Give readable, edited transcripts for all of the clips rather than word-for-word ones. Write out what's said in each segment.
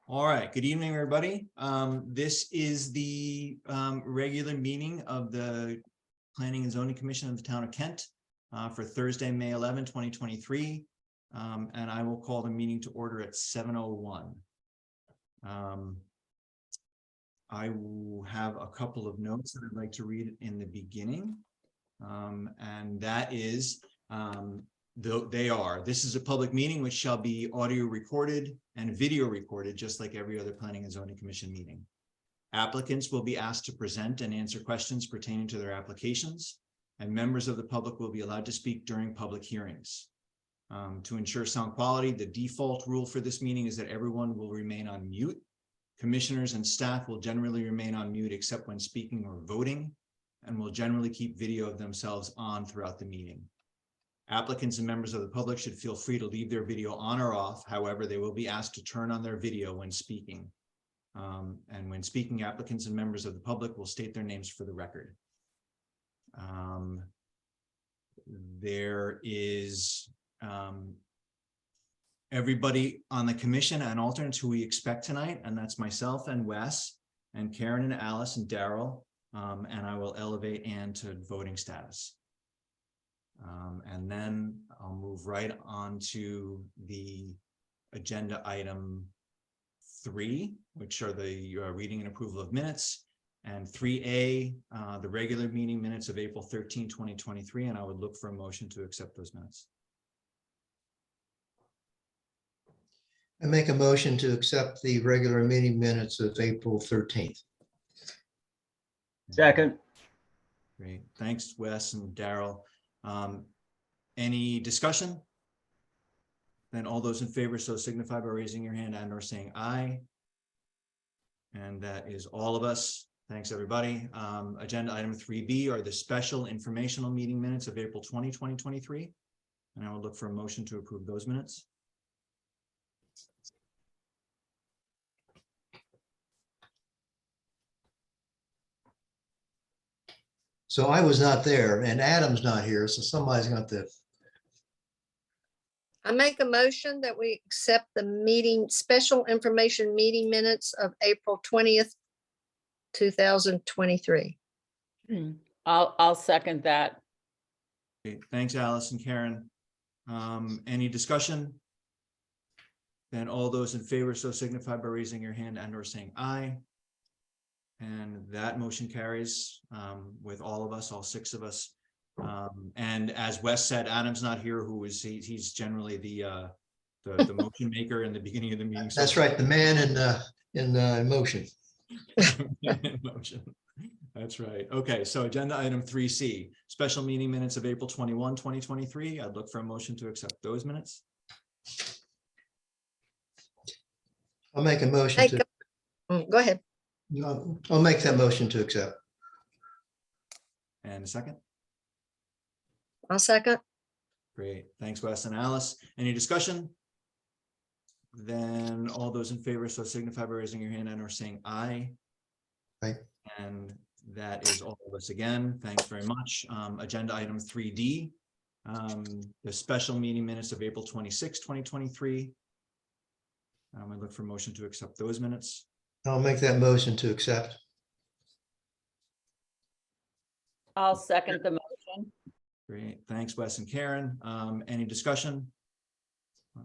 All right, good evening, everybody. This is the regular meeting of the Planning and Zoning Commission of the Town of Kent for Thursday, May 11, 2023. And I will call the meeting to order at 7:01. I will have a couple of notes that I'd like to read in the beginning. And that is, this is a public meeting which shall be audio recorded and video recorded, just like every other Planning and Zoning Commission meeting. Applicants will be asked to present and answer questions pertaining to their applications, and members of the public will be allowed to speak during public hearings. To ensure sound quality, the default rule for this meeting is that everyone will remain on mute. Commissioners and staff will generally remain on mute except when speaking or voting, and will generally keep video of themselves on throughout the meeting. Applicants and members of the public should feel free to leave their video on or off. However, they will be asked to turn on their video when speaking. And when speaking, applicants and members of the public will state their names for the record. There is everybody on the commission and alternates who we expect tonight, and that's myself and Wes and Karen and Alice and Daryl, and I will elevate Ann to voting status. And then I'll move right on to the agenda item 3, which are the reading and approval of minutes, and 3A, the regular meeting minutes of April 13, 2023, and I would look for a motion to accept those minutes. I make a motion to accept the regular meeting minutes of April 13th. Second. Great, thanks Wes and Daryl. Any discussion? Then all those in favor so signify by raising your hand and or saying aye. And that is all of us. Thanks, everybody. Agenda item 3B are the special informational meeting minutes of April 20, 2023. And I will look for a motion to approve those minutes. So I was not there and Adam's not here, so somebody's got to. I make a motion that we accept the special information meeting minutes of April 20th, 2023. I'll second that. Okay, thanks, Alice and Karen. Any discussion? Then all those in favor so signify by raising your hand and or saying aye. And that motion carries with all of us, all 6 of us. And as Wes said, Adam's not here, he's generally the motion maker in the beginning of the meeting. So That's right, the man in motion. motion. That's right. Okay, so agenda item 3C, special meeting minutes of April 21, 2023. I'd look for a motion to accept those minutes. I'll make a motion to, Go ahead. I'll make that motion to accept. And a second. I'll second. Great. Thanks, Wes and Alice. Any discussion? Then all those in favor so signify by raising your hand and or saying aye. Aye. And that is all of us again. Thanks very much. Agenda item 3D, the special meeting minutes of April 26, 2023. I look for a motion to accept those minutes. I'll make that motion to accept. I'll second the motion. Great. Thanks, Wes and Karen. Any discussion?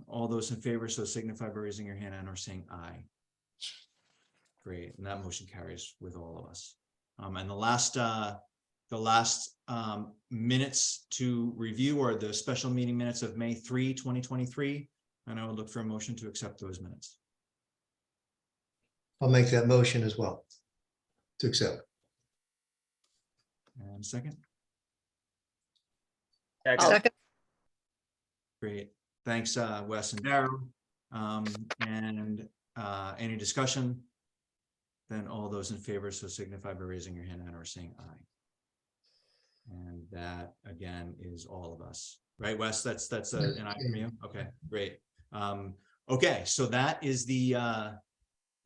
All those in favor so signify by raising your hand and or saying aye. Great. And that motion carries with all of us. And the last minutes to review are the special meeting minutes of May 3, 2023. And I would look for a motion to accept those minutes. I'll make that motion as well to accept. And second. Second. Second. Great. Thanks, Wes and Daryl. And any discussion? Then all those in favor so signify by raising your hand and or saying aye. And that again is all of us, right, Wes? That's an aye from you. Okay, great. Okay, so that is the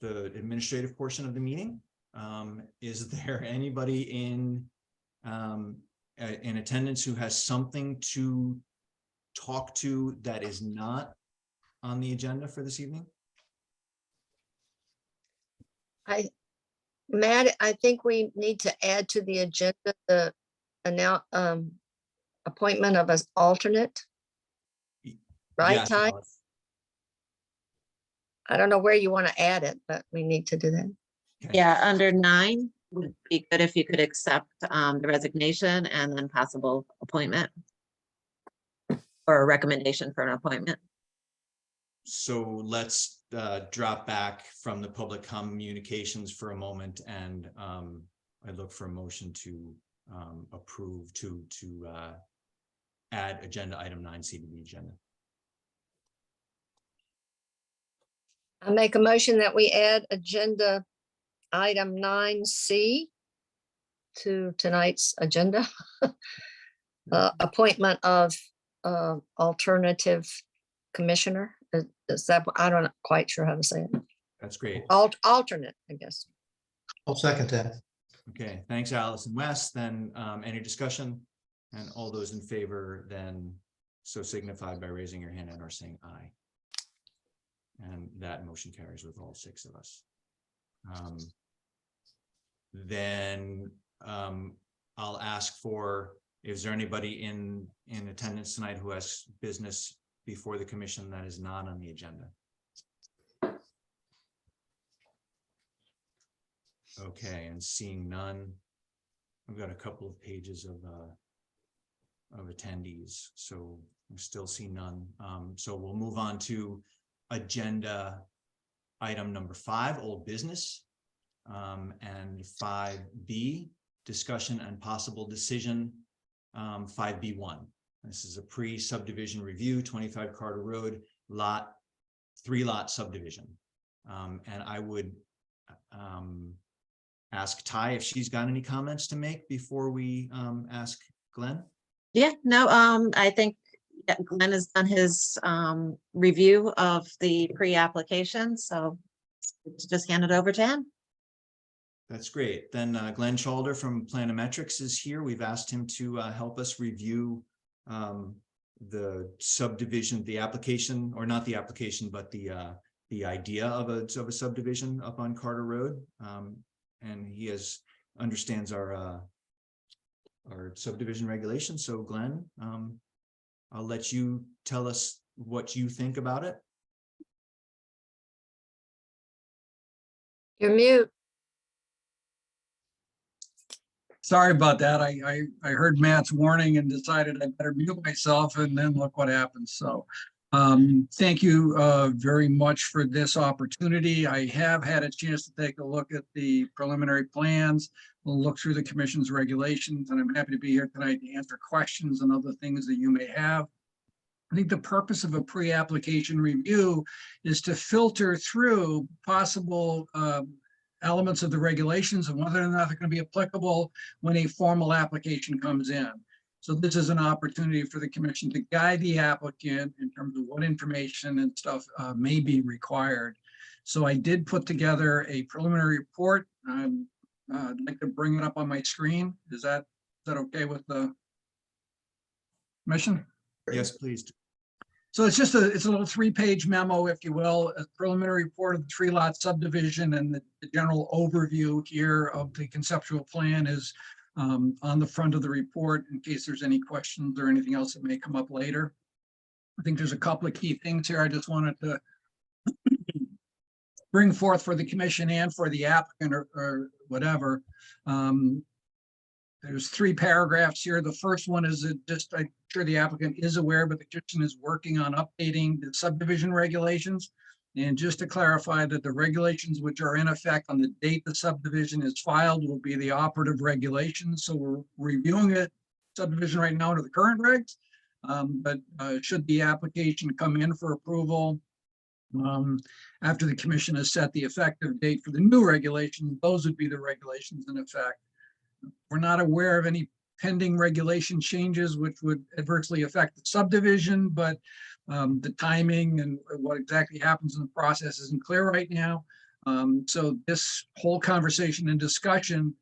administrative portion of the meeting. Is there anybody in attendance who has something to talk to that is not on the agenda for this evening? Matt, I think we need to add to the agenda the appointment of an alternate. Right, Yes, Ty? Alice. I don't know where you want to add it, but we need to do that. Okay. Yeah, under 9 would be good if you could accept the resignation and then possible appointment. Or a recommendation for an appointment. So let's drop back from the public communications for a moment, and I look for a motion to approve to add agenda item 9C to the agenda. I make a motion that we add agenda item 9C to tonight's agenda. Appointment of alternative commissioner. Is that, I don't quite sure how to say it. That's great. Alternate, I guess. I'll second that. Okay, thanks, Alice and Wes. Then any discussion? And all those in favor then so signified by raising your hand and or saying aye. And that motion carries with all 6 of us. Then I'll ask for, is there anybody in attendance tonight who has business before the commission that is not on the agenda? Okay, and seeing none, I've got a couple of pages of attendees, so I still see none. So we'll move on to agenda item number 5, old business, and 5B, discussion and possible decision, 5B1. This is a pre-subdivision review, 25 Carter Road, 3-lot subdivision. And I would ask Ty if she's got any comments to make before we ask Glenn. Yeah, no, I think Glenn has done his review of the pre-application, so just hand it over to him. That's great. Then Glenn Chalder from Planometrics is here. We've asked him to help us review the subdivision, the application, or not the application, but the idea of a subdivision up on Carter Road. And he understands our subdivision regulations. So Glenn, I'll let you tell us what you think about it. You're mute. Sorry about that. I heard Matt's warning and decided I better mute myself, and then look what happens. So thank you very much for this opportunity. I have had a chance to take a look at the preliminary plans. We'll look through the commission's regulations, and I'm happy to be here tonight to answer questions and other things that you may have. I think the purpose of a pre-application review is to filter through possible elements of the regulations and whether or not they're going to be applicable when a formal application comes in. So this is an opportunity for the commission to guide the applicant in terms of what information and stuff may be required. So I did put together a preliminary report. I'd like to bring it up on my screen. Is that okay with the commission? Yes, please. So it's just it's a little 3-page memo, if you will, a preliminary report of the 3-lot subdivision, and the general overview here of the conceptual plan is on the front of the report in case there's any questions or anything else that may come up later. I think there's a couple of key things here I just wanted to bring forth for the commission and for the applicant or whatever. There's 3 paragraphs here. The first one is I'm sure the applicant is aware, but the commission is working on updating the subdivision regulations. And just to clarify that the regulations which are in effect on the date the subdivision is filed will be the operative regulations. So we're reviewing it subdivision right now under the current regs. But should the application come in for approval after the commission has set the effective date for the new regulations, those would be the regulations in effect. We're not aware of any pending regulation changes which would adversely affect the subdivision, but the timing and what exactly happens in the process isn't clear right now. So this whole conversation and discussion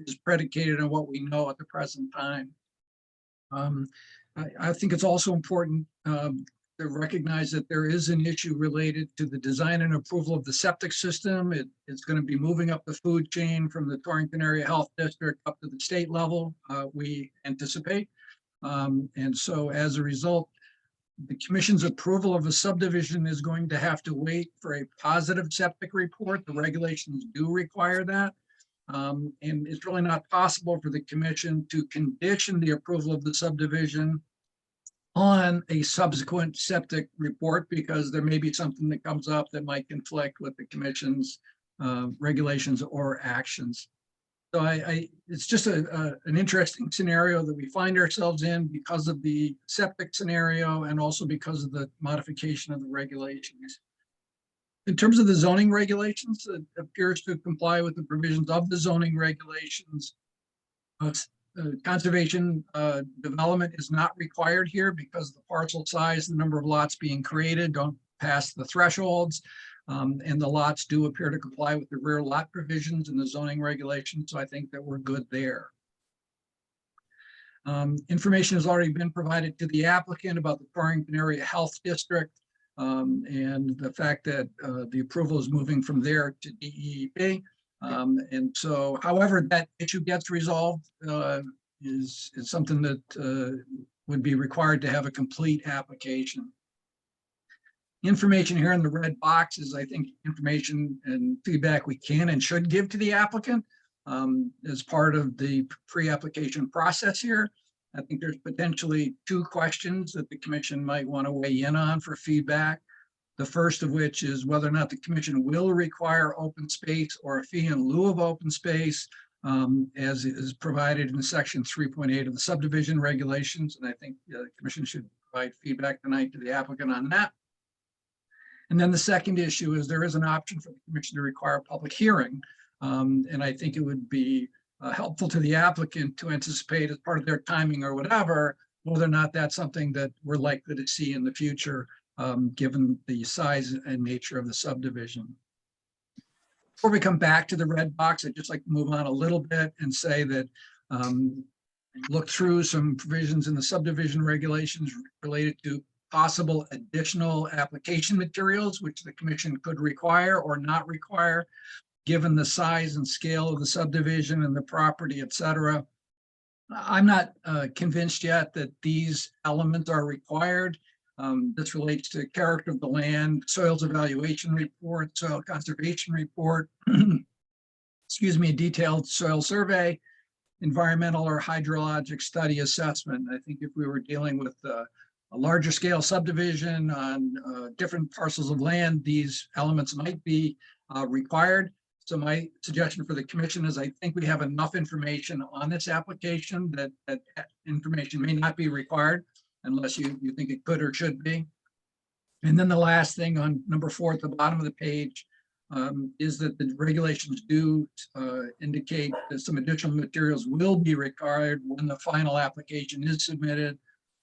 is predicated on what we know at the present time. I think it's also important to recognize that there is an issue related to the design and approval of the septic system. It's going to be moving up the food chain from the Torrington Area Health District up to the state level, we anticipate. And so as a result, the commission's approval of a subdivision is going to have to wait for a positive septic report. The regulations do require that. And it's really not possible for the commission to condition the approval of the subdivision on a subsequent septic report, because there may be something that comes up that might conflict with the commission's regulations or actions. So it's just an interesting scenario that we find ourselves in because of the septic scenario and also because of the modification of the regulations. In terms of the zoning regulations, it appears to comply with the provisions of the zoning regulations. Conservation development is not required here because the parcel size, the number of lots being created don't pass the thresholds. And the lots do appear to comply with the rear lot provisions in the zoning regulations. So I think that we're good there. Information has already been provided to the applicant about the Torrington Area Health District and the fact that the approval is moving from there to DEP. And so however that issue gets resolved is something that would be required to have a complete application. Information here in the red box is, I think, information and feedback we can and should give to the applicant as part of the pre-application process here. I think there's potentially 2 questions that the commission might want to weigh in on for feedback. The first of which is whether or not the commission will require open space or a fee in lieu of open space as is provided in section 3.8 of the subdivision regulations. And I think the commission should provide feedback tonight to the applicant on that. And then the second issue is there is an option for the commission to require a public hearing. And I think it would be helpful to the applicant to anticipate as part of their timing or whatever, whether or not that's something that we're likely to see in the future, given the size and nature of the subdivision. Before we come back to the red box, I'd just like to move on a little bit and say that look through some provisions in the subdivision regulations related to possible additional application materials, which the commission could require or not require, given the size and scale of the subdivision and the property, et cetera. I'm not convinced yet that these elements are required. This relates to character of the land, soils evaluation report, soil conservation report, excuse me, detailed soil survey, environmental or hydrologic study assessment. I think if we were dealing with a larger scale subdivision on different parcels of land, these elements might be required. So my suggestion for the commission is I think we have enough information on this application that information may not be required unless you think it could or should be. And then the last thing on number 4 at the bottom of the page is that the regulations do indicate that some additional materials will be required when the final application is submitted.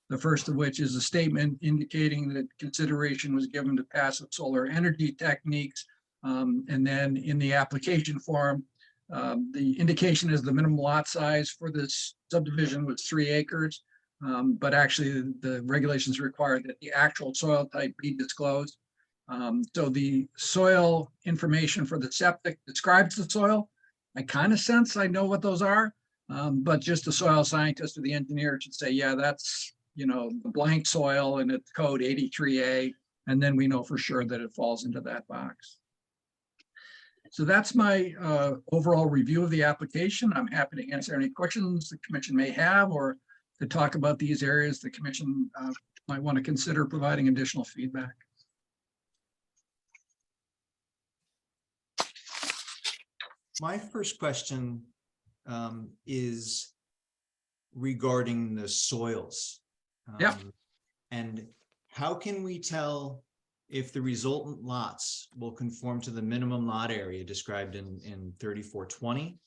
The first of which is a statement indicating that consideration was given to passive solar energy techniques. And then in the application form, the indication is the minimum lot size for this subdivision was 3 acres. But actually the regulations require that the actual soil type be disclosed. So the soil information for the septic describes the soil. I kind of sense I know what those are, but just the soil scientist or the engineer should say, yeah, that's, you know, the blank soil and it's code 83A. And then we know for sure that it falls into that box. So that's my overall review of the application. I'm happy to answer any questions the commission may have or to talk about these areas the commission might want to consider providing additional feedback. My first question is regarding the soils. Yeah. And how can we tell if the resultant lots will conform to the minimum lot area described in 3420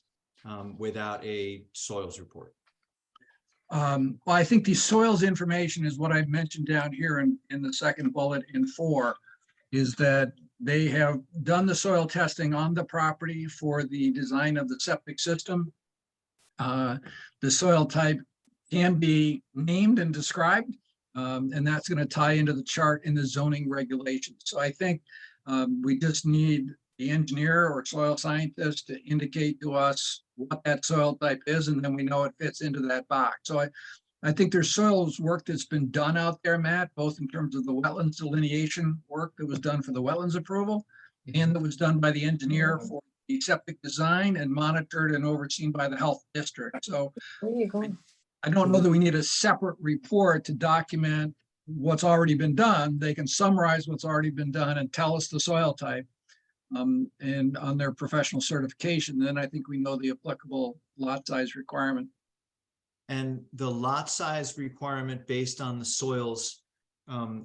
without a soils report? Well, I think the soils information is what I've mentioned down here in the second bullet in 4, is that they have done the soil testing on the property for the design of the septic system. The soil type can be named and described. And that's going to tie into the chart in the zoning regulations. So I think we just need the engineer or soil scientist to indicate to us what that soil type is, and then we know it fits into that box. So I think there's soils work that's been done out there, Matt, both in terms of the wetlands delineation work that was done for the wetlands approval and that was done by the engineer for the septic design and monitored and overseen by the health district. So Where are you going? I don't know that we need a separate report to document what's already been done. They can summarize what's already been done and tell us the soil type. And on their professional certification, then I think we know the applicable lot size requirement. And the lot size requirement based on the soils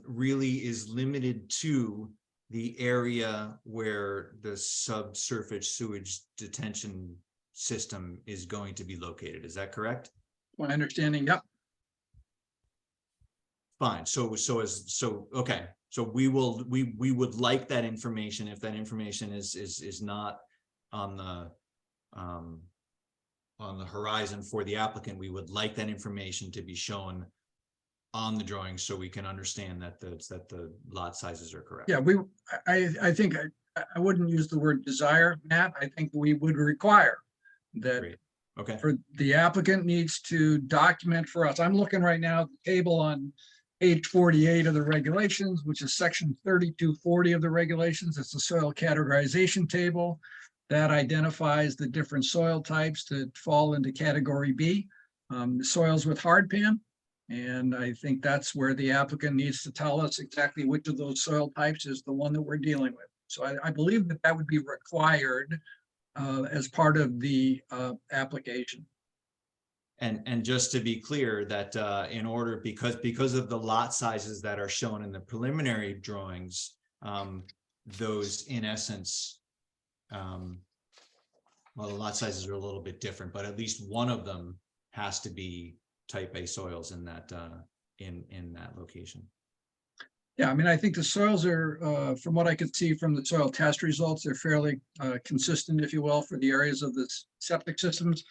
really is limited to the area where the subsurface sewage detention system is going to be located. Is that correct? My understanding, yep. Fine. Okay. So we would like that information. If that information is not on the horizon for the applicant, we would like that information to be shown on the drawing so we can understand that the lot sizes are correct. Yeah, I think I wouldn't use the word desire, Matt. I think we would require that Great. Okay. for the applicant needs to document for us. I'm looking right now at the table on page 48 of the regulations, which is section 3240 of the regulations. It's the soil categorization table that identifies the different soil types that fall into category B, the soils with hard pan. And I think that's where the applicant needs to tell us exactly which of those soil types is the one that we're dealing with. So I believe that that would be required as part of the application. And just to be clear that in order, because of the lot sizes that are shown in the preliminary drawings, those in essence, well, the lot sizes are a little bit different, but at least one of them has to be type A soils in that in that location. Yeah, I mean, I think the soils are, from what I could see from the soil test results, they're fairly consistent, if you will, for the areas of the septic systems.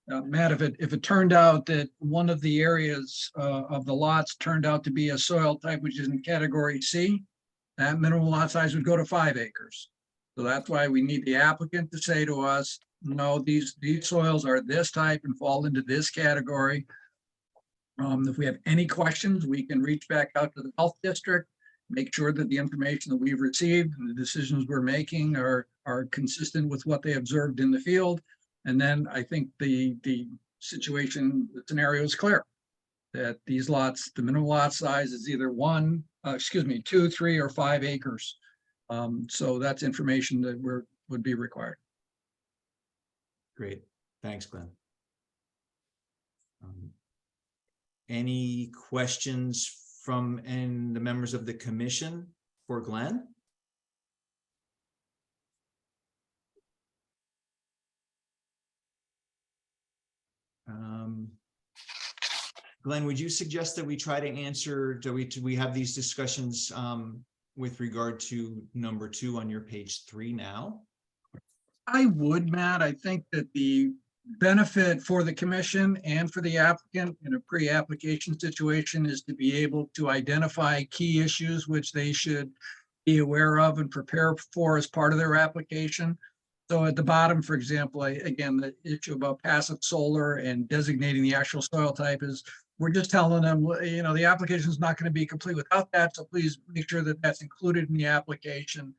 Matt, if it turned out that one of the areas of the lots turned out to be a soil type which is in category C, that minimum lot size would go to 5 acres. So that's why we need the applicant to say to us, no, these soils are this type and fall into this category. If we have any questions, we can reach back out to the health district, make sure that the information that we've received and the decisions we're making are consistent with what they observed in the field. And then I think the situation, the scenario is clear that these lots, the minimum lot size is either 2, 3, or 5 acres. So that's information that would be required. Great. Thanks, Glenn. Any questions from the members of the commission for Glenn? Glenn, would you suggest that we try to answer, do we have these discussions with regard to number 2 on your page 3 now? I would, Matt. I think that the benefit for the commission and for the applicant in a pre-application situation is to be able to identify key issues which they should be aware of and prepare for as part of their application. So at the bottom, for example, again, the issue about passive solar and designating the actual soil type is, we're just telling them, you know, the application is not going to be complete without that. So please make sure that that's included in the application.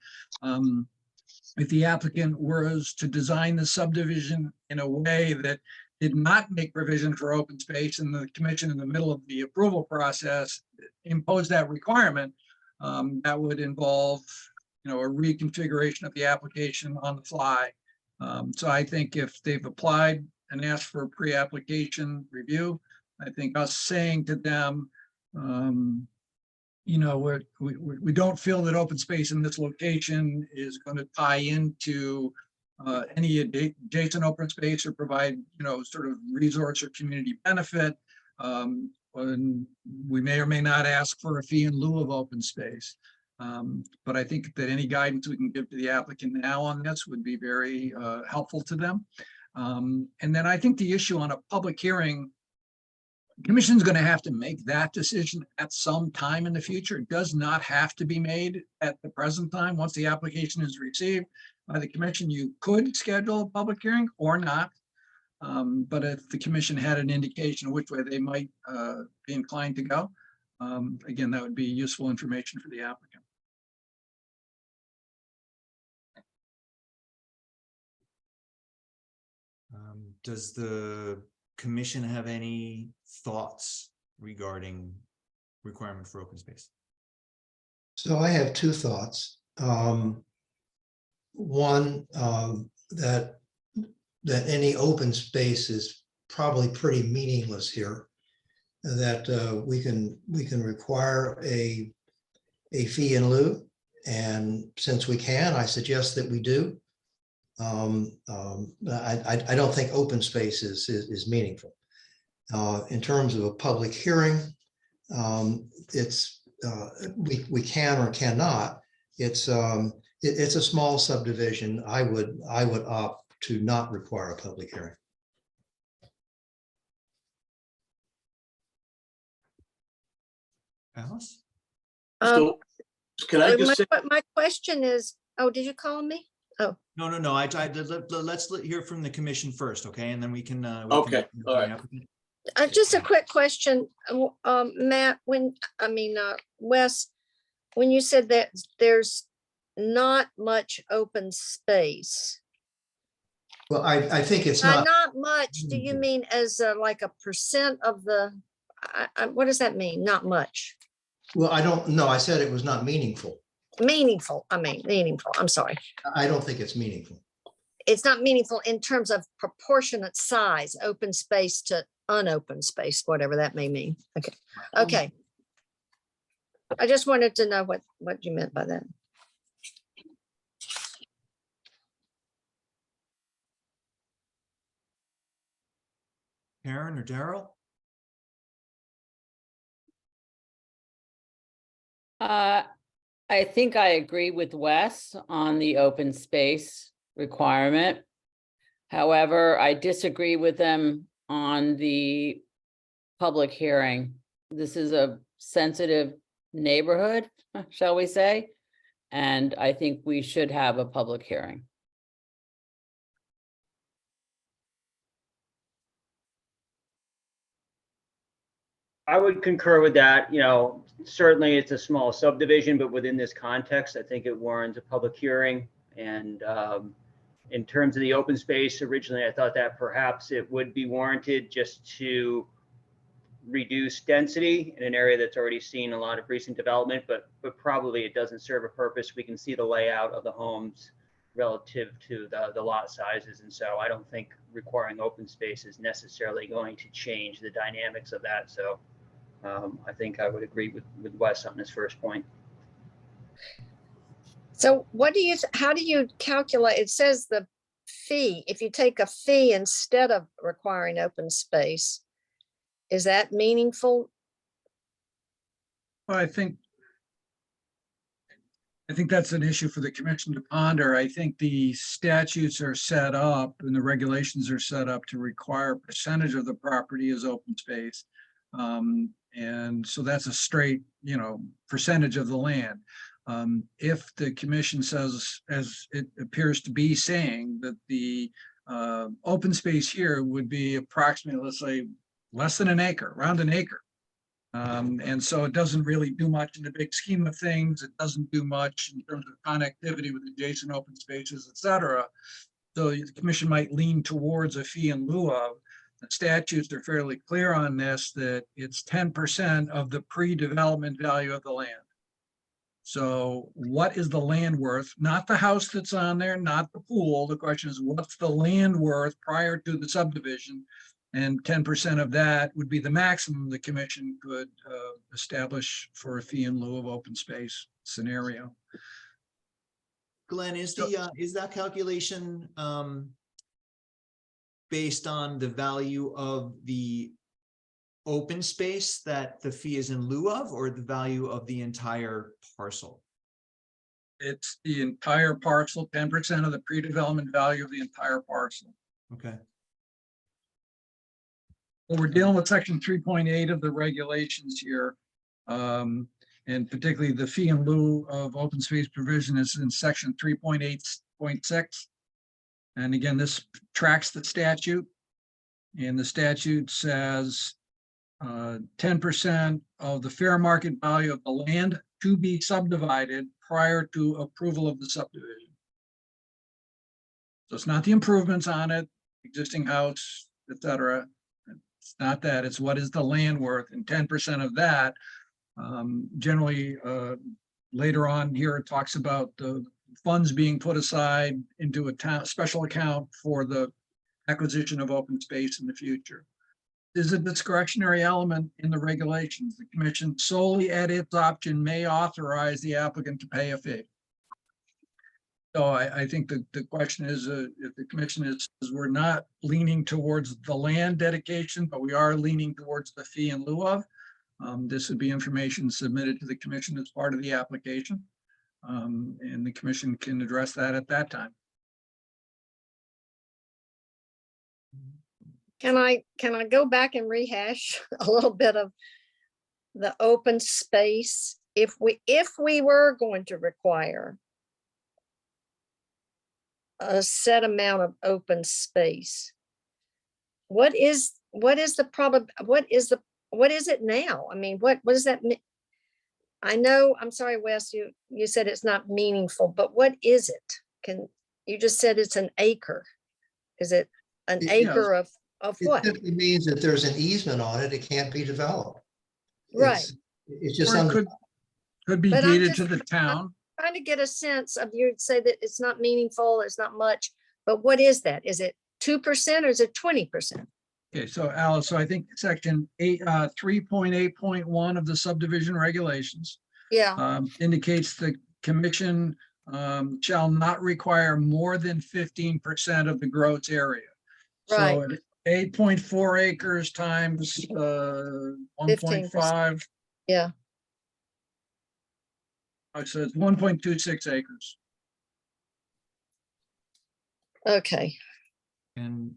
If the applicant was to design the subdivision in a way that did not make provision for open space and the commission in the middle of the approval process imposed that requirement, that would involve, you know, a reconfiguration of the application on the fly. So I think if they've applied and asked for a pre-application review, I think us saying to them, you know, we don't feel that open space in this location is going to tie into any adjacent open space or provide, you know, sort of resource or community benefit. And we may or may not ask for a fee in lieu of open space. But I think that any guidance we can give to the applicant now on this would be very helpful to them. And then I think the issue on a public hearing, Commission's going to have to make that decision at some time in the future. It does not have to be made at the present time. Once the application is received by the commission, you could schedule a public hearing or not. But if the commission had an indication of which way they might be inclined to go, again, that would be useful information for the applicant. Does the commission have any thoughts regarding requirement for open space? So I have two thoughts. One, that any open space is probably pretty meaningless here. That we can require a fee in lieu, and since we can, I suggest that we do. I don't think open space is meaningful. In terms of a public hearing, it's we can or cannot. It's a small subdivision. I would opt to not require a public hearing. Alice? Um, So can I just say, my question is, oh, did you call me? No. Let's hear from the commission first, okay? And then we can. Okay, all right. Just a quick question, Matt, Wes, when you said that there's not much open space. Well, I think it's By not. not much, do you mean as like a percent of the, what does that mean? Not much? Well, I don't know. I said it was not meaningful. Meaningful, meaningful, I'm sorry. I don't think it's meaningful. It's not meaningful in terms of proportionate size, open space to unopened space, whatever that may mean. Okay, okay. I just wanted to know what you meant by that. Karen or Daryl? I think I agree with Wes on the open space requirement. However, I disagree with them on the public hearing. This is a sensitive neighborhood, shall we say? And I think we should have a public hearing. I would concur with that. You know, certainly it's a small subdivision, but within this context, I think it warrants a public hearing. And in terms of the open space, originally I thought that perhaps it would be warranted just to reduce density in an area that's already seen a lot of recent development, but probably it doesn't serve a purpose. We can see the layout of the homes relative to the lot sizes. And so I don't think requiring open space is necessarily going to change the dynamics of that. So I think I would agree with Wes on this first point. So how do you calculate? It says the fee, if you take a fee instead of requiring open space, is that meaningful? Well, I think that's an issue for the commission to ponder. I think the statutes are set up and the regulations are set up to require a percentage of the property as open space. And so that's a straight, percentage of the land. If the commission says, as it appears to be saying, that the open space here would be approximately, let's say, less than an acre, around an acre. And so it doesn't really do much in the big scheme of things. It doesn't do much in terms of connectivity with adjacent open spaces, et cetera. So the commission might lean towards a fee in lieu of. The statutes are fairly clear on this, that it's 10% of the pre-development value of the land. So what is the land worth? Not the house that's on there, not the pool. The question is, what's the land worth prior to the subdivision? And 10% of that would be the maximum the commission could establish for a fee in lieu of open space scenario. Glenn, is that calculation based on the value of the open space that the fee is in lieu of, or the value of the entire parcel? It's the entire parcel, 10% of the pre-development value of the entire parcel. Okay. Well, we're dealing with section 3.8 of the regulations here. And particularly the fee in lieu of open space provision is in section 3.8.6. And again, this tracks the statute. And the statute says 10% of the fair market value of the land to be subdivided prior to approval of the subdivision. So it's not the improvements on it, existing house, et cetera. It's not that, it's what is the land worth, and 10% of that, generally, later on here, it talks about the funds being put aside into a town special account for the acquisition of open space in the future. There's a discretionary element in the regulations. The commission solely at its option may authorize the applicant to pay a fee. So I think the question is, if the commission is, we're not leaning towards the land dedication, but we are leaning towards the fee in lieu of. This would be information submitted to the commission as part of the application. And the commission can address that at that time. Can I go back and rehash a little bit of the open space? If we were going to require a set amount of open space, what is it now? I mean, what does that mean? I know, I'm sorry, Wes, you said it's not meaningful, but what is it? You just said it's an acre. Is it an It- acre of It what? simply means that there's an easement on it, it can't be developed. Right. It's just Or it under, could be But I'm deeded just- to the town. Trying to get a sense of, you'd say that it's not meaningful, it's not much, but what is that? Is it 2% or is it 20%? Okay, so Alice, so I think section 3.8.1 of the subdivision regulations Yeah, indicates the commission shall not require more than 15% of the gross area. So Right. at 8.4 acres times 1.5, yeah. so it's 1.26 acres. Okay, And,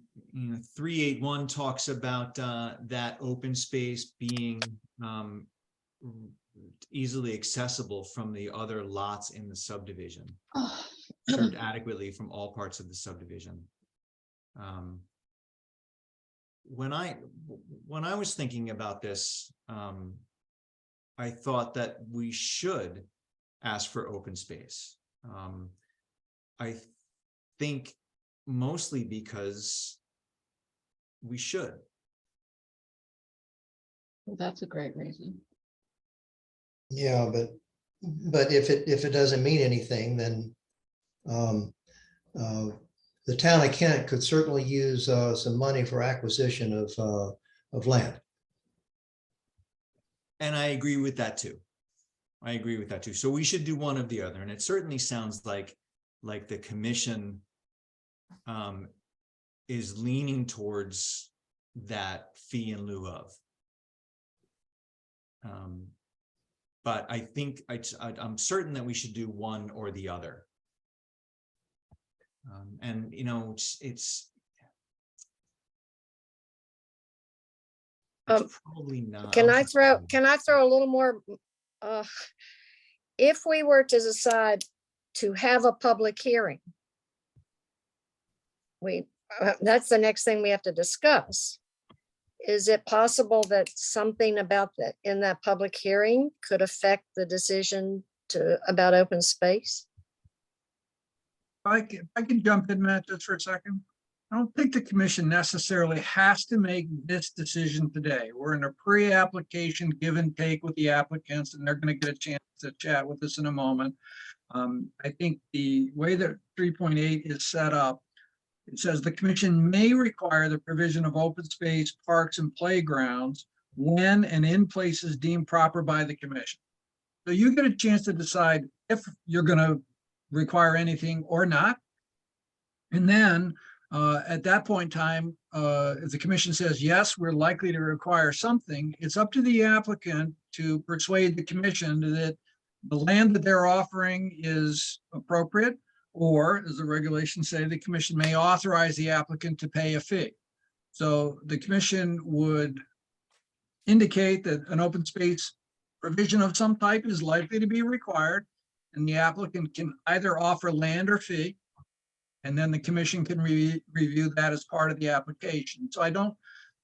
381 talks about that open space being easily accessible from the other lots in the subdivision, served adequately from all parts of the subdivision. When I was thinking about this, I thought that we should ask for open space. I think mostly because we should. That's a great reason. yeah, but if it doesn't mean anything, then the town of Kent could certainly use some money for acquisition of land. And I agree with that too. I agree with that too. So we should do one of the other. And it certainly sounds like the commission is leaning towards that fee in lieu of. But I think I'm certain that we should do one or the other. And it's probably not. can I throw a little more? If we were to decide to have a public hearing, that's the next thing we have to discuss. Is it possible that something about that in that public hearing could affect the decision about open space? I can jump in, Matt, just for a second. I don't think the commission necessarily has to make this decision today. We're in a pre-application give and take with the applicants, and they're going to get a chance to chat with us in a moment. I think the way that 3.8 is set up, it says the commission may require the provision of open space, parks, and playgrounds when and in places deemed proper by the commission. So you get a chance to decide if you're going to require anything or not. And then at that point in time, if the commission says, yes, we're likely to require something, it's up to the applicant to persuade the commission that the land that they're offering is appropriate, or as the regulations say, the commission may authorize the applicant to pay a fee. So the commission would indicate that an open space provision of some type is likely to be required, and the applicant can either offer land or fee. And then the commission can review that as part of the application. So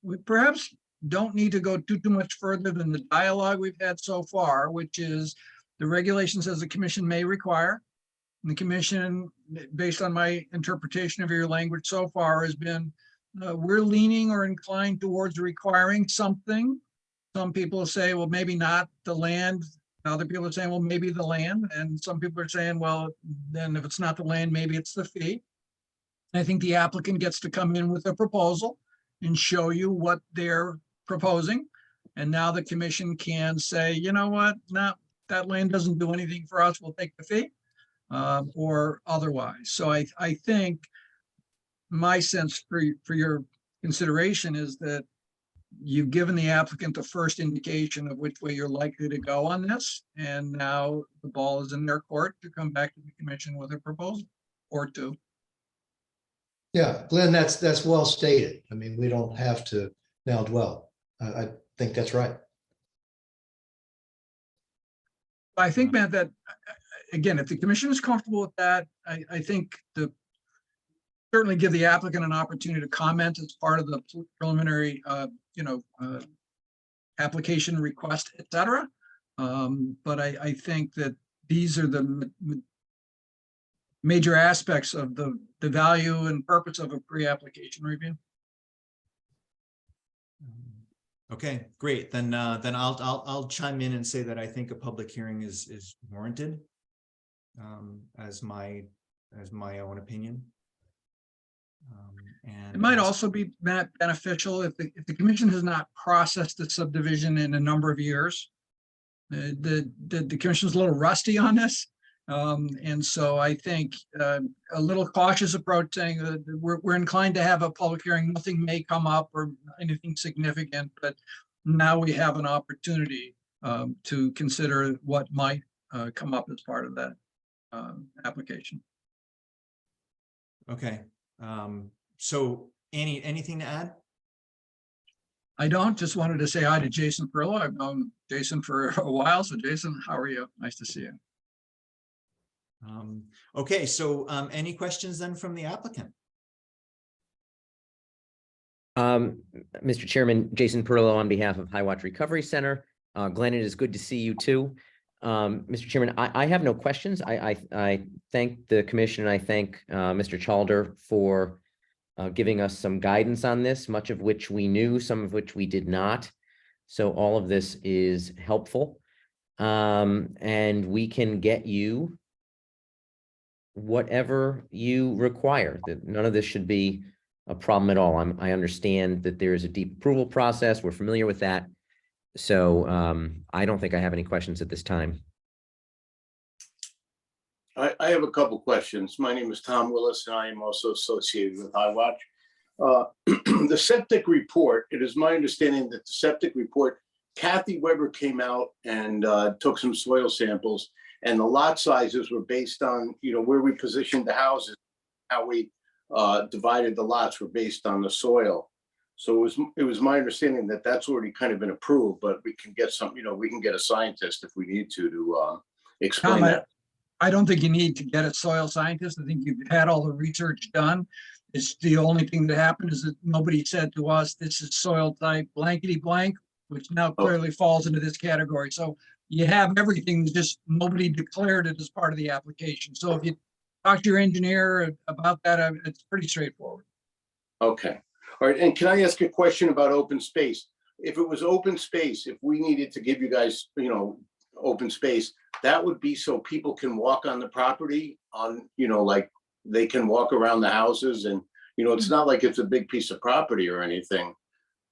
we perhaps don't need to go too much further than the dialogue we've had so far, which is the regulation says the commission may require. And the commission, based on my interpretation of your language so far, has been, we're leaning or inclined towards requiring something. Some people say, well, maybe not the land. Other people are saying, well, maybe the land. And some people are saying, well, then if it's not the land, maybe it's the fee. I think the applicant gets to come in with a proposal and show you what they're proposing. And now the commission can say, you know what, no, that land doesn't do anything for us, we'll take the fee, or otherwise. So I think my sense for your consideration is that you've given the applicant the first indication of which way you're likely to go on this. And now the ball is in their court to come back to the commission with a proposal or two. Yeah, Glenn, that's well stated. I mean, we don't have to now dwell. I think that's right. I think, Matt, that again, if the commission is comfortable with that, I think certainly give the applicant an opportunity to comment as part of the preliminary, application request, et cetera. But I think that these are the major aspects of the value and purpose of a pre-application review. Okay, great. Then I'll chime in and say that I think a public hearing is warranted, as my own opinion. And It might also be, Matt, beneficial if the commission has not processed the subdivision in a number of years. The commission's a little rusty on this. And so I think a little cautious approach saying that we're inclined to have a public hearing. Nothing may come up or anything significant, but now we have an opportunity to consider what might come up as part of that application. Okay. So Annie, anything to add? I don't, just wanted to say hi to Jason Perillo. I've known Jason for a while. So Jason, how are you? Nice to see you. Okay, so any questions then from the applicant? Mr. Chairman, Jason Perillo on behalf of Highwatch Recovery Center. Glenn, it is good to see you too. Mr. Chairman, I have no questions. I thank the commission and I thank Mr. Chalder for giving us some guidance on this, much of which we knew, some of which we did not. So all of this is helpful. And we can get you whatever you require. That none of this should be a problem at all. I understand that there is a deep approval process. We're familiar with that. So I don't think I have any questions at this time. I have a couple questions. My name is Tom Willis, and I am also associated with Highwatch. The septic report, it is my understanding that the septic report, Kathy Weber came out and took some soil samples, and the lot sizes were based on, where we positioned the houses, how we divided the lots were based on the soil. So it was my understanding that that's already kind of been approved, but we can get some, we can get a scientist if we need to explain Tom, that. I don't think you need to get a soil scientist. I think you've had all the research done. It's the only thing that happened is that nobody said to us, this is soil type blankety blank, which now clearly falls into this category. So you have everything, just nobody declared it as part of the application. So if you talk to your engineer about that, it's pretty straightforward. Okay. All right. And can I ask a question about open space? If it was open space, if we needed to give you guys, open space, that would be so people can walk on the property on, like they can walk around the houses and, it's not like it's a big piece of property or anything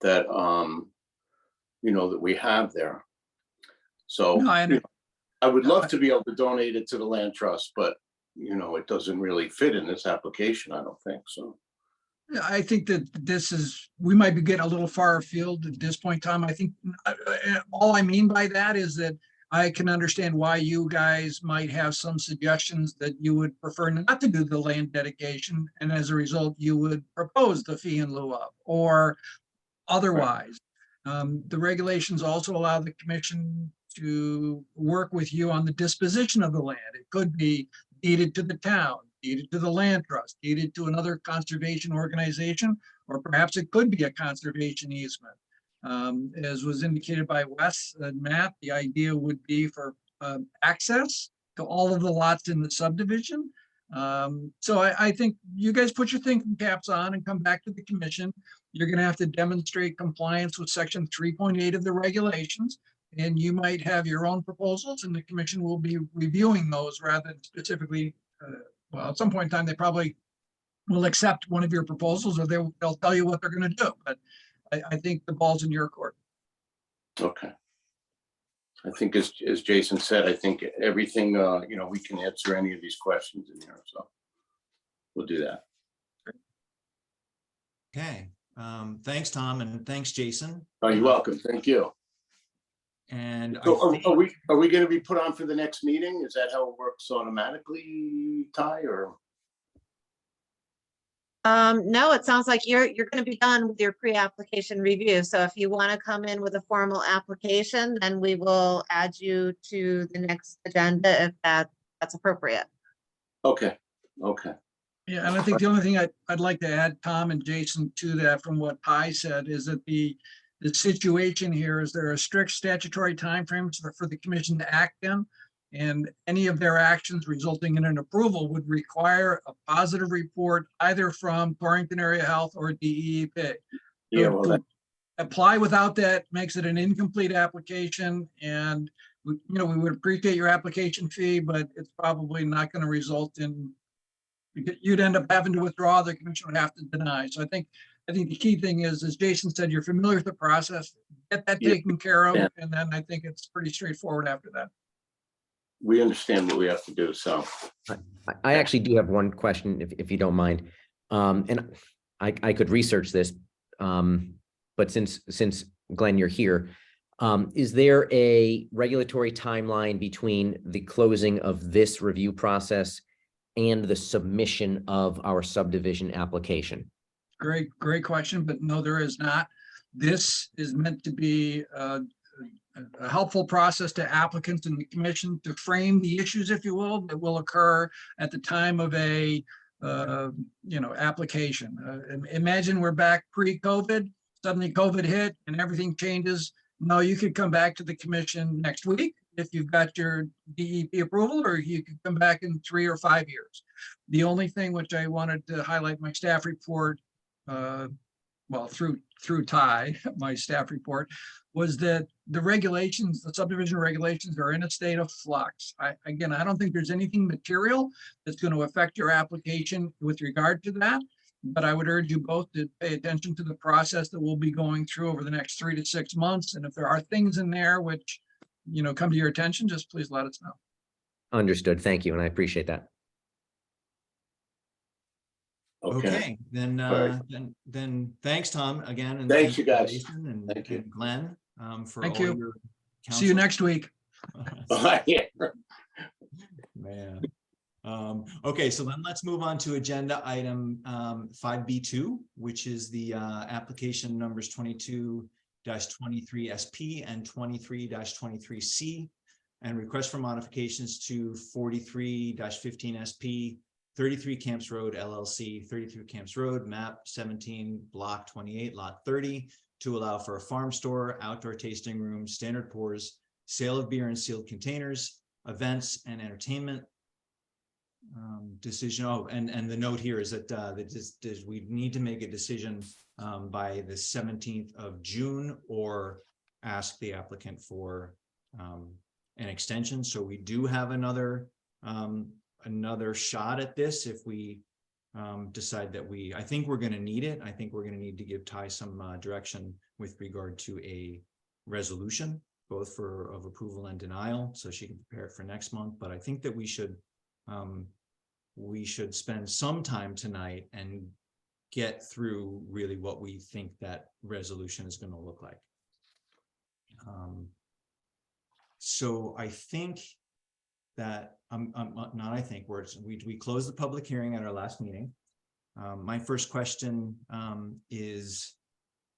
that, that we have there. So No, I would love to be able to donate it to the land trust, but, it doesn't really fit in this application. I don't think so. I think that we might be getting a little far afield at this point in time. I think all I mean by that is that I can understand why you guys might have some suggestions that you would prefer not to do the land dedication, and as a result, you would propose the fee in lieu of, or otherwise. The regulations also allow the commission to work with you on the disposition of the land. It could be deeded to the town, deeded to the land trust, deeded to another conservation organization, or perhaps it could be a conservation easement. As was indicated by Wes and Matt, the idea would be for access to all of the lots in the subdivision. So I think you guys put your thinking caps on and come back to the commission. You're gonna have to demonstrate compliance with section 3.8 of the regulations. And you might have your own proposals, and the commission will be reviewing those rather than specifically, well, at some point in time, they probably will accept one of your proposals, or they'll tell you what they're gonna do, but I think the ball's in your court. Okay. I think as Jason said, I think everything, we can answer any of these questions in here, so we'll do that. Okay, thanks, Tom, and thanks, Jason. Oh, you're welcome. Thank you. And I So think- are we going to be put on for the next meeting? Is that how it works automatically, Ty, or? No, it sounds like you're gonna be done with your pre-application review. So if you want to come in with a formal application, then we will add you to the next agenda if that's appropriate. Okay, okay. Yeah, and I think the only thing I'd like to add, Tom and Jason, to that from what Pi said is that the situation here is there are strict statutory timeframes for the commission to act in. And any of their actions resulting in an approval would require a positive report either from Torrington Area Health or DEEP. Yeah, To- well, to that- Apply without that makes it an incomplete application, and we would appreciate your application fee, but it's probably not going to result in, you'd end up having to withdraw, the commission would have to deny. So I think the key thing is, as Jason said, you're familiar with the process, get that Yeah. taken care of, Yeah. and then I think it's pretty straightforward after that. we understand what we have to do, so. I actually do have one question, if you don't mind. And I could research this, but since Glenn, you're here, is there a regulatory timeline between the closing of this review process and the submission of our subdivision application? Great question, but no, there is not. This is meant to be a helpful process to applicants and the commission to frame the issues, if you will, that will occur at the time of a application. Imagine we're back pre-COVID, suddenly COVID hit and everything changes. No, you could come back to the commission next week if you've got your DEP approval, or you could come back in 3 or 5 years. The only thing which I wanted to highlight my staff report, through Ty, my staff report, was that the regulations, the subdivision regulations are in a state of flux. I don't think there's anything material that's going to affect your application with regard to that. But I would urge you both to pay attention to the process that we'll be going through over the next 3 to 6 months. And if there are things in there which, come to your attention, just please let us know. Understood. Thank you, and I appreciate that. Okay, Then, All right. then thanks, Tom, again. And Thanks, you guys. Jason and Thank you. and Glenn, for Thank all you. your See you counsel. next week. yeah. Man. Okay, so then let's move on to agenda item 5B2, which is the application numbers 22-23SP and 23-23C, and request for modifications to 43-15SP, 33 Camps Road LLC, 33 Camps Road, map 17, block 28, lot 30, to allow for a farm store, outdoor tasting room, standard pours, sale of beer in sealed containers, events and entertainment. Decision. Oh, and the note here is that we need to make a decision by the 17th of June, or ask the applicant for an extension. So we do have another shot at this if we decide that I think we're going to need it. I think we're going to need to give Ty some direction with regard to a resolution, both of approval and denial, so she can prepare it for next month. But I think that we should spend some time tonight and get through really what we think that resolution is going to look like. So I think that, not I think, we closed the public hearing at our last meeting. My first question is,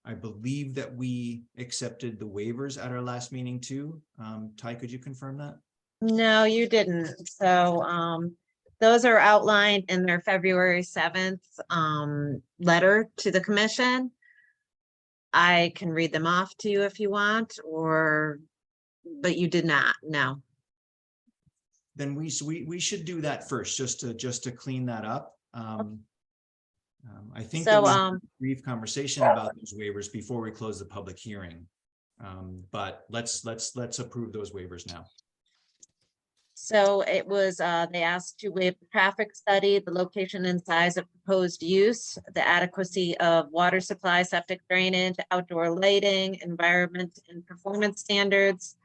I believe that we accepted the waivers at our last meeting too. Ty, could you confirm that? No, you didn't. So, those are outlined in their February 7th, letter to the commission. I can read them off to you if you want, but you did not, no. Then we should do that first, just to clean that up. I think that So, we had a brief conversation about those waivers before we close the public hearing. But let's approve those waivers now. So it was, they asked to waive the traffic study, the location and size of proposed use, the adequacy of water supply, septic drainage, outdoor lighting, environment and performance standards,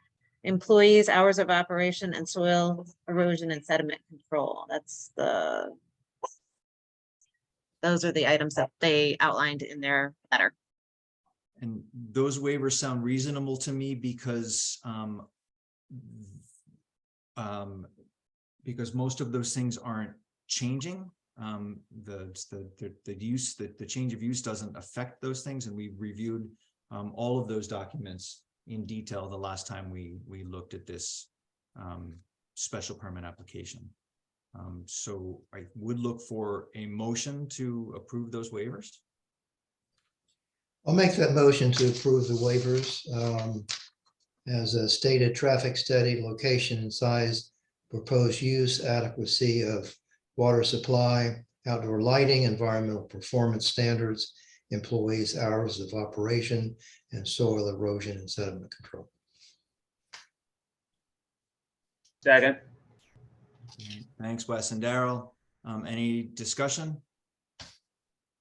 employees, hours of operation, and soil erosion and sediment control. Those are the items that they outlined in their letter. And those waivers sound reasonable to me because most of those things aren't changing. The use, the change of use doesn't affect those things, and we reviewed all of those documents in detail the last time we looked at this special permit application. So I would look for a motion to approve those waivers. I'll make that motion to approve the waivers. As a stated, traffic study, location and size, proposed use, adequacy of water supply, outdoor lighting, environmental performance standards, employees' hours of operation, and soil erosion and sediment control. Second. Thanks, Wes and Daryl. Any discussion?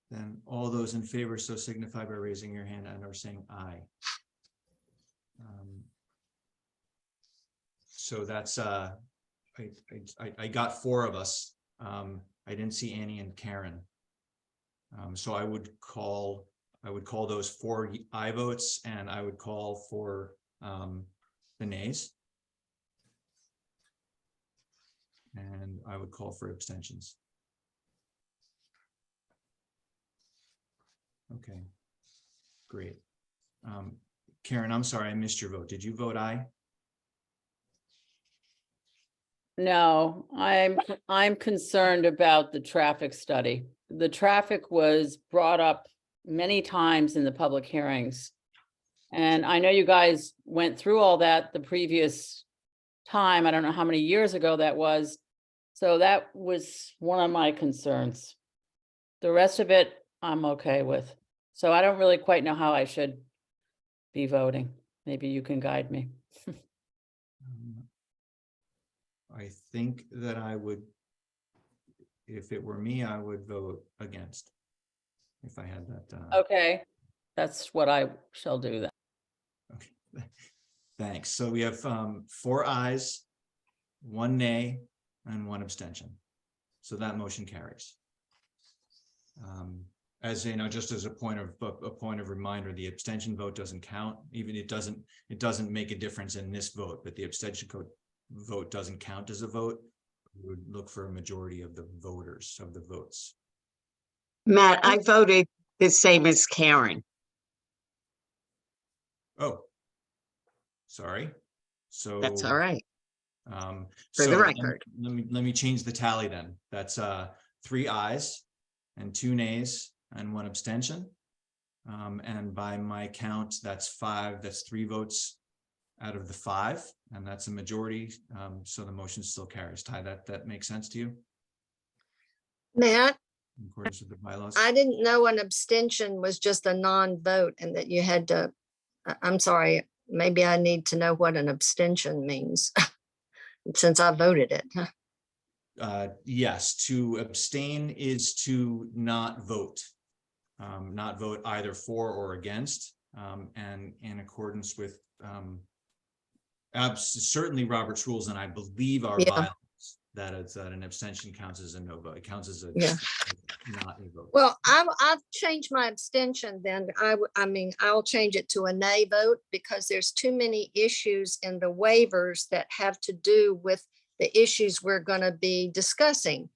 Then all those in favor so signify by raising your hand and or saying aye. So that's I got 4 of us. I didn't see Annie and Karen. So I would call those 4 aye votes, and I would call for the nays. And I would call for abstentions. Okay, great. Karen, I'm sorry, I missed your vote. Did you vote aye? No, I'm concerned about the traffic study. The traffic was brought up many times in the public hearings. And I know you guys went through all that the previous time. I don't know how many years ago that was. So that was one of my concerns. The rest of it, I'm okay with. So I don't really quite know how I should be voting. Maybe you can guide me. I think that I would, if it were me, I would vote against. If I had that. Okay, that's what I shall do then. Okay, thanks. So we have 4 ayes, 1 nay, and 1 abstention. So that motion carries. As you know, just as a point of reminder, the abstention vote doesn't count. Even it doesn't make a difference in this vote, but the abstention vote doesn't count as a vote. We would look for a majority of the voters of the votes. Matt, I voted the same as Karen. Oh, sorry. So That's all right. For For the record. Let me change the tally then. That's 3 ayes and 2 nays and 1 abstention. And by my count, that's 3 votes out of the 5, and that's a majority. So the motion still carries. Ty, that makes sense to you? Matt, In accordance with the bylaws? I didn't know an abstention was just a non-vote and that you had to, I'm sorry, maybe I need to know what an abstention means since I voted it. Yes, to abstain is to not vote either for or against, and in accordance with certainly Robert's rules, and I believe our Yeah. bylaws, that an abstention counts as a no vote. It counts as a Yeah. not a vote. Well, I've changed my abstention then. I mean, I'll change it to a nay vote because there's too many issues in the waivers that have to do with the issues we're going to be discussing.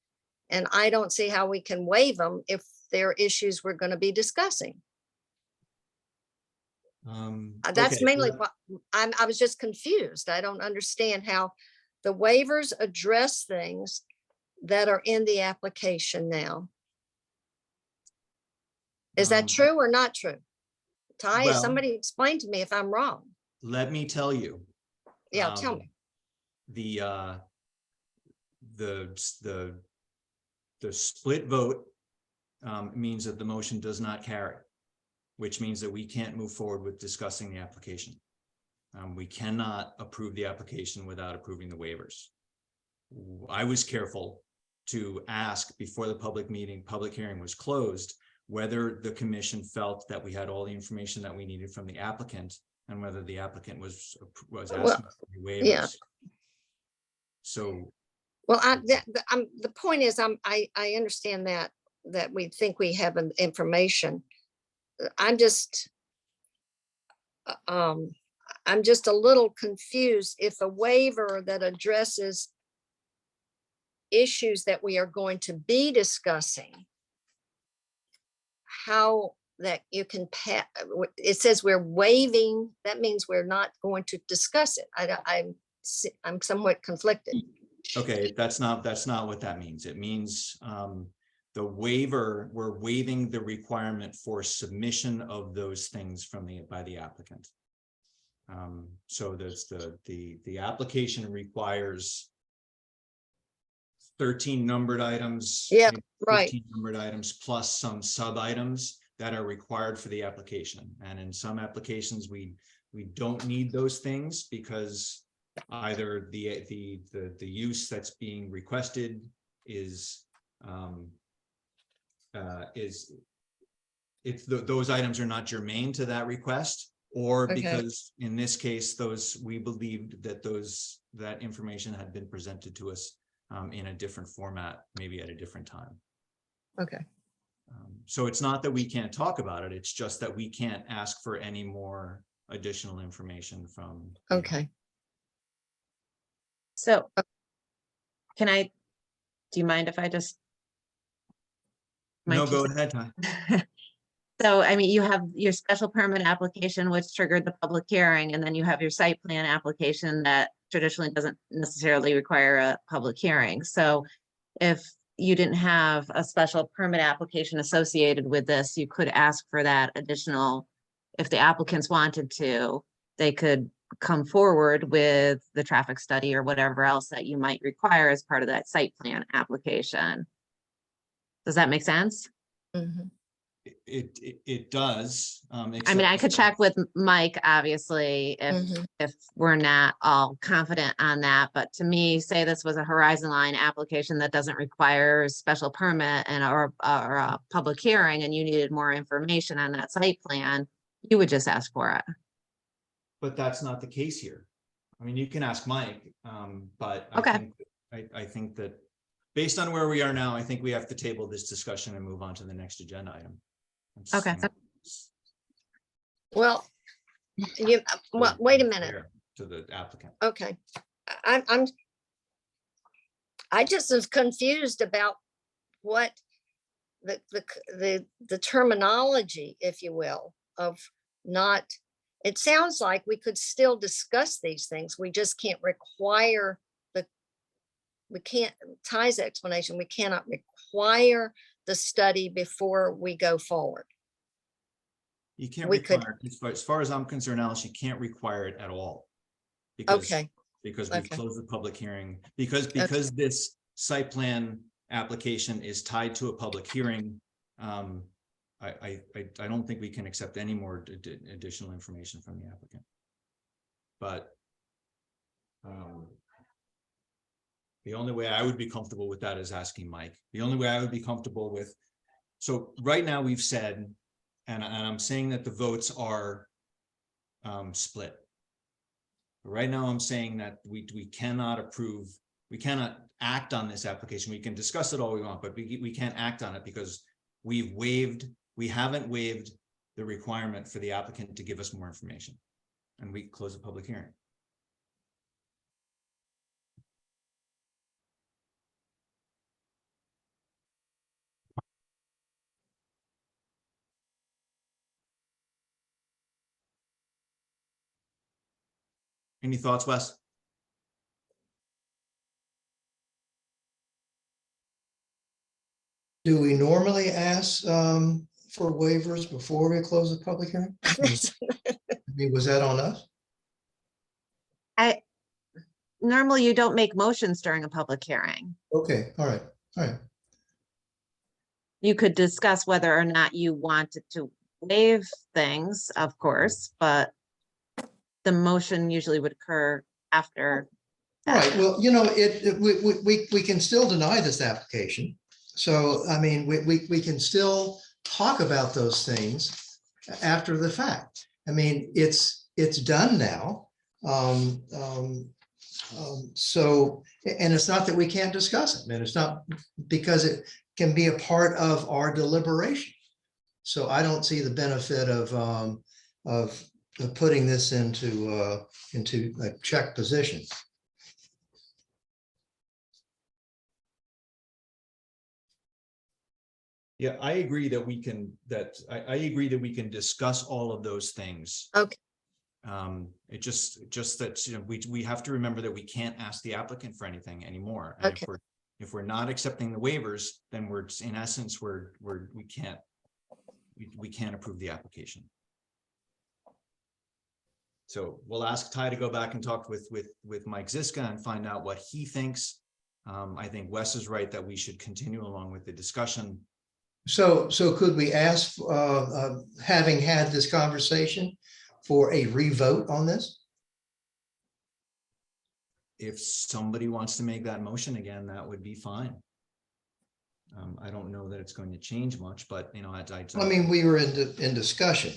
And I don't see how we can waive them if they're issues we're going to be discussing. That's Okay, mainly well, what I was just confused. I don't understand how the waivers address things that are in the application now. Is that true or not true? Ty, well- somebody explain to me if I'm wrong. Let me tell you. Yeah, tell me. The split vote means that the motion does not carry, which means that we can't move forward with discussing the application. We cannot approve the application without approving the waivers. I was careful to ask before the public hearing was closed, whether the commission felt that we had all the information that we needed from the applicant and whether the applicant was asking for the waivers. yeah. So, Well, the point is, I understand that we think we have information. I'm just a little confused if a waiver that addresses issues that we are going to be discussing, how that you can it says we're waiving, that means we're not going to discuss it. I'm somewhat conflicted. okay, that's not what that means. It means the waiver, we're waiving the requirement for submission of those things by the applicant. So there's the application requires 13 numbered items. Yeah, maybe right. 15 numbered items plus some sub items that are required for the application. And in some applications, we don't need those things because either the use that's being requested is those items are not germane to that request, or Okay. because in this case, we believed that that information had been presented to us in a different format, maybe at a different time. Okay. So it's not that we can't talk about it, it's just that we can't ask for any more additional information from. Okay. So do you mind if I just? my No, two go cents? ahead, Ty. So, I mean, you have your special permit application, which triggered the public hearing, and then you have your site plan application that traditionally doesn't necessarily require a public hearing. So if you didn't have a special permit application associated with this, you could ask for that additional, if the applicants wanted to, they could come forward with the traffic study or whatever else that you might require as part of that site plan application. Does that make sense? Mhm. It does. I mean, except- I could check with Mike, obviously, Mhm. if we're not all confident on that, but to me, say this was a Horizon Line application that doesn't require a special permit or a public hearing, and you needed more information on that site plan, you would just ask for it. But that's not the case here. I mean, you can ask Mike, but Okay. I think that based on where we are now, I think we have to table this discussion and move on to the next agenda item. It's, Okay. you know, Well, well, wait a minute. fair to the applicant. Okay. I just was confused about what the terminology, if you will, of not, it sounds like we could still discuss these things. We just can't require we can't, Ty's explanation, we cannot require the study before we go forward. You can't We could- require, as far as I'm concerned, Alice, you can't require it at all. Because Okay, because we've Okay. closed the public hearing, because this site plan application is tied to a public hearing. I don't think we can accept any more additional information from the applicant. But the only way I would be comfortable with that is asking Mike. The only way I would be comfortable with, so right now we've said, and I'm saying that the votes are split. Right now, I'm saying that we cannot approve, we cannot act on this application. We can discuss it all we want, but we can't act on it because we haven't waived the requirement for the applicant to give us more information. And we close the public hearing. Any thoughts, Wes? Do we normally ask for waivers before we close the public hearing? I mean, was that on us? Normally you don't make motions during a public hearing. Okay, all right. You could discuss whether or not you wanted to waive things, of course, but the motion usually would occur after. All that. right, well, we can still deny this application. So, I mean, we can still talk about those things after the fact. I mean, it's done now. So, and it's not that we can't discuss it, man. It's not because it can be a part of our deliberation. So I don't see the benefit of putting this into a check position. Yeah, I agree that I agree that we can discuss all of those things. Okay. It just that, we have to remember that we can't ask the applicant for anything anymore. And Okay. if we're not accepting the waivers, then we're, in essence, we can't approve the application. So we'll ask Ty to go back and talk with Mike Ziska and find out what he thinks. I think Wes is right that we should continue along with the discussion. So could we ask, having had this conversation, for a revote on this? If somebody wants to make that motion again, that would be fine. I don't know that it's going to change much, but I mean, we were in discussion.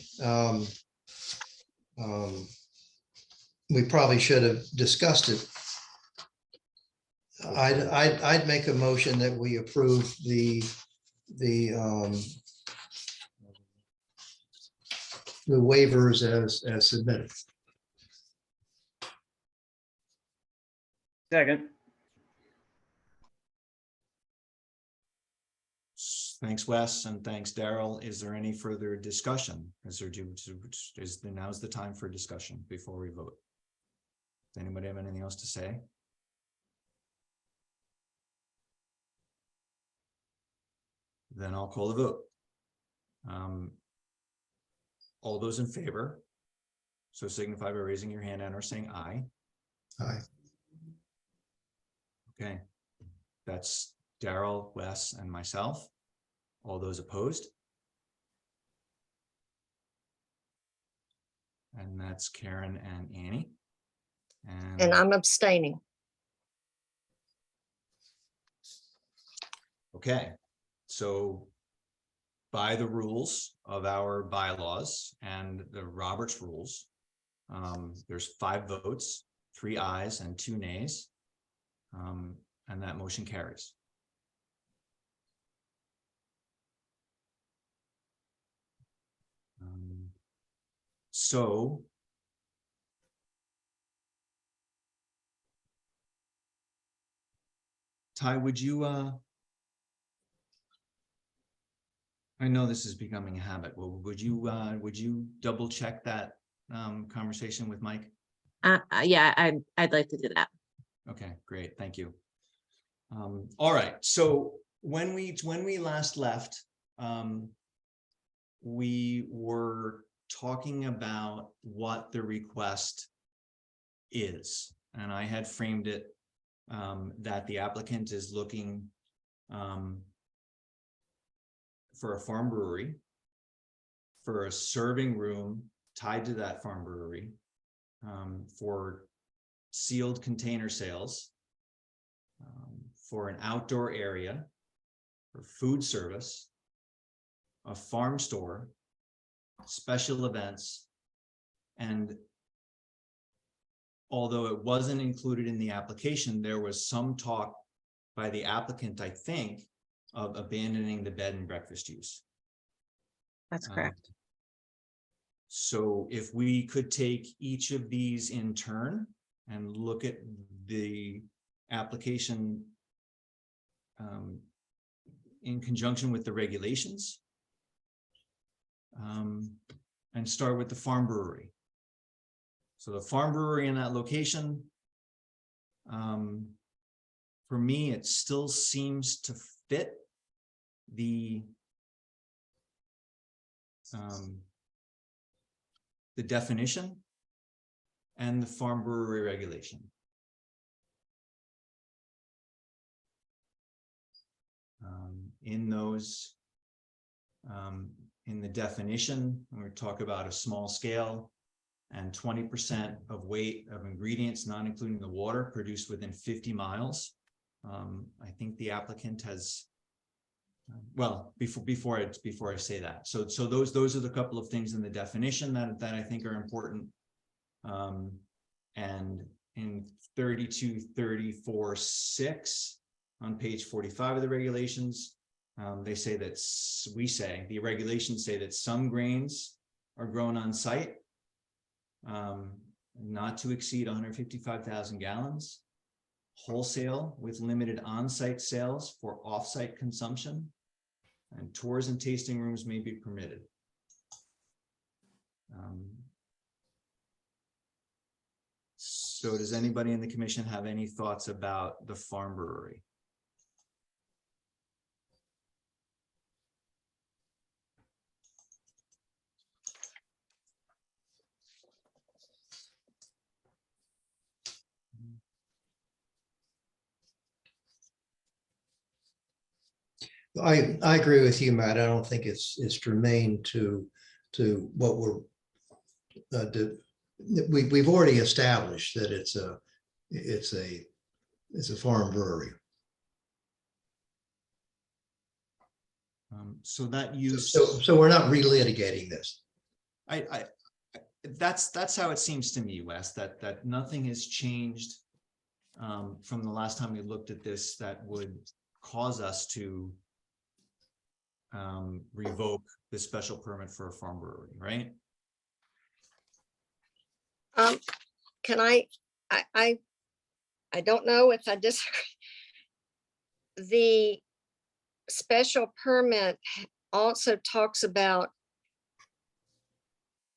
We probably should have discussed it. I'd make a motion that we approve the waivers as submitted. Second. Thanks, Wes, and thanks, Daryl. Is there any further discussion? Now's the time for discussion before we vote. Does anybody have anything else to say? Then I'll call the vote. All those in favor, so signify by raising your hand and or saying aye. Aye. Okay, that's Daryl, Wes, and myself. All those opposed? And that's Karen and Annie. And I'm abstaining. Okay, so by the rules of our bylaws and the Roberts rules, there's 5 votes, 3 ayes and 2 nays, and that motion carries. So Ty, would you, I know this is becoming a habit. Well, would you double check that conversation with Mike? Yeah, I'd like to do that. Okay, great. Thank you. All right. So when we last left, we were talking about what the request is, and I had framed it that the applicant is looking for a farm brewery, for a serving room tied to that farm brewery, for sealed container sales, for an outdoor area, for food service, a farm store, special events, and although it wasn't included in the application, there was some talk by the applicant, I think, of abandoning the bed and breakfast use. That's Um, correct. So if we could take each of these in turn and look at the application in conjunction with the regulations, and start with the farm brewery. So the farm brewery in that location, for me, it still seems to fit the definition and the farm brewery regulation. In those, in the definition, when we talk about a small scale and 20% of weight of ingredients, not including the water, produced within 50 miles. I think the applicant has, well, before I say that. So those are the couple of things in the definition that I think are important. And in 3234.6 on page 45 of the regulations, they say that the regulations say that some grains are grown on site, not to exceed 155,000 gallons, wholesale with limited on-site sales for off-site consumption, and tours and tasting rooms may be permitted. So does anybody in the commission have any thoughts about the farm brewery? I agree with you, Matt. I don't think it's germane to what we've already established that it's a farm brewery. So that use, So we're not relitigating this. that's how it seems to me, Wes, that nothing has changed from the last time we looked at this that would cause us to revoke the special permit for a farm brewery, right? Can I don't know if I disagree. The special permit also talks about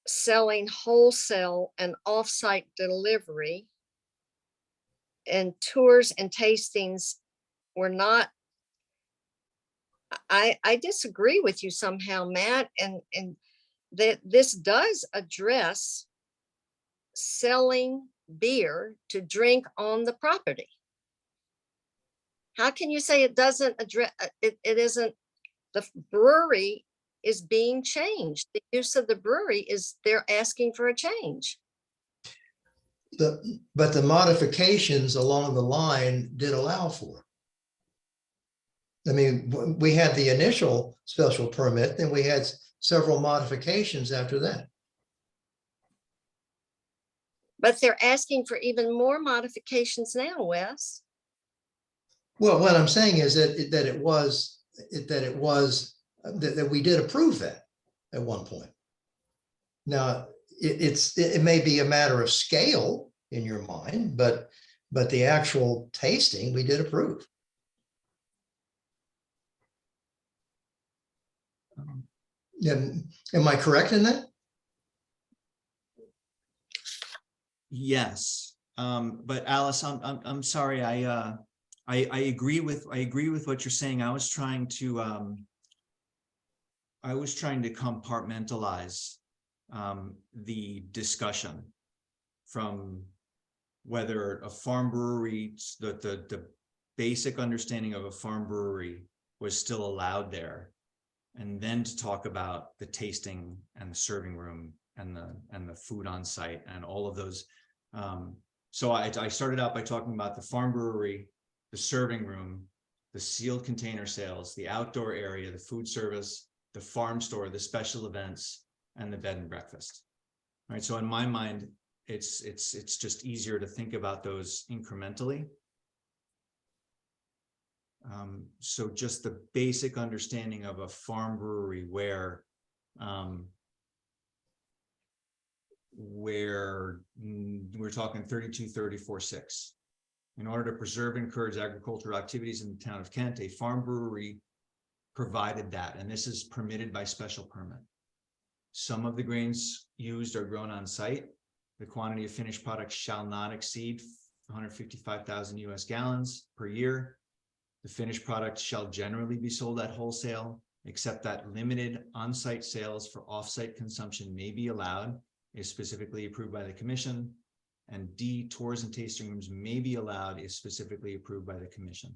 selling wholesale and off-site delivery, and tours and tastings were not. I disagree with you somehow, Matt, and that this does address selling beer to drink on the property. How can you say it doesn't address, it isn't, the brewery is being changed. The use of the brewery is, they're asking for a change. But the modifications along the line did allow for. I mean, we had the initial special permit, then we had several modifications after that. But they're asking for even more modifications now, Wes. Well, what I'm saying is that we did approve that at one point. Now, it may be a matter of scale in your mind, but the actual tasting, we did approve. Am I correct in that? Yes, but Alice, I'm sorry. I agree with what you're saying. I was trying to compartmentalize the discussion from whether a farm brewery, the basic understanding of a farm brewery was still allowed there, and then to talk about the tasting and the serving room and the food on site and all of those. So I started out by talking about the farm brewery, the serving room, the sealed container sales, the outdoor area, the food service, the farm store, the special events, and the bed and breakfast. All right. So in my mind, it's just easier to think about those incrementally. So just the basic understanding of a farm brewery where we're talking 3234-6. In order to preserve and encourage agricultural activities in the town of Kent, a farm brewery provided that, and this is permitted by special permit. Some of the grains used are grown on site. The quantity of finished products shall not exceed 155,000 US gallons per year. The finished product shall generally be sold at wholesale, except that limited on-site sales for off-site consumption may be allowed, if specifically approved by the commission. And D, tours and tasting rooms may be allowed if specifically approved by the commission.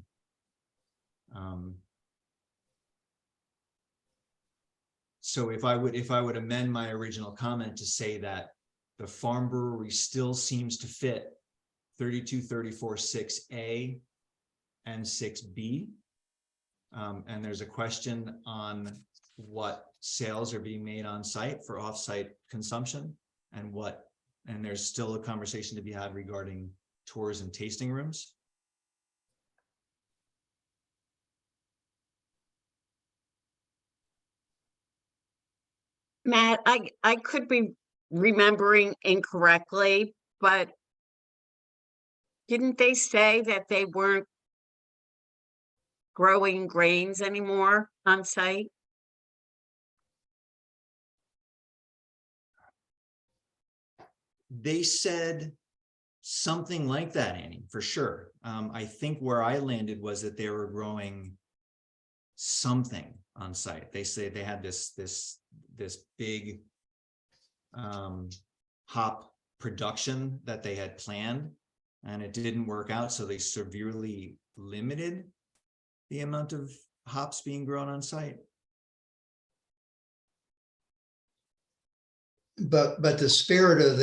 So if I would amend my original comment to say that the farm brewery still seems to fit 3234-6A and 6B. And there's a question on what sales are being made on site for off-site consumption and there's still a conversation to be had regarding tours and tasting rooms. Matt, I could be remembering incorrectly, but didn't they say that they weren't growing grains anymore on site? They said something like that, Annie, for sure. I think where I landed was that they were growing something on site. They say they had this big hop production that they had planned, and it didn't work out, so they severely limited the amount of hops being grown on site. But the spirit of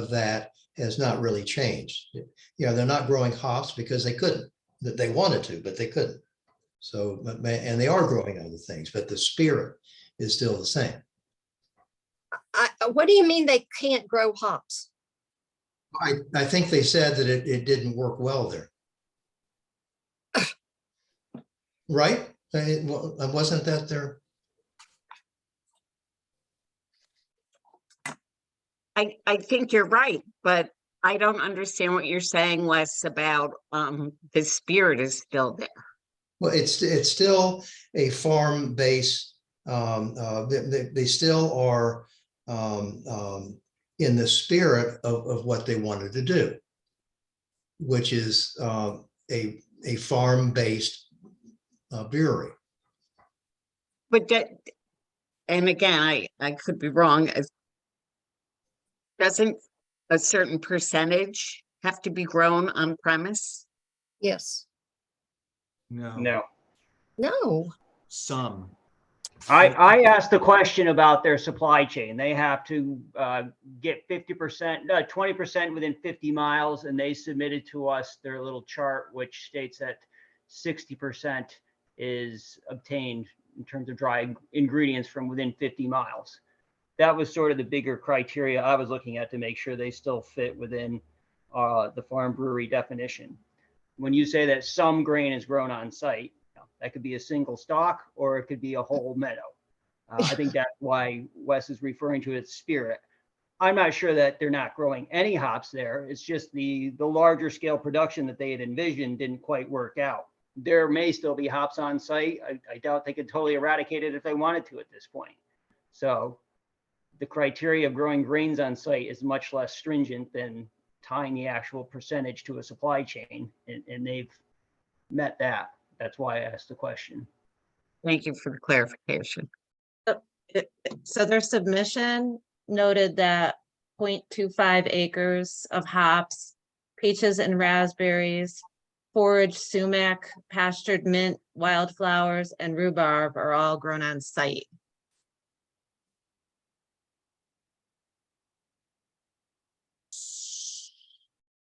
that has not really changed. You know, they're not growing hops because they couldn't, that they wanted to, but they couldn't. So, and they are growing other things, but the spirit is still the same. What do you mean they can't grow hops? I think they said that it didn't work well there. Right? Wasn't that their? I think you're right, but I don't understand what you're saying, Wes, about the spirit is still there. Well, it's still a farm-based, they still are in the spirit of what they wanted to do, which is a farm-based brewery. But that, and again, I could be wrong. Doesn't a certain percentage have to be grown on premise? Yes. No. No. Some. I asked the question about their supply chain. They have to get 50%, 20% within 50 miles, and they submitted to us their little chart, which states that 60% is obtained in terms of dry ingredients from within 50 miles. That was sort of the bigger criteria I was looking at to make sure they still fit within the farm brewery definition. When you say that some grain is grown on site, that could be a single stalk or it could be a whole meadow. I think that's why Wes is referring to its spirit. I'm not sure that they're not growing any hops there. It's just the larger scale production that they had envisioned didn't quite work out. There may still be hops on site. I doubt they could totally eradicate it if they wanted to at this point. So the criteria of growing grains on site is much less stringent than tying the actual percentage to a supply chain, and they've met that. That's why I asked the question. Thank you for the clarification. So their submission noted that 0.25 acres of hops, peaches and raspberries, forage sumac, pastured mint, wildflowers, and rhubarb are all grown on site.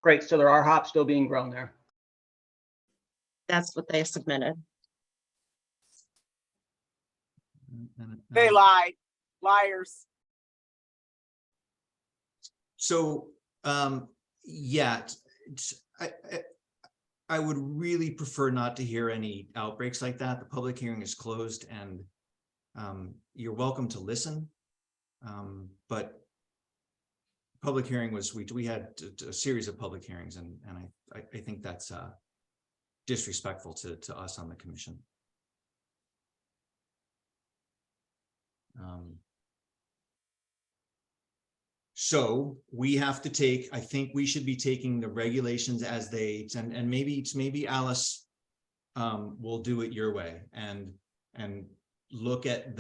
Great, so there are hops still being grown there. That's what they submitted. They lied, liars. So, yeah, I would really prefer not to hear any outbreaks like that. The public hearing is closed and you're welcome to listen. But public hearing was, we had a series of public hearings and I think that's disrespectful to us on the commission. So we have to take, I think we should be taking the regulations as they, and maybe Alice will do it your way and look at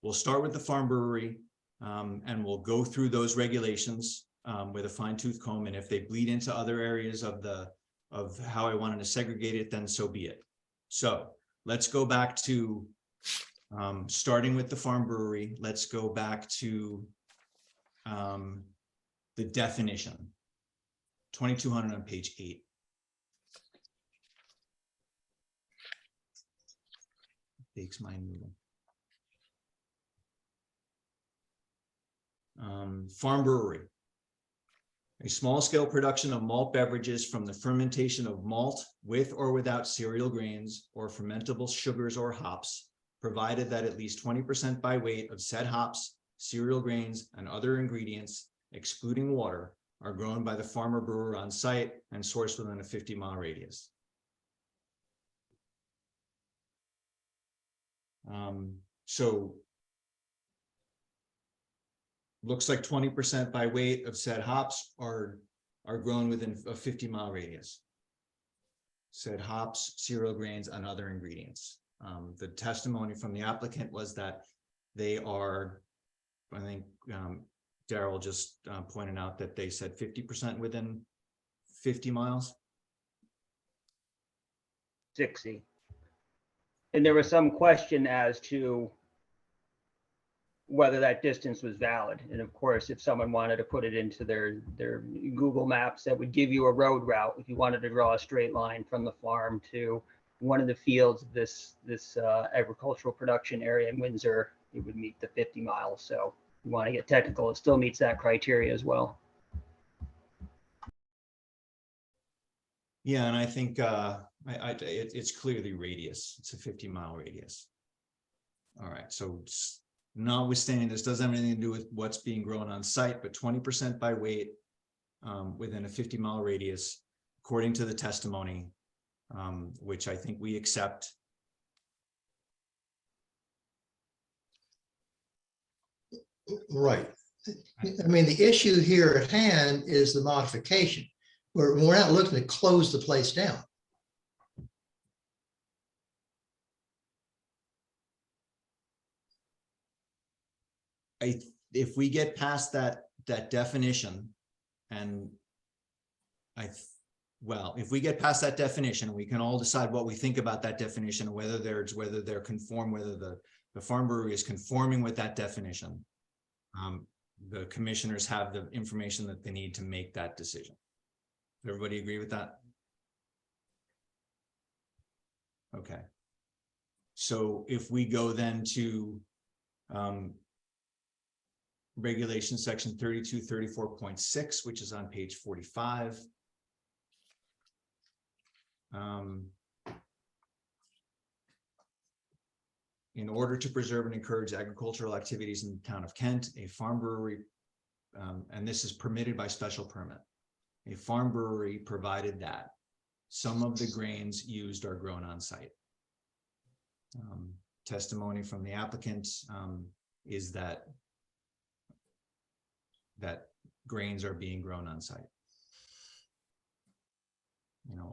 we'll start with the farm brewery and we'll go through those regulations with a fine tooth comb. And if they bleed into other areas of how I wanted to segregate it, then so be it. So let's go back to starting with the farm brewery. Let's go back to the definition, 2200 on page 8. Takes my noodle. Farm brewery. A small scale production of malt beverages from the fermentation of malt with or without cereal grains or fermentable sugars or hops, provided that at least 20% by weight of said hops, cereal grains, and other ingredients, excluding water, are grown by the farmer brewer on site and sourced within a 50-mile radius. So looks like 20% by weight of said hops are grown within a 50-mile radius. Said hops, cereal grains, and other ingredients. The testimony from the applicant was that they are, I think Daryl just pointed out that they said 50% within 50 miles. 60. And there was some question as to whether that distance was valid. And of course, if someone wanted to put it into their Google Maps, that would give you a road route. If you wanted to draw a straight line from the farm to one of the fields of this agricultural production area in Windsor, it would meet the 50 miles. So if you want to get technical, it still meets that criteria as well. Yeah, and I think it's clearly radius. It's a 50-mile radius. All right, so notwithstanding, this doesn't have anything to do with what's being grown on site, but 20% by weight within a 50-mile radius, according to the testimony, which I think we accept. Right. I mean, the issue here at hand is the modification. We're not looking to close the place down. If we get past that definition, and if we get past that definition, we can all decide what we think about that definition, whether they're conform, whether the farm brewery is conforming with that definition. The commissioners have the information that they need to make that decision. Everybody agree with that? Okay. So if we go then to regulation section 3234.6, which is on page 45. In order to preserve and encourage agricultural activities in the town of Kent, a farm brewery, and this is permitted by special permit, a farm brewery provided that some of the grains used are grown on site. Testimony from the applicant is that grains are being grown on site,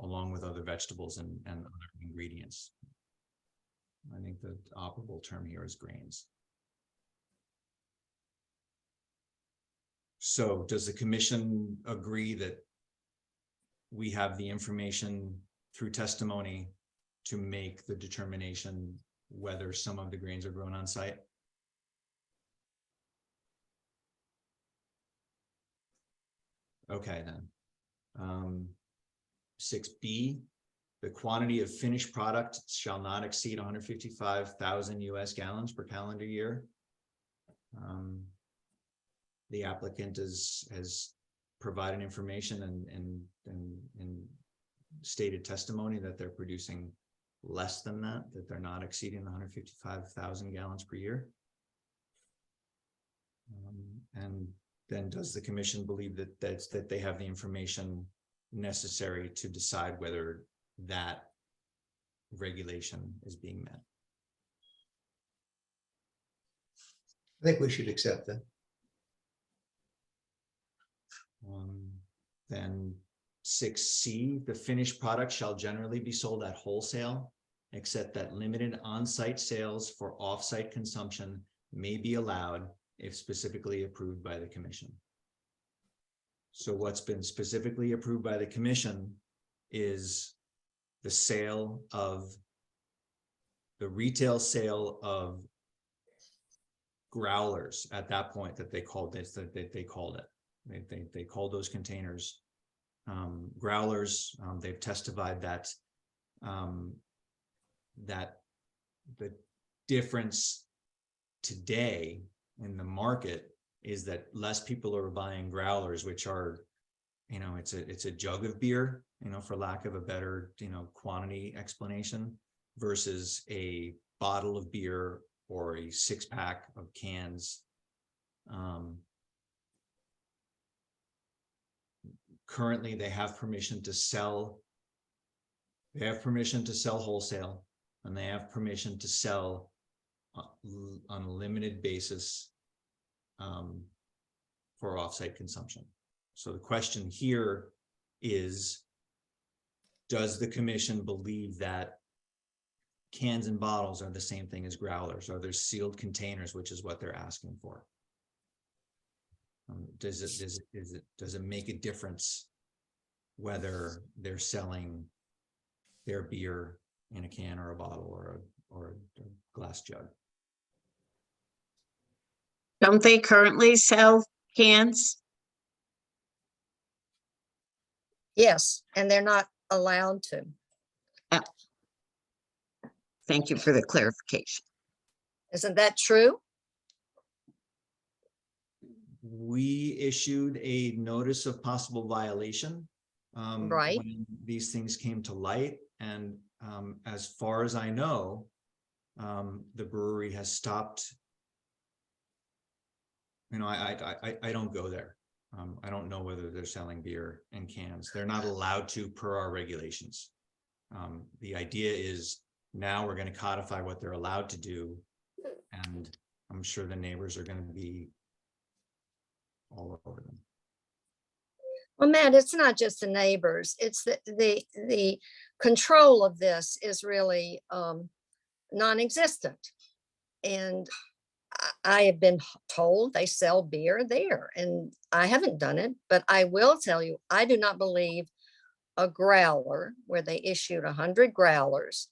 along with other vegetables and other ingredients. I think the operable term here is grains. So does the commission agree that we have the information through testimony to make the determination whether some of the grains are grown on site? Okay, then. 6B, the quantity of finished product shall not exceed 155,000 US gallons per calendar year. The applicant has provided information and stated testimony that they're producing less than that, that they're not exceeding 155,000 gallons per year. And then does the commission believe that they have the information necessary to decide whether that regulation is being met? I think we should accept that. Then 6C, the finished product shall generally be sold at wholesale, except that limited on-site sales for off-site consumption may be allowed if specifically approved by the commission. So what's been specifically approved by the commission is the retail sale of growlers at that point that they called it, they called those containers growlers. They've testified that that the difference today in the market is that less people are buying growlers, which are, it's a jug of beer, for lack of a better, quantity explanation, versus a bottle of beer or a 6-pack of cans. Currently, they have permission to sell. They have permission to sell wholesale, and they have permission to sell on a limited basis for offsite consumption. So the question here is, does the commission believe that cans and bottles are the same thing as growlers? Are there sealed containers, which is what they're asking for? Does it make a difference whether they're selling their beer in a can or a bottle or a glass jug? Don't they currently sell cans? Yes, and they're not allowed to. Thank you for the clarification. Isn't that true? We issued a notice of possible violation Right. when these things came to light, and as far as I know, the brewery has stopped. I don't go there. I don't know whether they're selling beer in cans. They're not allowed to per our regulations. The idea is now we're going to codify what they're allowed to do, and I'm sure the neighbors are going to be all over them. Well, Matt, it's not just the neighbors. It's the control of this is really non-existent. And I have been told they sell beer there, and I haven't done it, but I will tell you, I do not believe a growler where they issued 100 growlers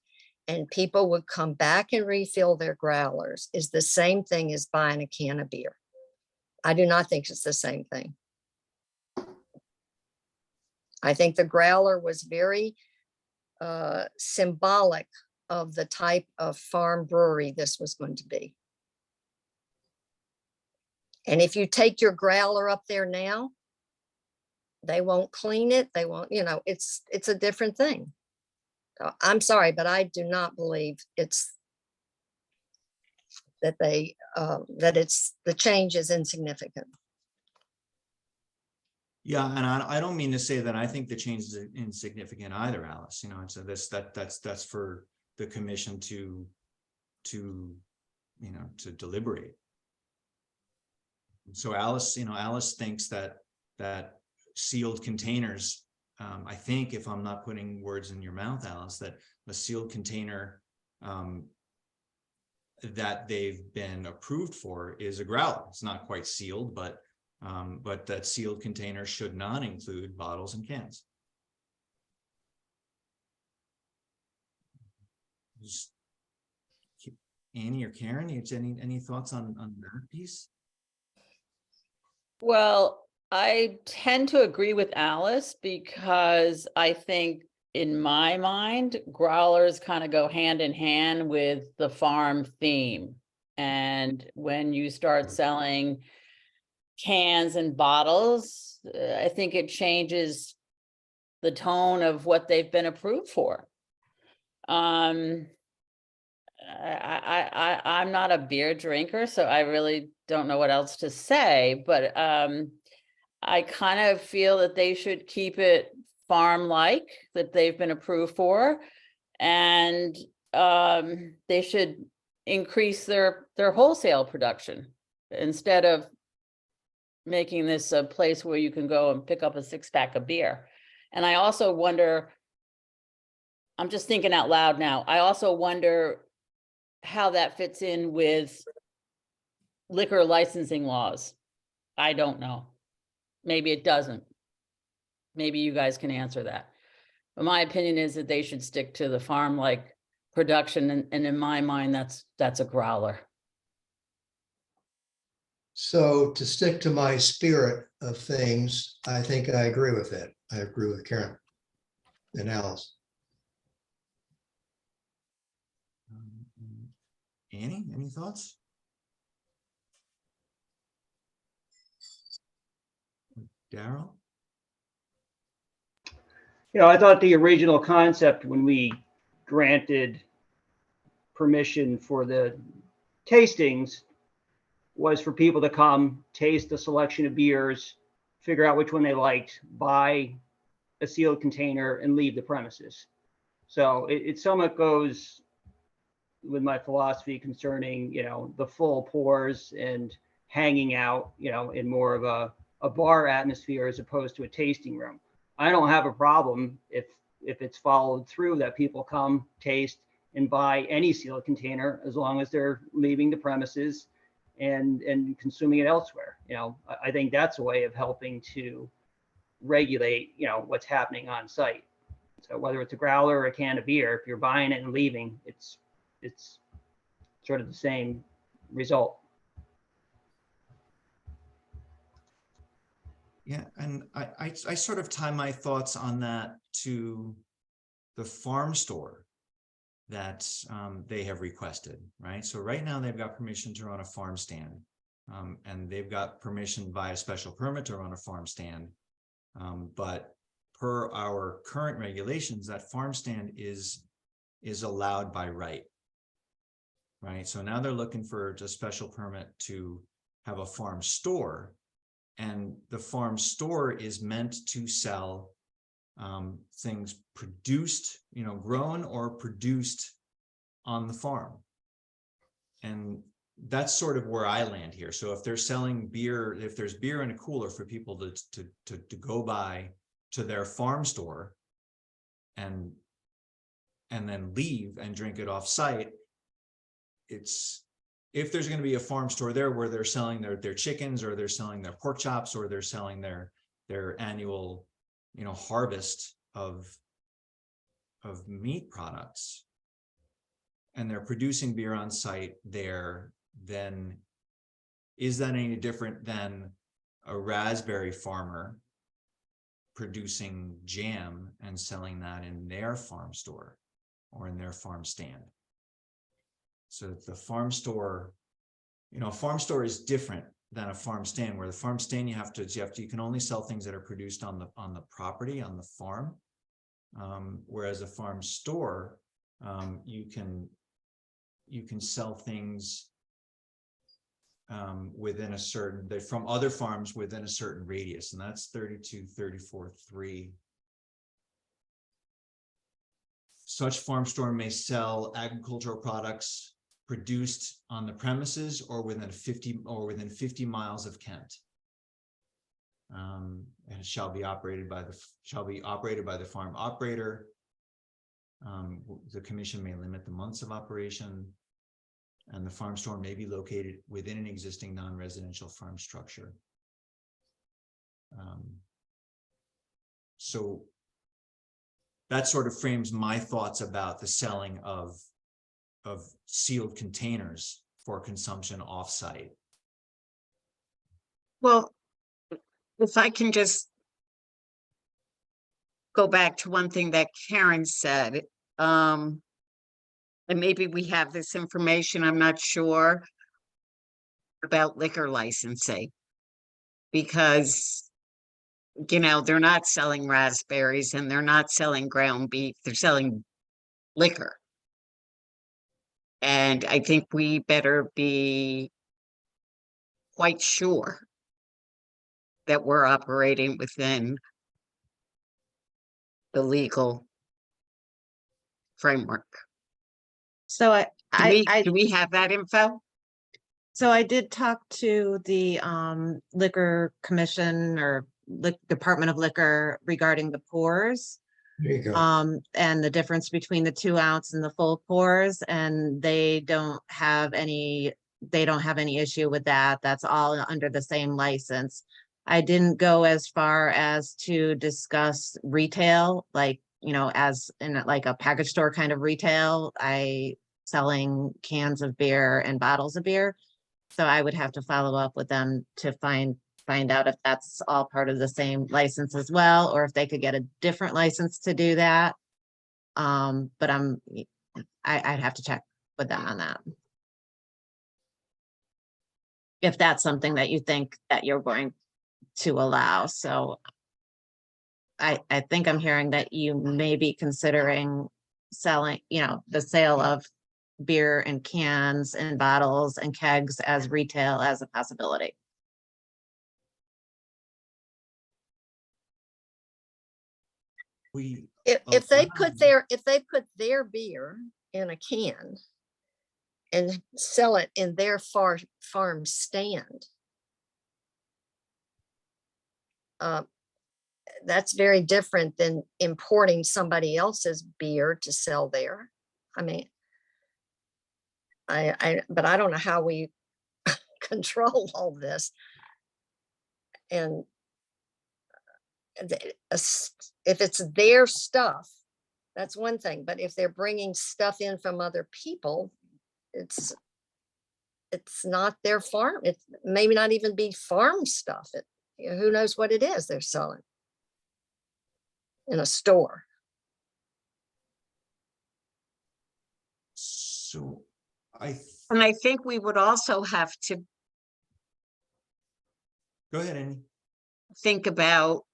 and people would come back and refill their growlers is the same thing as buying a can of beer. I do not think it's the same thing. I think the growler was very symbolic of the type of farm brewery this was going to be. And if you take your growler up there now, they won't clean it. They won't, it's a different thing. So I'm sorry, but I do not believe it's that the change is insignificant. Yeah, and I don't mean to say that I think the change is insignificant either, Alice. So that's for the commission to deliberate. So Alice thinks that sealed containers, I think, if I'm not putting words in your mouth, Alice, that a sealed container that they've been approved for is a growler. It's not quite sealed, but that sealed container should not include bottles and cans. Just Annie or Karen, any thoughts on that piece? Well, I tend to agree with Alice because I think in my mind, growlers kind of go hand in hand with the farm theme. And when you start selling cans and bottles, I think it changes the tone of what they've been approved for. I'm not a beer drinker, so I really don't know what else to say, but I kind of feel that they should keep it farm-like, that they've been approved for, and they should increase their wholesale production instead of making this a place where you can go and pick up a 6-pack of beer. And I also wonder, I'm just thinking out loud now, I also wonder how that fits in with liquor licensing laws. I don't know. Maybe it doesn't. Maybe you guys can answer that. But my opinion is that they should stick to the farm-like production, and in my mind, that's a growler. So to stick to my spirit of things, I think I agree with it. I agree with Karen and Alice. Annie, any thoughts? Daryl? You know, I thought the original concept when we granted permission for the tastings was for people to come, taste a selection of beers, figure out which one they liked, buy a sealed container and leave the premises. So it somewhat goes with my philosophy concerning, you know, the full pours and hanging out, you know, in more of a bar atmosphere as opposed to a tasting room. I don't have a problem if it's followed through that people come, taste, and buy any sealed container as long as they're leaving the premises and consuming it elsewhere. You know, I think that's a way of helping to regulate, you know, what's happening on site. So whether it's a growler or a can of beer, if you're buying it and leaving, it's sort of the same result. Yeah, and I sort of tie my thoughts on that to the farm store that they have requested, right? So right now they've got permission to run a farm stand, and they've got permission by a special permit to run a farm stand. But per our current regulations, that farm stand is allowed by right. Right, so now they're looking for a special permit to have a farm store, and the farm store is meant to sell things produced, you know, grown or produced on the farm. And that's sort of where I land here. So if they're selling beer, if there's beer in a cooler for people to go by to their farm store and then leave and drink it off site, it's, if there's going to be a farm store there where they're selling their chickens, or they're selling their pork chops, or they're selling their annual, you know, harvest of meat products, and they're producing beer on site there, then is that any different than a raspberry farmer producing jam and selling that in their farm store or in their farm stand? So the farm store, you know, a farm store is different than a farm stand, where the farm stand you can only sell things that are produced on the property, on the farm. Whereas a farm store, you can sell things within a certain, from other farms within a certain radius, and that's 3234(3). Such farm store may sell agricultural products produced on the premises or within 50 miles of Kent. And it shall be operated by the farm operator. The commission may limit the months of operation, and the farm store may be located within an existing non-residential farm structure. So that sort of frames my thoughts about the selling of sealed containers for consumption off-site. Well, if I can just go back to one thing that Karen said, and maybe we have this information, I'm not sure, about liquor licensing, because you know, they're not selling raspberries and they're not selling ground beef, they're selling liquor. And I think we better be quite sure that we're operating within the legal framework. So Do we have that info? so I did talk to the Liquor Commission or Department of Liquor regarding the pours. There you go. And the difference between the 2 ounce and the full pours, and they don't have any issue with that. That's all under the same license. I didn't go as far as to discuss retail, like, you know, as in like a package store kind of retail, selling cans of beer and bottles of beer. So I would have to follow up with them to find out if that's all part of the same license as well, or if they could get a different license to do that. But I'd have to check with them on that. If that's something that you think that you're going to allow, so. I think I'm hearing that you may be considering selling, you know, the sale of beer and cans and bottles and kegs as retail as a possibility. We, If they allow- put their beer in a can and sell it in their farm stand, that's very different than importing somebody else's beer to sell there. I mean, but I don't know how we control all this. And if it's their stuff, that's one thing, but if they're bringing stuff in from other people, it's not their farm. It maybe not even be farm stuff. You know, who knows what it is they're selling in a store. So I, And I think we would also have to go ahead, Andy. think about,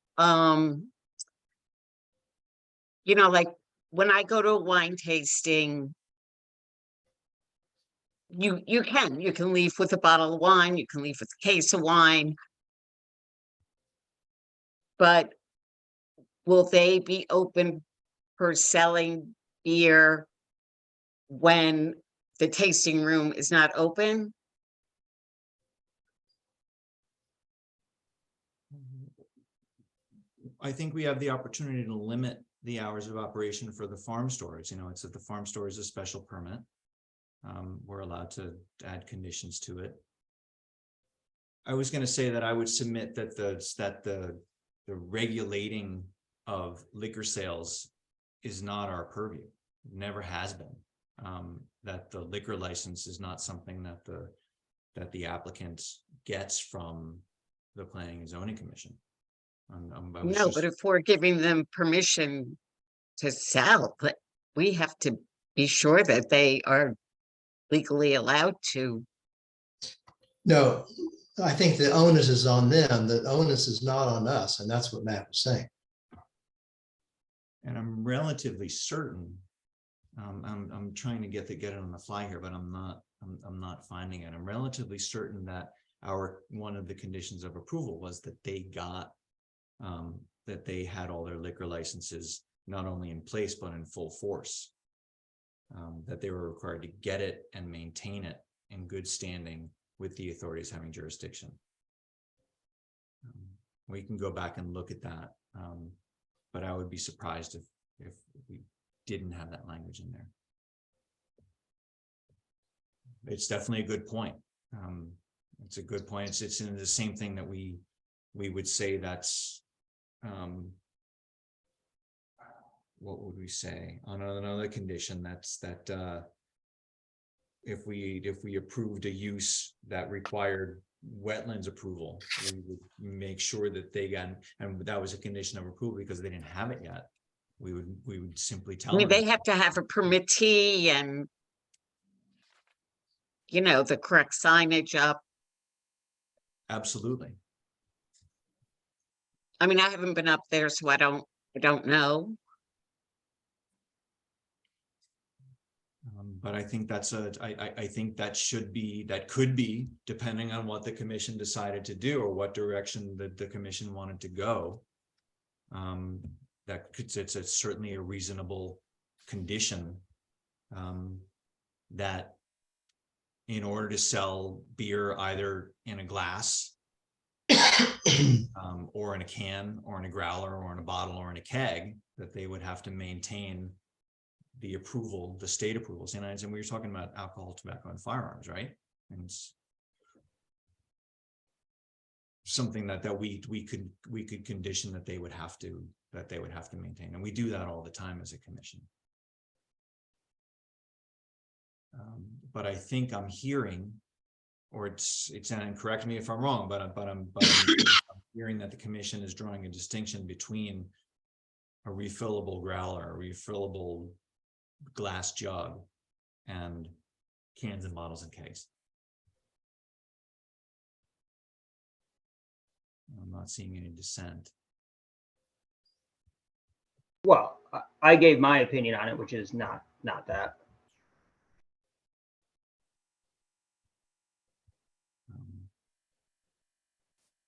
you know, like when I go to a wine tasting, you can leave with a bottle of wine, you can leave with a case of wine. But will they be open for selling beer when the tasting room is not open? I think we have the opportunity to limit the hours of operation for the farm stores. You know, it's that the farm store is a special permit. We're allowed to add conditions to it. I was going to say that I would submit that the regulating of liquor sales is not our purview. Never has been. That the liquor license is not something that the applicant gets from the Planning and Zoning Commission. No, but if we're giving them permission to sell, but we have to be sure that they are legally allowed to. No, I think the onus is on them. The onus is not on us. And that's what Matt was saying. And I'm relatively certain, I'm trying to get it on the fly here, but I'm not finding it. I'm relatively certain that one of the conditions of approval was that they got, that they had all their liquor licenses not only in place, but in full force. That they were required to get it and maintain it in good standing with the authorities having jurisdiction. We can go back and look at that. But I would be surprised if we didn't have that language in there. It's definitely a good point. It's a good point. It's in the same thing that we would say that's, what would we say on another condition? That's that if we approved a use that required wetlands approval, we would make sure that they got, and that was a condition of approval because they didn't have it yet. We would simply tell I mean, them. they have to have a permittee and, you know, the correct signage up. Absolutely. I mean, I haven't been up there, so I don't know. But I think I think that could be, depending on what the commission decided to do or what direction that the commission wanted to go. It's certainly a reasonable condition. That in order to sell beer either in a glass or in a can or in a growler or in a bottle or in a keg, that they would have to maintain the approval, the state approvals. And we were talking about alcohol, tobacco, and firearms, right? And it's something that we could condition that they would have to maintain, and we do that all the time as a commission. But I think I'm hearing, or it's and correct me if I'm wrong, but I'm hearing that the commission is drawing a distinction between a refillable growler, a refillable glass jug, and cans and bottles and kegs. I'm not seeing any dissent. Well, I gave my opinion on it, which is not that.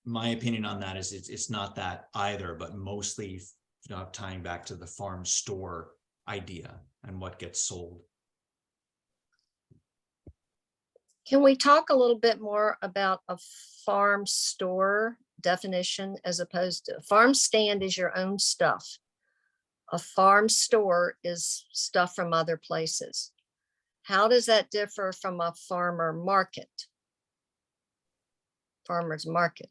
My opinion on that is it's not that either, but mostly tying back to the farm store idea and what gets sold. Can we talk a little bit more about a farm store definition as opposed to a farm stand is your own stuff? A farm store is stuff from other places. How does that differ from a farmer market? Farmer's market,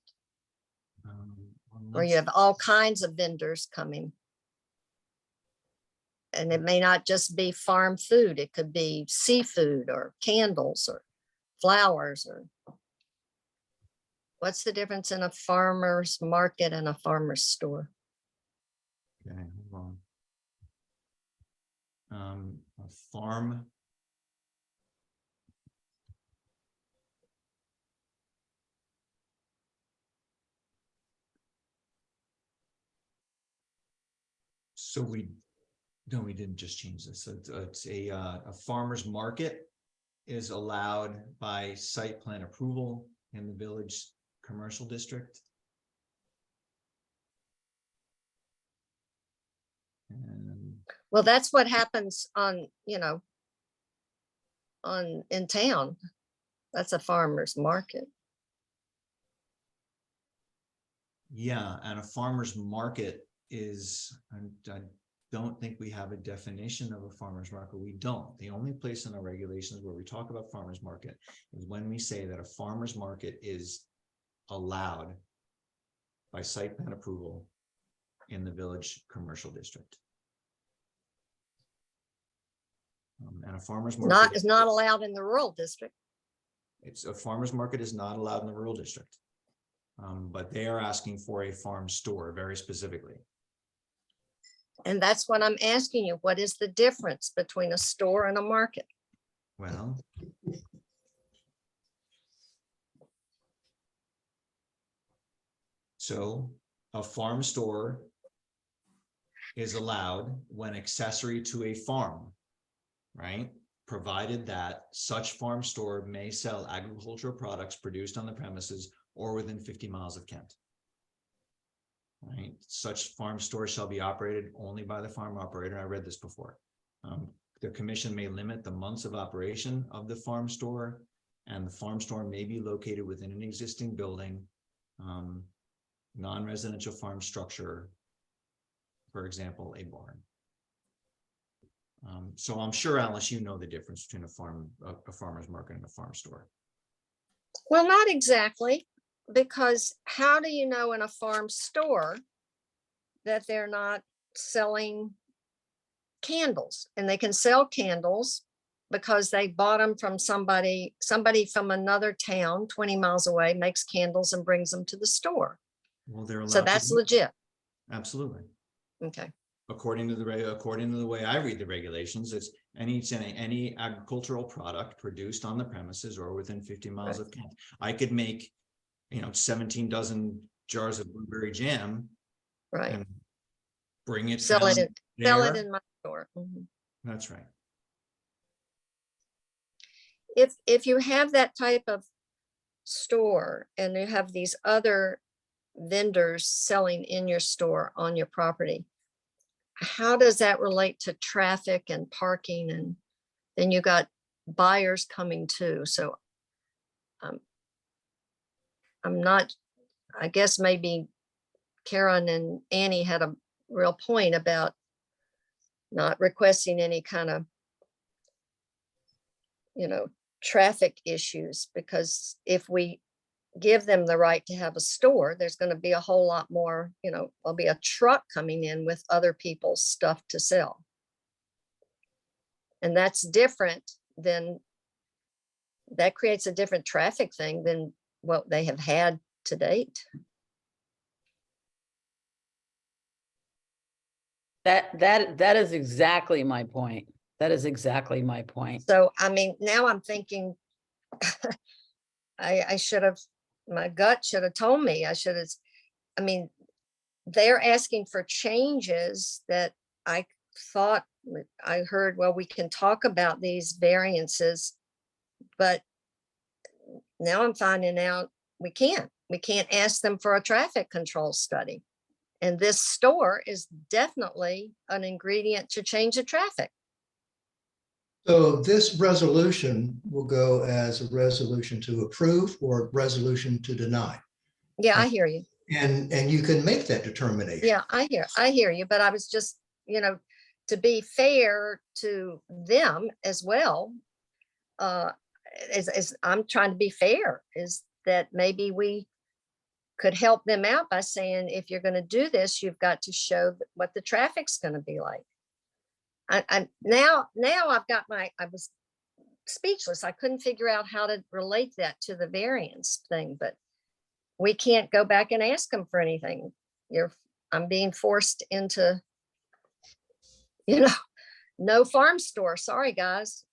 where you have all kinds of vendors coming. And it may not just be farm food, it could be seafood or candles or flowers or. What's the difference in a farmer's market and a farmer's store? Okay, hold on. A farm. So we didn't just change this. So it's a farmer's market is allowed by site plan approval in the village commercial district. And Well, that's what happens on, in town. That's a farmer's market. yeah, and a farmer's market is, I don't think we have a definition of a farmer's market. We don't. The only place in our regulations where we talk about farmer's market is when we say that a farmer's market is allowed by site plan approval in the village commercial district. And a farmer's market Is not allowed in the rural district. It's a farmer's market is not allowed in the rural district. But they are asking for a farm store very specifically. And that's what I'm asking you. What is the difference between a store and a market? Well, so a farm store is allowed when accessory to a farm, right? Provided that such farm store may sell agricultural products produced on the premises or within 50 miles of Kent. Right, such farm store shall be operated only by the farm operator. I read this before. The commission may limit the months of operation of the farm store, and the farm store may be located within an existing building, non-residential farm structure, for example, a barn. So I'm sure, Alice, you know the difference between a farmer's market and a farm store. Well, not exactly. Because how do you know in a farm store that they're not selling candles? And they can sell candles because they bought them from somebody from another town 20 miles away makes candles and brings them to the store. Well, they're allowed. So that's legit. Absolutely. Okay. According to the way I read the regulations, it's any agricultural product produced on the premises or within 50 miles of Kent. I could make 17 dozen jars of blueberry jam right. and bring it Sell it, down sell it there. in my store. Mhm. That's right. If you have that type of store and you have these other vendors selling in your store on your property, how does that relate to traffic and parking? And then you got buyers coming too. So I'm not, I guess maybe Karen and Annie had a real point about not requesting any kind of, traffic issues, because if we give them the right to have a store, there's going to be a whole lot more, there'll be a truck coming in with other people's stuff to sell. And that's different than, that creates a different traffic thing than what they have had to date. That is exactly my point. That is exactly my point. So, I mean, now I'm thinking, I should have, my gut should have told me, I mean, they're asking for changes that I thought, I heard, well, we can talk about these variances, but now I'm finding out we can't ask them for a traffic control study. And this store is definitely an ingredient to change the traffic. So this resolution will go as a resolution to approve or a resolution to deny. Yeah, I hear you. And you can make that determination. Yeah, I hear you, but I was just, to be fair to them as well, as I'm trying to be fair, is that maybe we could help them out by saying, if you're going to do this, you've got to show what the traffic's going to be like. Now I was speechless. I couldn't figure out how to relate that to the variance thing, but we can't go back and ask them for anything. I'm being forced into, no farm store. Sorry, guys.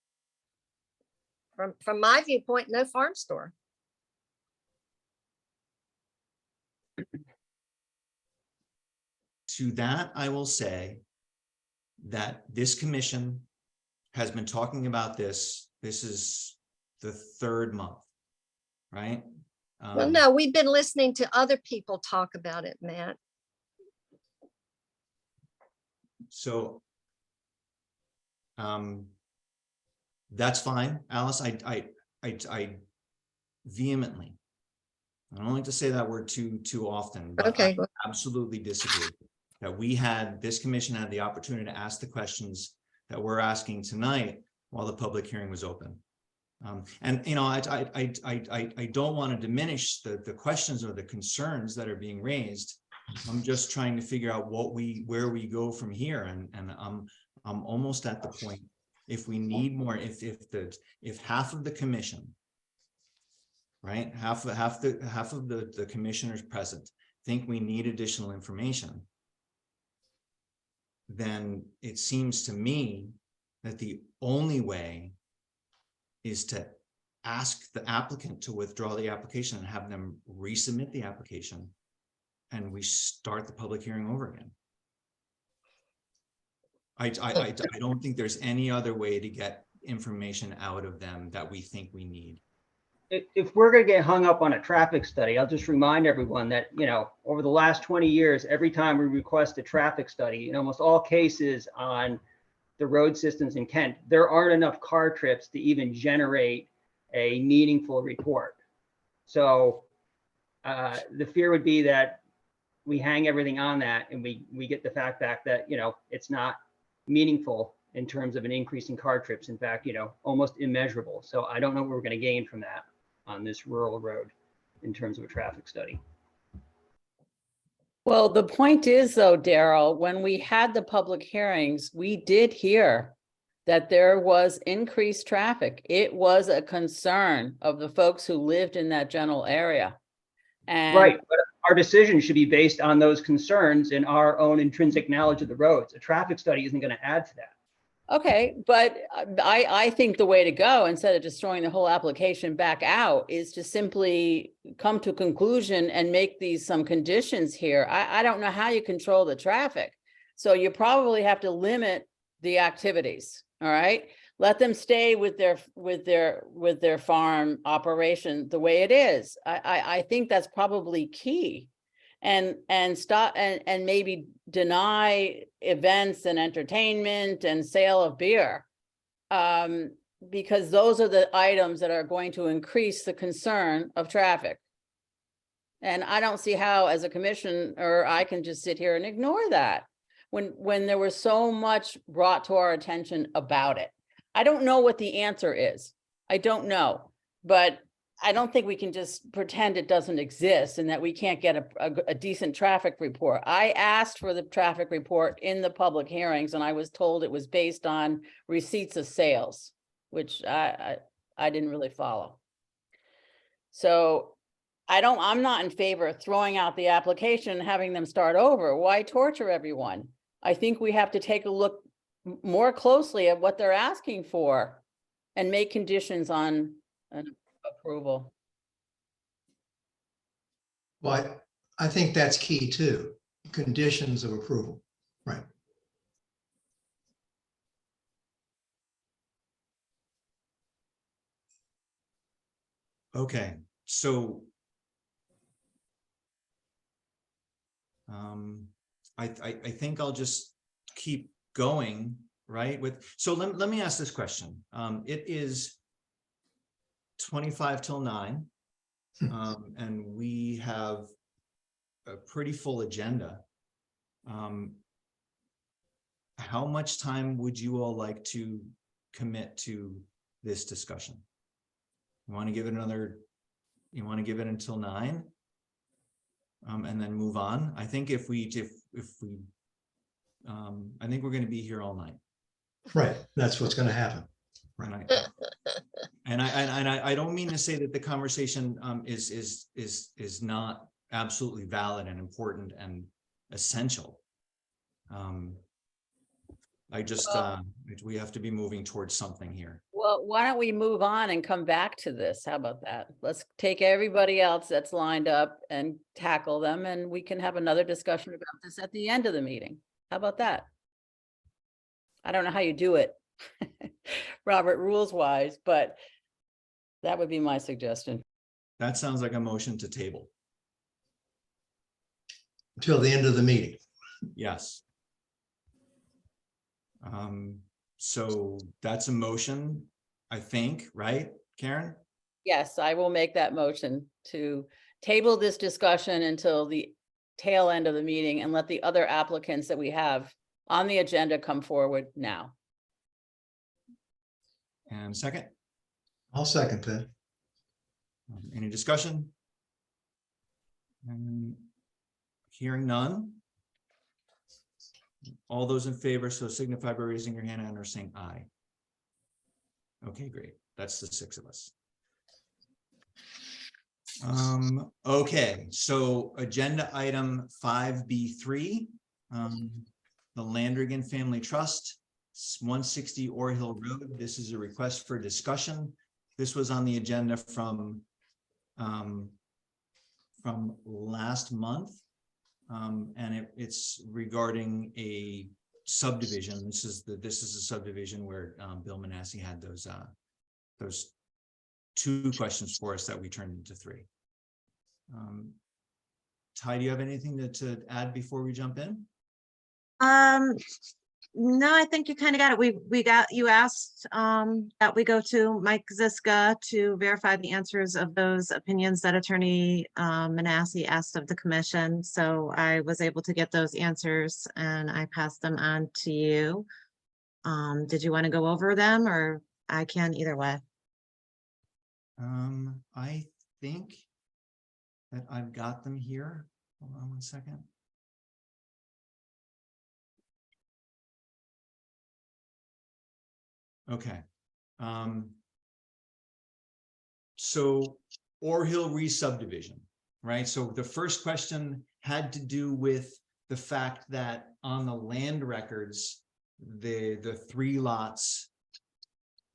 From my viewpoint, no farm store. To that, I will say that this commission has been talking about this. This is the third month, right? Well, no, we've been listening to other people talk about it, Matt. So that's fine, Alice. I vehemently, I don't like to say that word too often, but Okay. I absolutely disagree that this commission had the opportunity to ask the questions that we're asking tonight while the public hearing was open. And I don't want to diminish the questions or the concerns that are being raised. I'm just trying to figure out where we go from here, and I'm almost at the point, if we need more, if half of the commission, right, half of the commissioners present think we need additional information, then it seems to me that the only way is to ask the applicant to withdraw the application and have them resubmit the application, and we start the public hearing over again. I don't think there's any other way to get information out of them that we think we need. If we're going to get hung up on a traffic study, I'll just remind everyone that, over the last 20 years, every time we request a traffic study, in almost all cases on the road systems in Kent, there aren't enough car trips to even generate a meaningful report. So the fear would be that we hang everything on that and we get the fact back that, it's not meaningful in terms of an increase in car trips. In fact, almost immeasurable. So I don't know what we're going to gain from that on this rural road in terms of a traffic study. Well, the point is though, Daryl, when we had the public hearings, we did hear that there was increased traffic. It was a concern of the folks who lived in that general area. And Right, but our decision should be based on those concerns and our own intrinsic knowledge of the roads. A traffic study isn't going to add to that. Okay, but I think the way to go, instead of destroying the whole application back out, is to simply come to a conclusion and make these some conditions here. I don't know how you control the traffic. So you probably have to limit the activities, all right? Let them stay with their farm operation the way it is. I think that's probably key. And stop and maybe deny events and entertainment and sale of beer. Because those are the items that are going to increase the concern of traffic. And I don't see how, as a commission, or I can just sit here and ignore that when there was so much brought to our attention about it. I don't know what the answer is. I don't know, but I don't think we can just pretend it doesn't exist and that we can't get a decent traffic report. I asked for the traffic report in the public hearings and I was told it was based on receipts of sales, which I didn't really follow. So I'm not in favor of throwing out the application and having them start over. Why torture everyone? I think we have to take a look more closely at what they're asking for and make conditions on an approval. Well, I think that's key too, conditions of approval, right? Okay, so I think I'll just keep going, right? So let me ask this question. It is 25 till 9, and we have a pretty full agenda. How much time would you all like to commit to this discussion? You want to give it until 9? And then move on. I think I think we're going to be here all night. Right, that's what's going to happen. Right. And I don't mean to say that the conversation is not absolutely valid and important and essential. We have to be moving towards something here. Well, why don't we move on and come back to this? How about that? Let's take everybody else that's lined up and tackle them, and we can have another discussion about this at the end of the meeting. How about that? I don't know how you do it, Robert, rules wise, but that would be my suggestion. That sounds like a motion to table. Until the end of the meeting. Yes. So that's a motion, I think, right, Karen? Yes, I will make that motion to table this discussion until the tail end of the meeting and let the other applicants that we have on the agenda come forward now. And second? I'll second that. Any discussion? Hearing none. All those in favor, so signify by raising your hand and or saying aye. Okay, great. That's the 6 of us. Okay, so agenda item 5B3, the Landrigan Family Trust, 160 Ore Hill Road. This is a request for discussion. This was on the agenda from last month. And it's regarding a subdivision. This is a subdivision where Bill Manassi had those 2 questions for us that we turned into 3. Ty, do you have anything to add before we jump in? No, I think you kind of got it. You asked that we go to Mike Ziska to verify the answers of those opinions that Attorney Manassi asked of the commission. So I was able to get those answers and I passed them on to you. Did you want to go over them, or I can either way? I think that I've got them here. Hold on one second. Okay. So Ore Hill re-subdivision, right? So the first question had to do with the fact that on the land records the three lots,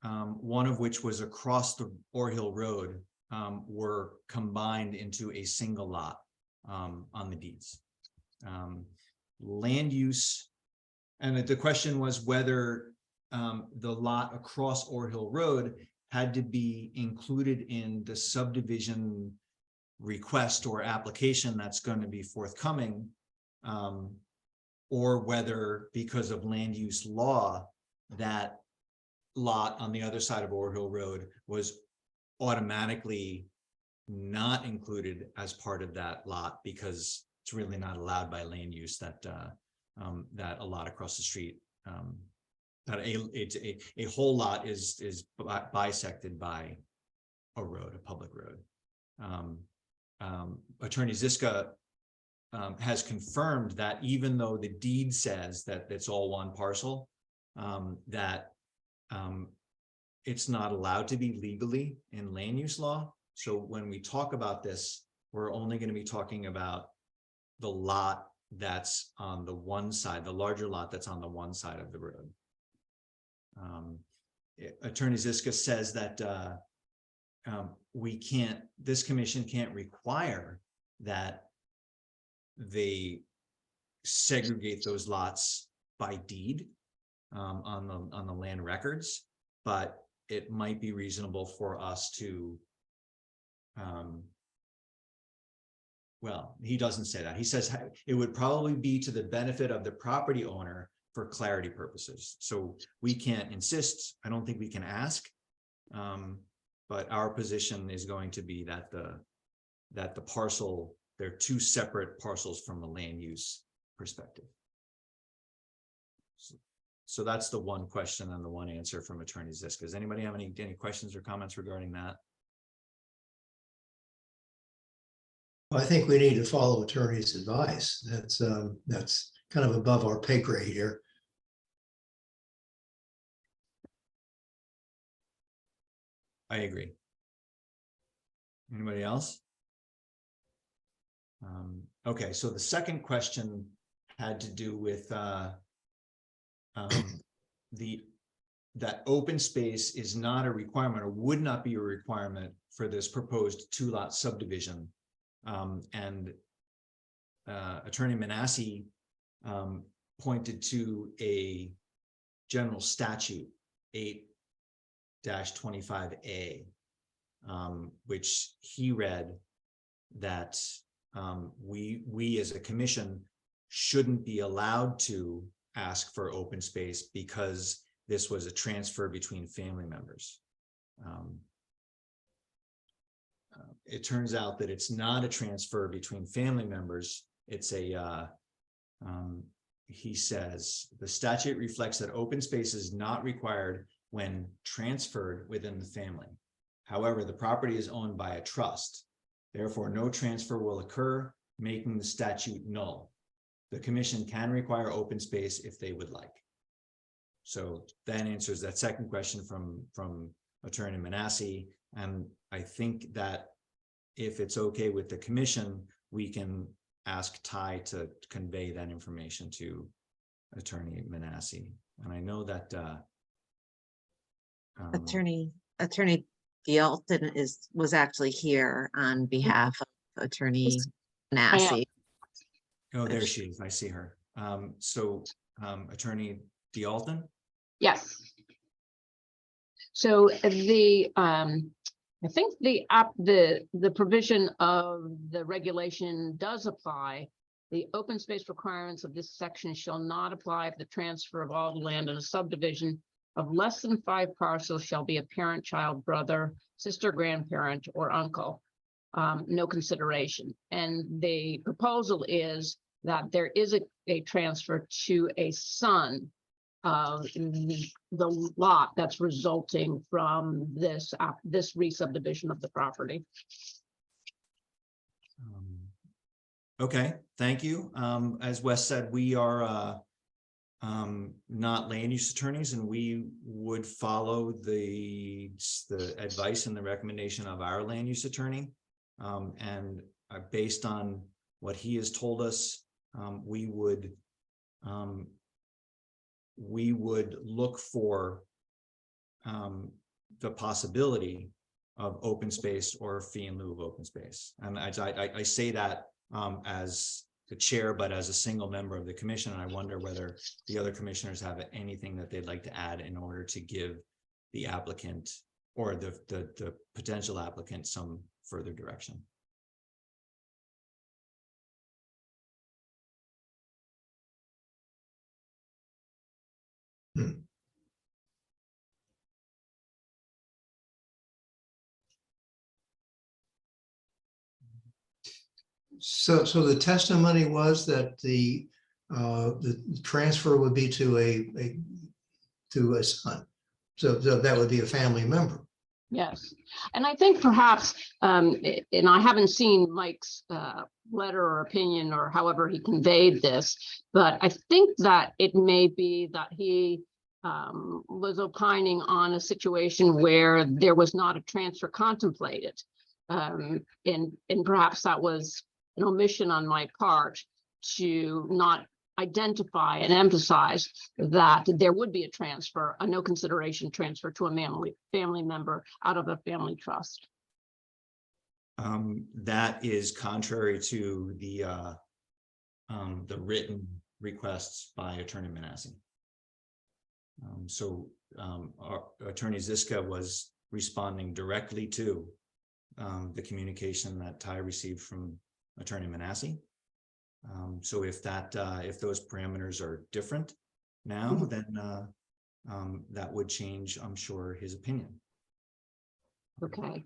one of which was across the Ore Hill Road, were combined into a single lot on the deeds. Land use, and the question was whether the lot across Ore Hill Road had to be included in the subdivision request or application that's going to be forthcoming, or whether because of land use law, that lot on the other side of Ore Hill Road was automatically not included as part of that lot because it's really not allowed by land use that that a lot across the street, that a whole lot is bisected by a road, a public road. Attorney Ziska has confirmed that even though the deed says that it's all one parcel, that it's not allowed to be legally in land use law. So when we talk about this, we're only going to be talking about the lot that's on the one side, the larger lot that's on the one side of the road. Attorney Ziska says that this commission can't require that they segregate those lots by deed on the land records, but it might be reasonable for us to, well, he doesn't say that. He says it would probably be to the benefit of the property owner for clarity purposes. So we can't insist. I don't think we can ask, but our position is going to be that the parcel, they're two separate parcels from a land use perspective. So that's the one question and the one answer from Attorney Ziska. Does anybody have any questions or comments regarding that? I think we need to follow attorney's advice. That's kind of above our pay grade here. I agree. Anybody else? Okay, so the second question had to do with that open space is not a requirement or would not be a requirement for this proposed two-lot subdivision. And Attorney Manassi pointed to a general statute 8-25A, which he read that we as a commission shouldn't be allowed to ask for open space because this was a transfer between family members. It turns out that it's not a transfer between family members. It's a, he says, the statute reflects that open space is not required when transferred within the family. However, the property is owned by a trust. Therefore, no transfer will occur, making the statute null. The commission can require open space if they would like. So that answers that second question from Attorney Manassi. And I think that if it's okay with the commission, we can ask Ty to convey that information to Attorney Manassi. And I know that Attorney Dialton was actually here on behalf of Attorney Manassi. oh, there she is. I see her. So Attorney Dialton? Yes. So I think the provision of the regulation does apply. The open space requirements of this section shall not apply if the transfer of all the land in a subdivision of less than 5 parcels shall be a parent, child, brother, sister, grandparent, or uncle. No consideration. And the proposal is that there is a transfer to a son of the lot that's resulting from this re-subdivision of the property. Okay, thank you. As Wes said, we are not land use attorneys, and we would follow the advice and the recommendation of our land use attorney. And based on what he has told us, we would we would look for the possibility of open space or fee in lieu of open space. And I say that as the chair, but as a single member of the commission, and I wonder whether the other commissioners have anything that they'd like to add in order to give the applicant or the potential applicant some further direction. So the testimony was that the transfer would be to a son. So that would be a family member. Yes, and I think perhaps, and I haven't seen Mike's letter or opinion or however he conveyed this, but I think that it may be that he was opining on a situation where there was not a transfer contemplated. And perhaps that was an omission on my part to not identify and emphasize that there would be a transfer, a no consideration transfer to a family member out of a family trust. That is contrary to the written requests by Attorney Manassi. Our Attorney Ziska was responding directly to the communication that Ty received from Attorney Manassi. So if those parameters are different now, then that would change, I'm sure, his opinion. Okay.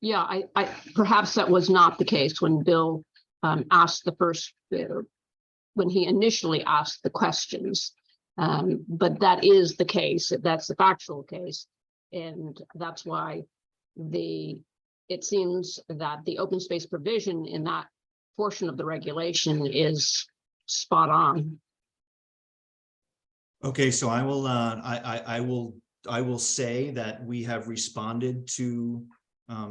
Yeah, I perhaps that was not the case when Bill asked the first, when he initially asked the questions. But that is the case, that's the factual case. And that's why it seems that the open space provision in that portion of the regulation is spot on. Okay, so I will say that we have responded to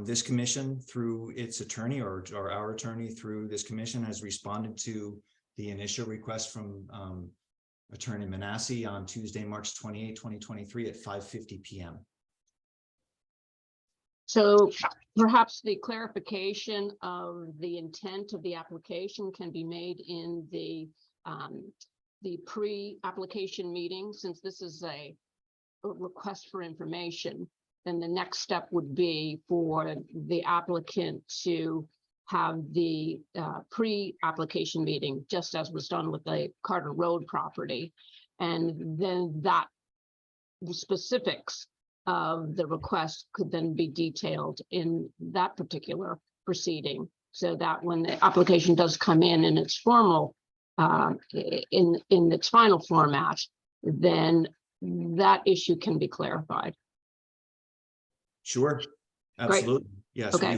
this commission through its attorney, or our attorney through this commission has responded to the initial request from Attorney Manassi on Tuesday, March 28, 2023 at 5:50 p.m. So perhaps the clarification of the intent of the application can be made in the pre-application meeting. Since this is a request for information, then the next step would be for the applicant to have the pre-application meeting, just as was done with the Carter Road property. And then that the specifics of the request could then be detailed in that particular proceeding, so that when the application does come in its formal, in its final format, then that issue can be clarified. Sure, absolutely. Yes, Okay.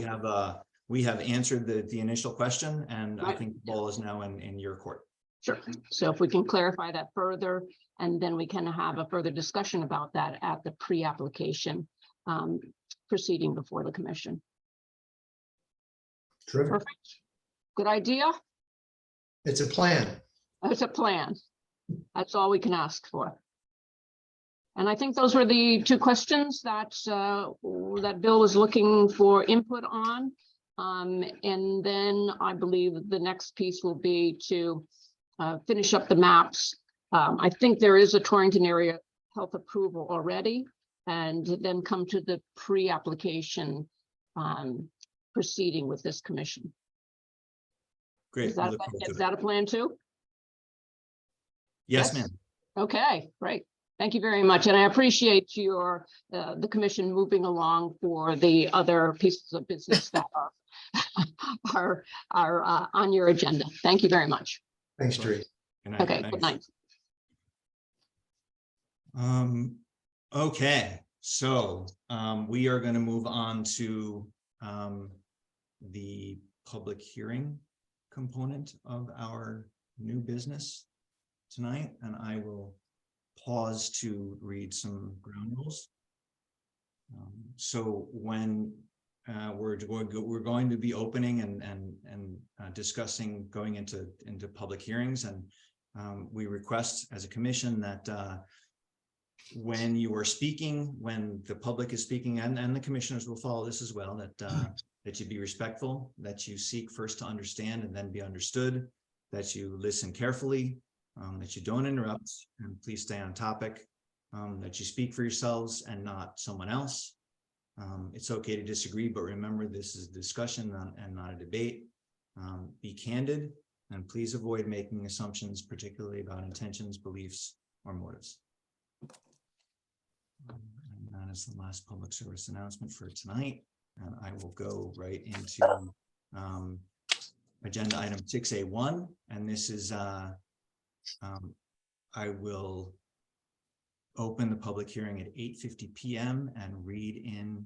we have answered the initial question, and I Right. think the ball is now in your court. Sure. So if we can clarify that further, and then we can have a further discussion about that at the pre-application proceeding before the commission. Terrific. Perfect. Good idea. It's a plan. It's a plan. That's all we can ask for. And I think those were the two questions that that Bill was looking for input on. And then I believe the next piece will be to finish up the maps. I think there is a Torrington area health approval already, and then come to the pre-application proceeding with this commission. Great. Is that, is that a plan too? Yes, yes? ma'am. Okay, great. Thank you very much. And I appreciate your, the commission moving along for the other pieces of business that are on your agenda. Thank you very much. Thanks, Teresa. Good night. Okay, good night. Okay, so we are going to move on to the public hearing component of our new business tonight, and I will pause to read some ground rules. So when we're going to be opening and discussing going into public hearings, and we request as a commission that when you are speaking, when the public is speaking, and the commissioners will follow this as well, that you be respectful, that you seek first to understand and then be understood, that you listen carefully, that you don't interrupt, and please stay on topic, that you speak for yourselves and not someone else. It's okay to disagree, but remember, this is a discussion and not a debate. Be candid, and please avoid making assumptions, particularly about intentions, beliefs, or motives. And that is the last public service announcement for tonight. And I will go right into agenda item 6A1. And this is, I will open the public hearing at 8:50 p.m. and read in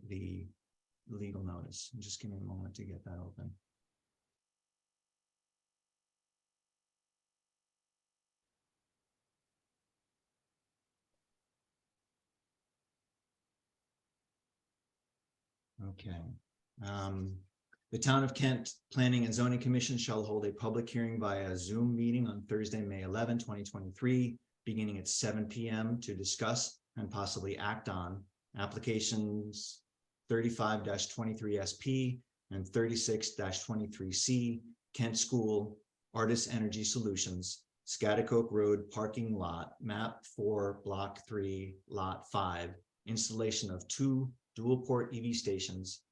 the legal notice. Just give me a moment to get that open. Okay. The Town of Kent Planning and Zoning Commission shall hold a public hearing via Zoom meeting on Thursday, May 11, 2023, beginning at 7 p.m. to discuss and possibly act on applications 35-23SP and 36-23C, Kent School, Artis Energy Solutions, Scotticoke Road Parking Lot, Map 4, Block 3, Lot 5, installation of 2 dual port EV stations.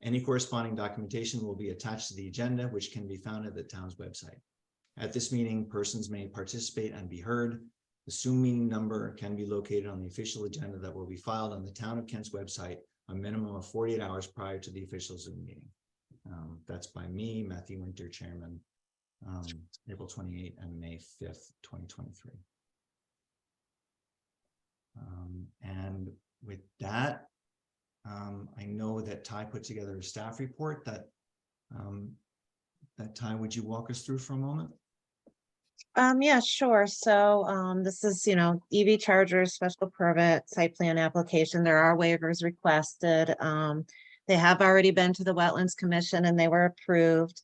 Any corresponding documentation will be attached to the agenda, which can be found at the town's website. At this meeting, persons may participate and be heard. The Zoom meeting number can be located on the official agenda that will be filed on the Town of Kent's website a minimum of 48 hours prior to the official Zoom meeting. That's by me, Matthew Winter, Chairman, April 28 and May 5th, 2023. And with that, I know that Ty put together a staff report that Ty, would you walk us through for a moment? Yeah, sure. So, this is, EV chargers, special permit, site plan application. There are waivers requested. They have already been to the Wetlands Commission and they were approved.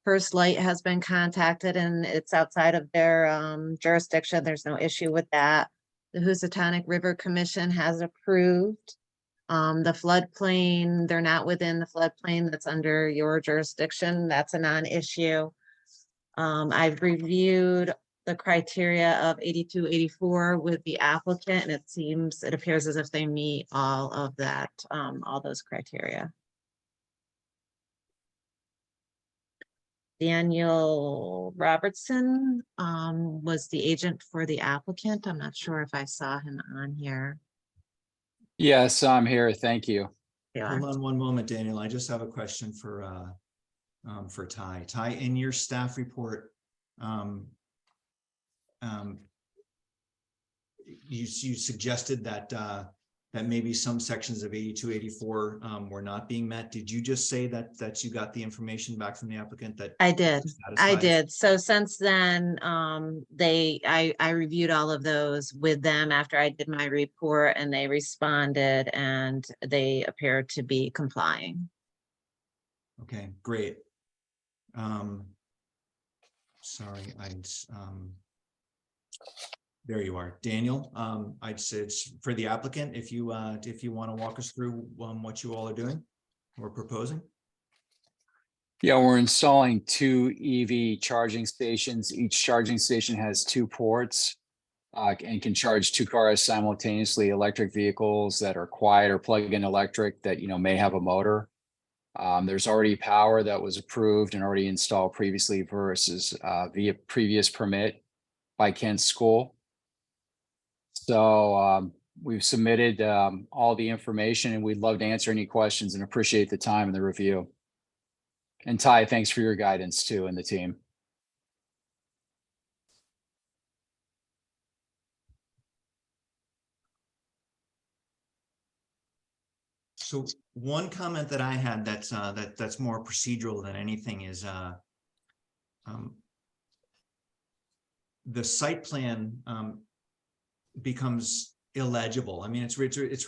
First Light has been contacted and it's outside of their jurisdiction. There's no issue with that. The Housatonic River Commission has approved. The floodplain, they're not within the floodplain that's under your jurisdiction. That's a non-issue. I've reviewed the criteria of 82, 84 with the applicant, and it appears as if they meet all of that, all those criteria. Daniel Robertson was the agent for the applicant. I'm not sure if I saw him on here. Yes, I'm here. Thank you. Yeah. Hold on one moment, Daniel. I just have a question for Ty. Ty, in your staff report, you suggested that that maybe some sections of 82, 84 were not being met. Did you just say that you got the information back from the applicant that I did. I satisfies? did. So since then, I reviewed all of those with them after I did my report and they responded and they appear to be complying. Okay, great. Sorry, there you are, Daniel. I'd say it's for the applicant, if you want to walk us through what you all are doing or proposing. Yeah, we're installing 2 EV charging stations. Each charging station has 2 ports and can charge 2 cars simultaneously, electric vehicles that are quiet or plug-in electric that, may have a motor. There's already power that was approved and already installed previously versus via previous permit by Kent School. So we've submitted all the information and we'd love to answer any questions and appreciate the time and the review. And Ty, thanks for your guidance too and the team. So one comment that I had that's more procedural than anything is the site plan becomes illegible. I mean, it's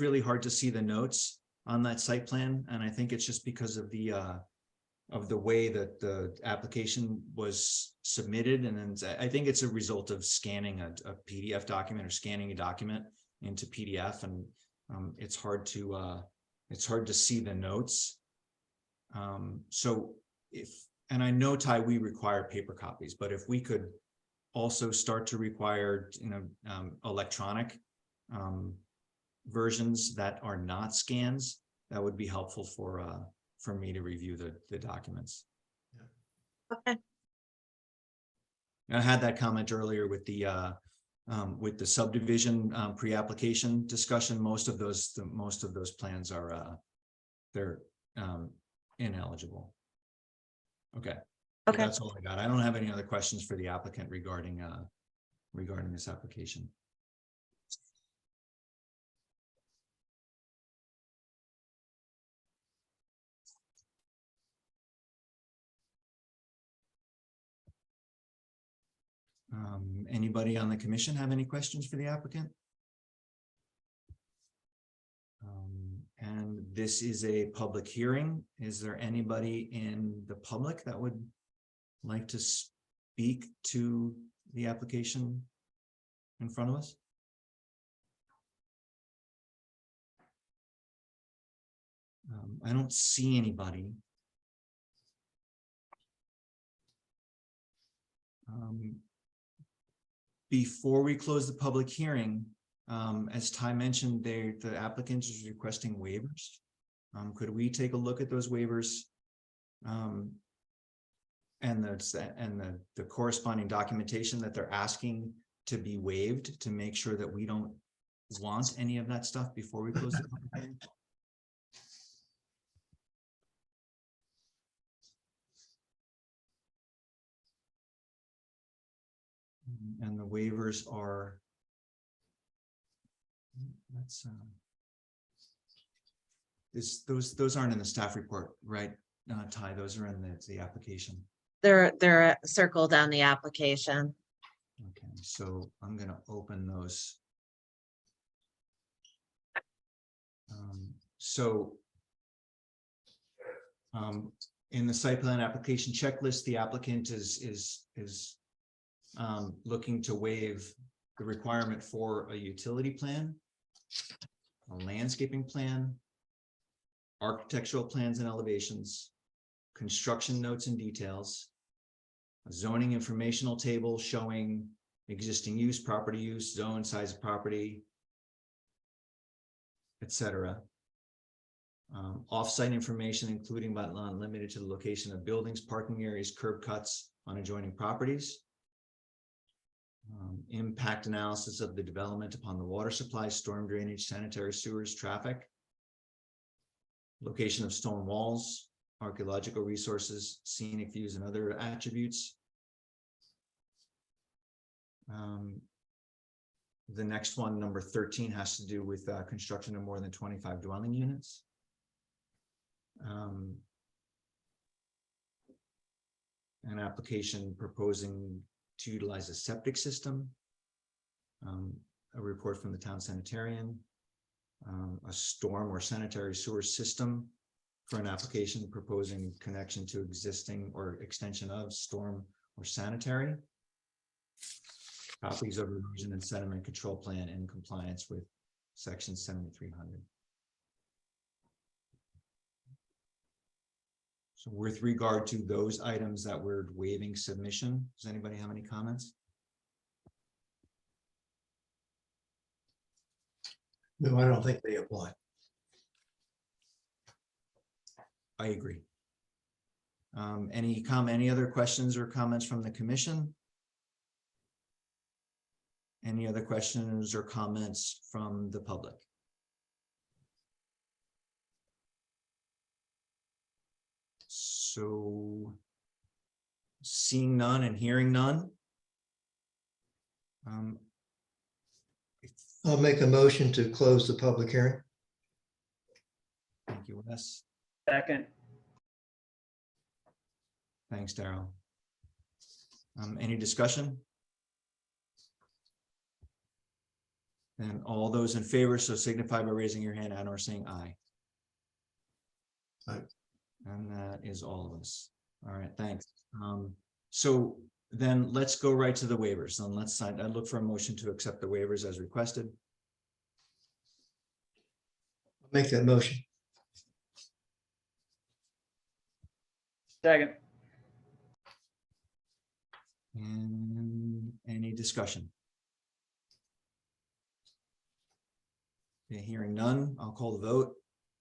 really hard to see the notes on that site plan, and I think it's just because of the of the way that the application was submitted. And then I think it's a result of scanning a PDF document or scanning a document into PDF, and it's hard to see the notes. So and I know, Ty, we require paper copies, but if we could also start to require, electronic versions that are not scans, that would be helpful for me to review the documents. Okay. I had that comment earlier with the subdivision pre-application discussion. Most of those plans are they're ineligible. Okay. So Okay. that's all I got. I don't have any other questions for the applicant regarding this application. Anybody on the commission have any questions for the applicant? And this is a public hearing. Is there anybody in the public that would like to speak to the application in front of us? I don't see anybody. Before we close the public hearing, as Ty mentioned, the applicant is requesting waivers. Could we take a look at those waivers? And the corresponding documentation that they're asking to be waived, to make sure that we don't want any of that stuff before we close the public hearing? And the waivers are, let's those aren't in the staff report, right? Ty, those are in the application. They're circled on the application. Okay, so I'm gonna open those. In the site plan application checklist, the applicant is looking to waive the requirement for a utility plan, a landscaping plan, architectural plans and elevations, construction notes and details, a zoning informational table showing existing use, property use, zone, size of property, etc. Off-site information, including but not limited to the location of buildings, parking areas, curb cuts on adjoining properties. Impact analysis of the development upon the water supply, storm drainage, sanitary sewers, traffic. Location of stone walls, archaeological resources, scenic views, and other attributes. The next one, number 13, has to do with construction of more than 25 dwelling units. An application proposing to utilize a septic system, a report from the town sanitarian, a storm or sanitary sewer system for an application proposing connection to existing or extension of storm or sanitary. Copies of erosion and sediment control plan in compliance with section 7300. So with regard to those items that we're waiving submission, does anybody have any comments? No, I don't think they apply. I agree. Any other questions or comments from the commission? Any other questions or comments from the public? So seeing none and hearing none. I'll make a motion to close the public hearing. Thank you, Wes. Second. Thanks, Daryl. Any discussion? And all those in favor, so signify by raising your hand and or saying aye. Aye. And that is all of us. All right, thanks. So then let's go right to the waivers. And let's sign, I look for a motion to accept the waivers as requested. Make that motion. Second. And any discussion? Okay, hearing none, I'll call the vote.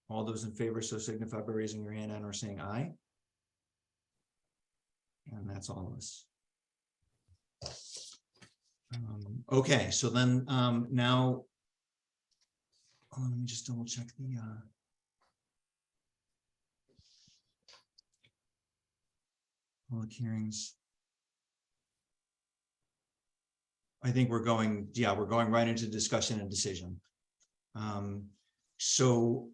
All those in favor, so signify by raising your hand and or saying aye. And that's all of us. Okay, so then now, let me just double check the public hearings. I think we're going right into discussion and decision. So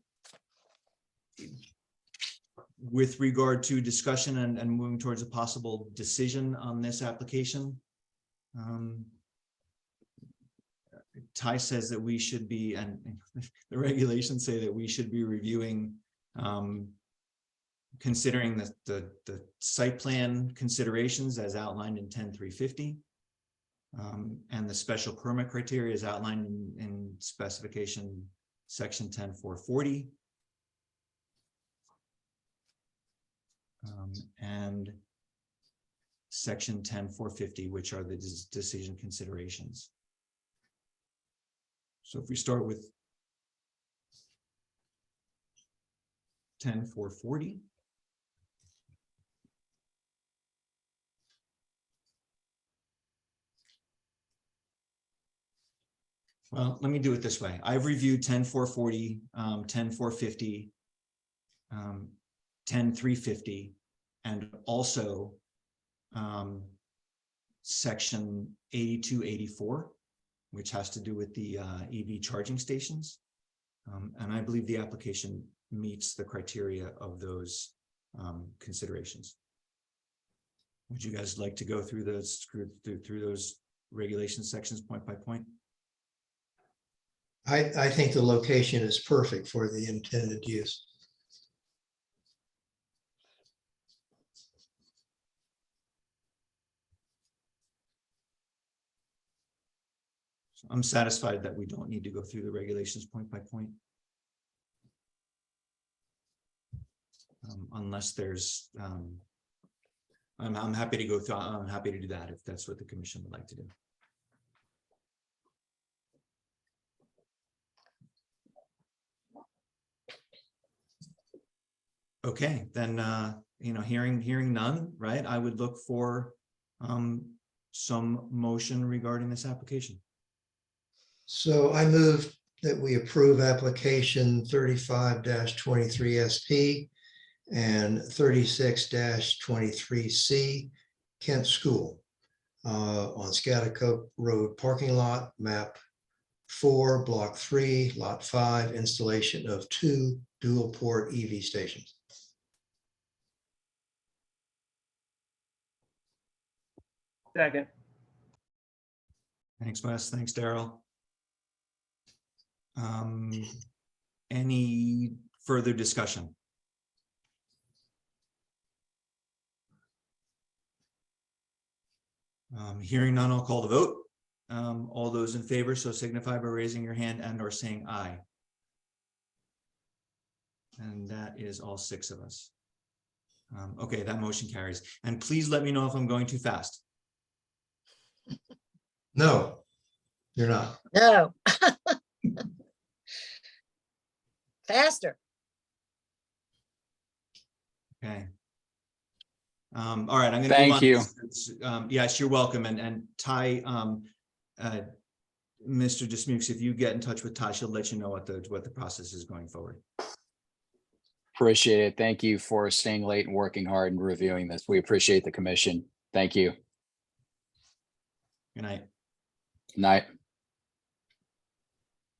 with regard to discussion and moving towards a possible decision on this application, Ty says that we should be, and the regulations say that we should be reviewing, considering the site plan considerations as outlined in 10.350. And the special permit criteria is outlined in specification section 10.440. And section 10.450, which are the decision considerations. So if we start with 10.440. Well, let me do it this way. I've reviewed 10.440, 10.450, 10.350, and also section 8284, which has to do with the EV charging stations. And I believe the application meets the criteria of those considerations. Would you guys like to go through those through those regulation sections point by point? I think the location is perfect for the intended use. So I'm satisfied that we don't need to go through the regulations point by point. Unless there's, I'm happy to go through, I'm happy to do that if that's what the commission would like to do. Okay, then, hearing none, right, I would look for some motion regarding this application. So I move that we approve application 35-23 SP and 36-23C Kent School on Scotticoke Road parking lot, map 4, block 3, lot 5, installation of 2 dual port EV stations. Second. Thanks, Wes. Thanks, Daryl. Any further discussion? Hearing none, I'll call the vote. All those in favor, so signify by raising your hand and or saying aye. And that is all 6 of us. Okay, that motion carries. And please let me know if I'm going too fast. No, you're not. No. Faster. Okay. All right, I'm gonna. Thank you. Yes, you're welcome. And Ty, Mr. Dismukes, if you get in touch with Ty, she'll let you know what the process is going forward. Appreciate it. Thank you for staying late and working hard and reviewing this. We appreciate the commission. Thank you. Good night. Night.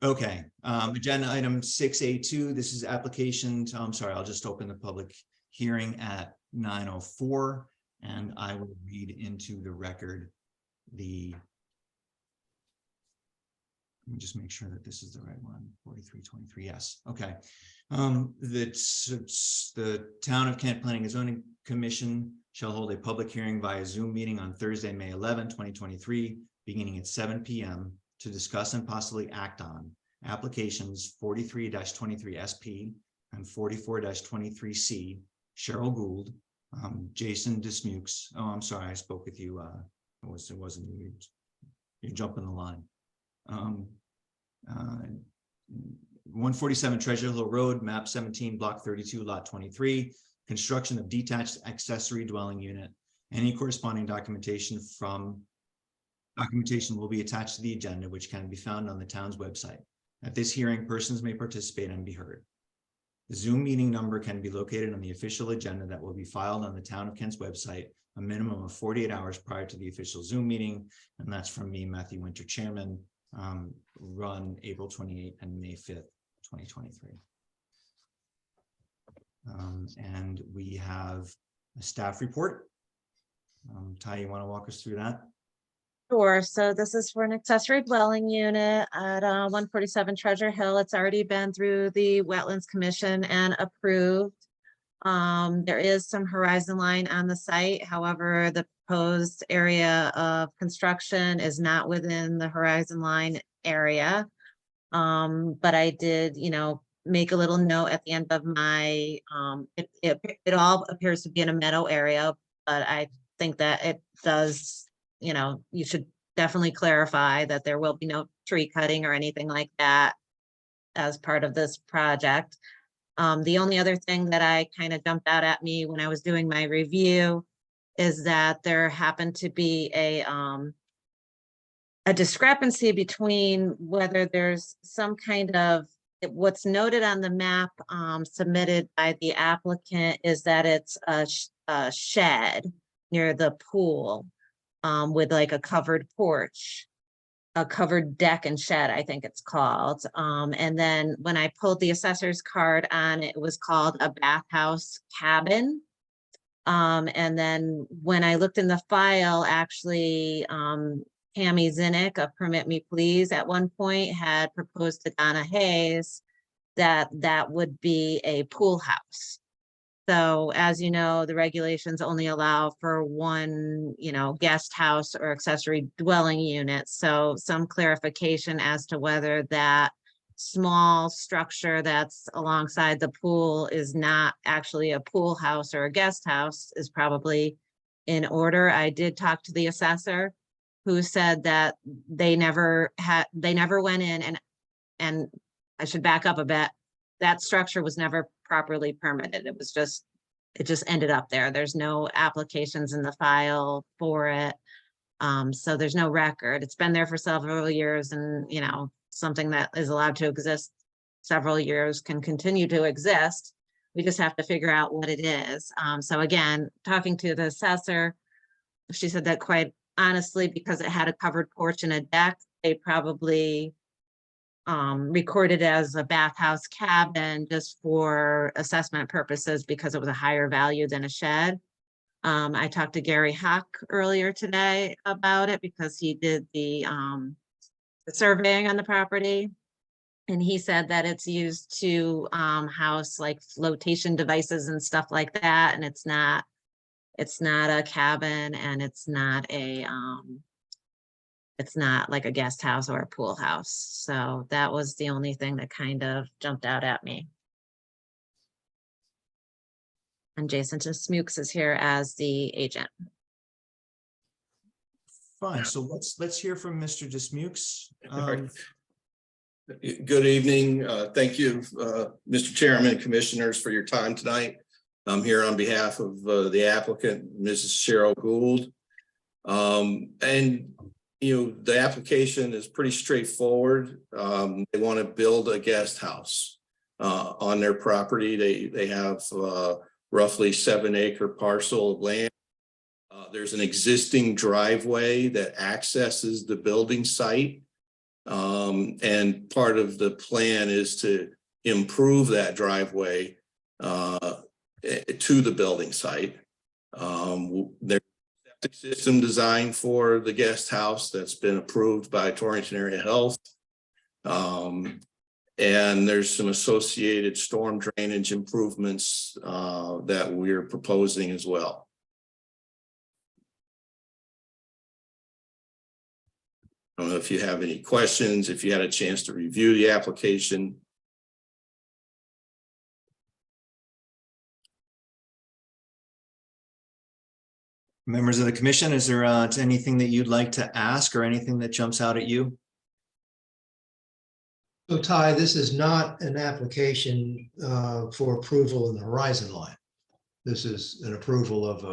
Okay, agenda item 6A2, this is application, I'm sorry, I'll just open the public hearing at 9:04 and I will read into the record the Let me just make sure that this is the right one. 4323, yes, okay. The Town of Kent Planning and Zoning Commission shall hold a public hearing via Zoom meeting on Thursday, May 11, 2023, beginning at 7 p.m. to discuss and possibly act on applications 43-23 SP and 44-23C, Cheryl Gould, Jason Dismukes. Oh, I'm sorry, I spoke with you. It wasn't you. You're jumping the line. 147 Treasure Hill Road, map 17, block 32, lot 23, construction of detached accessory dwelling unit. Any corresponding documentation will be attached to the agenda, which can be found on the town's website. At this hearing, persons may participate and be heard. The Zoom meeting number can be located on the official agenda that will be filed on the Town of Kent's website a minimum of 48 hours prior to the official Zoom meeting. And that's from me, Matthew Winter, Chairman, run April 28th and May 5th, 2023. And we have a staff report. Ty, you want to walk us through that? Sure. So this is for an accessory dwelling unit at 147 Treasure Hill. It's already been through the Wetlands Commission and approved. There is some horizon line on the site. However, the proposed area of construction is not within the horizon line area. But I did, make a little note at the end of my, it all appears to be in a meadow area, but I think that it does, you should definitely clarify that there will be no tree cutting or anything like that as part of this project. The only other thing that I kind of jumped out at me when I was doing my review is that there happened to be a discrepancy between whether there's some kind of, what's noted on the map submitted by the applicant is that it's a shed near the pool with like a covered porch, a covered deck and shed, I think it's called. And then when I pulled the assessor's card on, it was called a bathhouse cabin. And then when I looked in the file, actually, Tammy Zinnick of Permit Me Please at one point had proposed to Donna Hayes that that would be a pool house. So as you know, the regulations only allow for one, guest house or accessory dwelling unit. So some clarification as to whether that small structure that's alongside the pool is not actually a pool house or a guest house is probably in order. I did talk to the assessor who said that they never went in, and I should back up a bit. That structure was never properly permitted. It just ended up there. There's no applications in the file for it. So there's no record. It's been there for several years, and something that is allowed to exist several years can continue to exist. We just have to figure out what it is. So again, talking to the assessor, she said that quite honestly, because it had a covered porch and a deck, they probably recorded as a bathhouse cabin just for assessment purposes because it was a higher value than a shed. I talked to Gary Huck earlier today about it because he did the surveying on the property. And he said that it's used to house like flotation devices and stuff like that. And it's not a cabin, and it's not like a guest house or a pool house. So that was the only thing that kind of jumped out at me. And Jason Smukes is here as the agent. Fine, so let's hear from Mr. Dismukes. Good evening. Thank you, Mr. Chairman and Commissioners, for your time tonight. I'm here on behalf of the applicant, Mrs. Cheryl Gould. And the application is pretty straightforward. They want to build a guest house on their property. They have roughly 7-acre parcel of land. There's an existing driveway that accesses the building site. And part of the plan is to improve that driveway to the building site. There's a septic system designed for the guest house that's been approved by Torrington Area Health. And there's some associated storm drainage improvements that we're proposing as well. I don't know if you have any questions, if you had a chance to review the application. Members of the commission, is there anything that you'd like to ask or anything that jumps out at you? So Ty, this is not an application for approval in the Horizon line. This is an approval of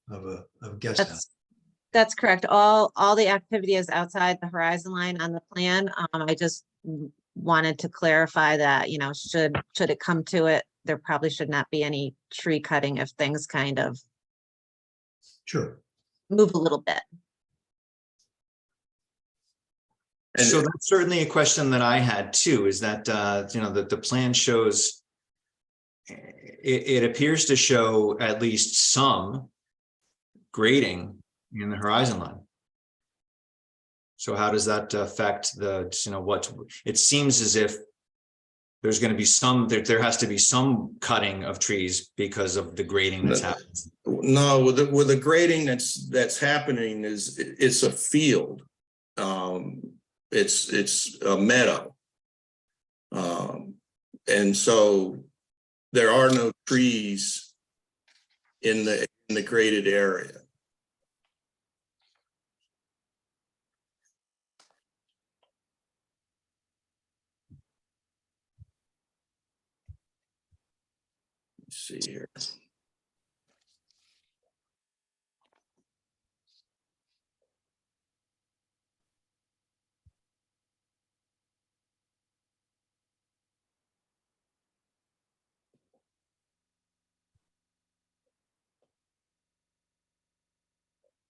a guest house. That's correct. All the activity is outside the horizon line on the plan. I just wanted to clarify that, you know, should it come to it, there probably should not be any tree cutting if things kind of Sure. move a little bit. And So that's certainly a question that I had too, is that, you know, that the plan shows, it appears to show at least some grading in the horizon line. So how does that affect the, you know, what, it seems as if there's going to be some, there has to be some cutting of trees because of the grading that's happening. No, with the grading that's happening is it's a field. It's a meadow. And so there are no trees in the graded area. Let's see here.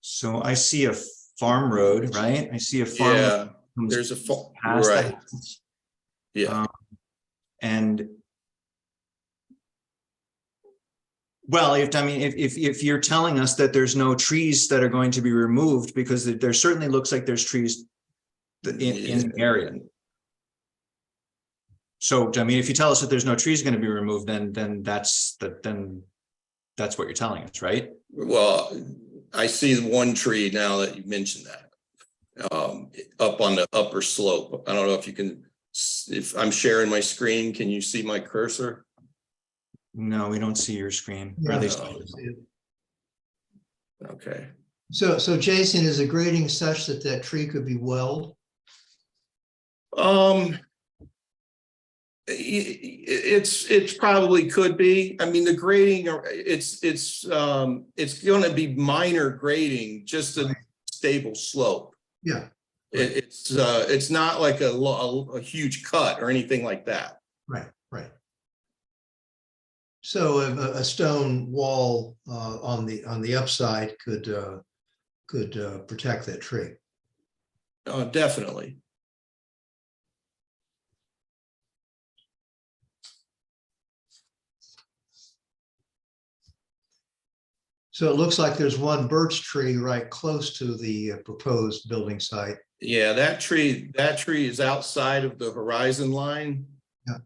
So I see a farm road, right? I see a farm. Yeah, road comes there's a past the right. house. Yeah. And well, if you're telling us that there's no trees that are going to be removed, because there certainly looks like there's trees in the area. So, I mean, if you tell us that there's no trees going to be removed, then that's what you're telling us, right? Well, I see one tree now that you mentioned that, up on the upper slope. I don't know if you can, if I'm sharing my screen, can you see my cursor? No, we don't see your screen. Or Yeah. at least- Okay. So Jason, is the grading such that that tree could be welled? It's probably could be. I mean, the grading, it's going to be minor grading, just a stable slope. Yeah. It's not like a huge cut or anything like that. Right. So a stone wall on the upside could protect that tree. Definitely. So it looks like there's one birch tree right close to the proposed building site. Yeah, that tree is outside of the horizon line. Yeah.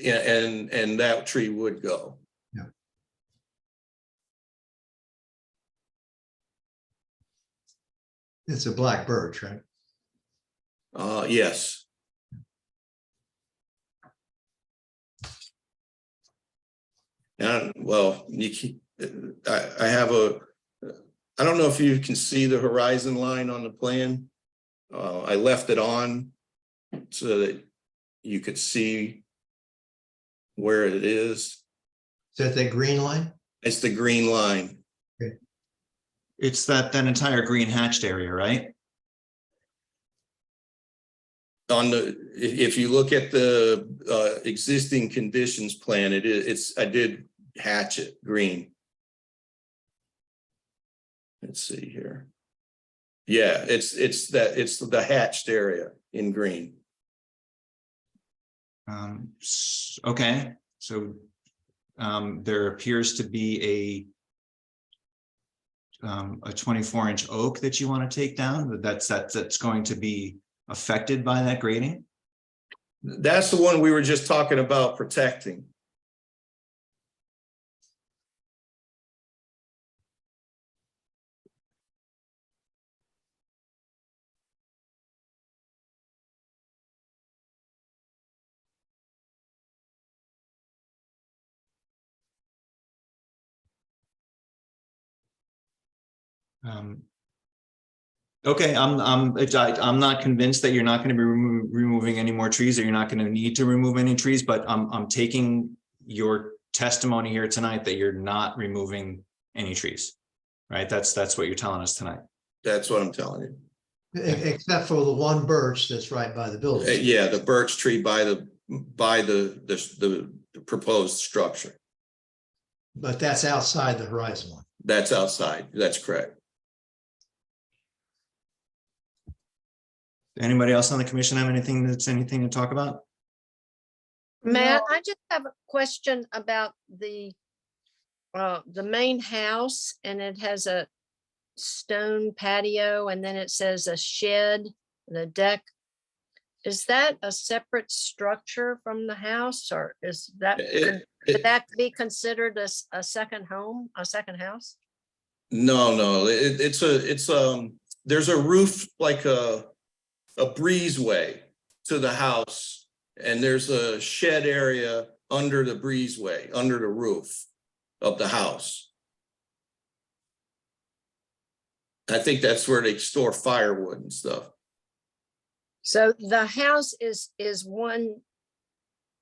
Yeah, and that tree would go. Yeah. It's a black birch, right? Yes. And well, I have I don't know if you can see the horizon line on the plan. I left it on so that you could see where it is. Is that green line? It's the green line. It's that entire green hatched area, right? If you look at the existing conditions plan, I did hatch it green. Let's see here. Yeah, it's the hatched area in green. Okay, so there appears to be a 24-inch oak that you want to take down, but that's going to be affected by that grading? That's the one we were just talking about protecting. Okay, I'm not convinced that you're not going to be removing any more trees, or you're not going to need to remove any trees, but I'm taking your testimony here tonight that you're not removing any trees, right? That's what you're telling us tonight. That's what I'm telling you. Except for the one birch that's right by the building. Yeah, the birch tree by the proposed structure. But that's outside the horizon line. That's outside. That's correct. Anybody else on the commission have anything to talk about? Matt, I just have a question about the main house, and it has a stone patio, and then it says a shed and a deck. Is that a separate structure from the house, or is that, could that be considered a second home, a second house? No, there's a roof, like a breezeway to the house, and there's a shed area under the breezeway, under the roof of the house. I think that's where they store firewood and stuff. So the house is one,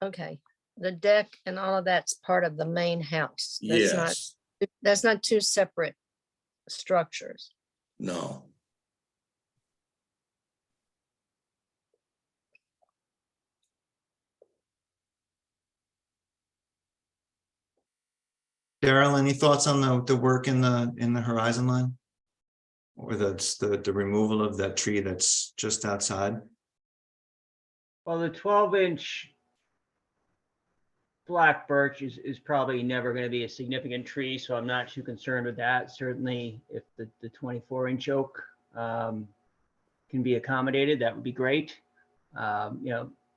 okay, the deck and all of that's part of the main house. Yes, That's not two separate structures. no. Daryl, any thoughts on the work in the horizon line? Or the removal of that tree that's just outside? Well, the 12-inch black birch is probably never going to be a significant tree, so I'm not too concerned with that. Certainly, if the 24-inch oak can be accommodated, that would be great.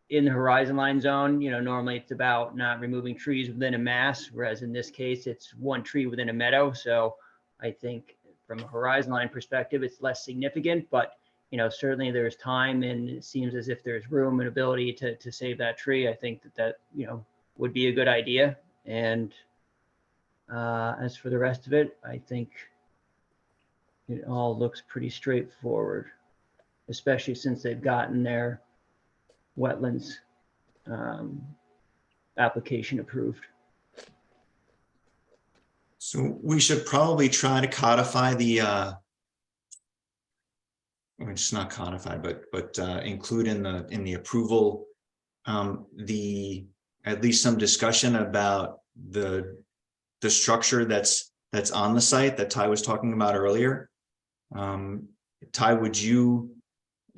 In the horizon line zone, normally it's about not removing trees within a mass, whereas in this case, it's one tree within a meadow. So I think from a horizon line perspective, it's less significant, but certainly there's time, and it seems as if there's room and ability to save that tree. I think that would be a good idea. And as for the rest of it, I think it all looks pretty straightforward, especially since they've gotten their wetlands application approved. So we should probably try to codify it's not codify, but include in the approval at least some discussion about the structure that's on the site that Ty was talking about earlier. Ty, would you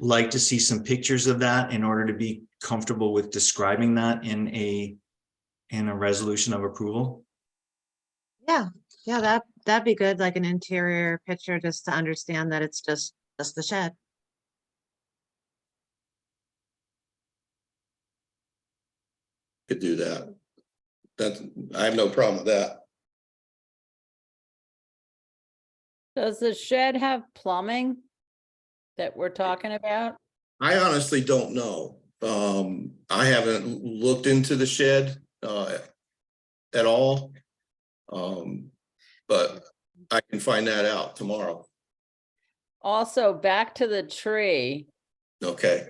like to see some pictures of that in order to be comfortable with describing that in a resolution of approval? Yeah, that'd be good, like an interior picture, just to understand that it's just the shed. Could do that. I have no problem with that. Does the shed have plumbing that we're talking about? I honestly don't know. I haven't looked into the shed at all. But I can find that out tomorrow. Also, back to the tree. Okay.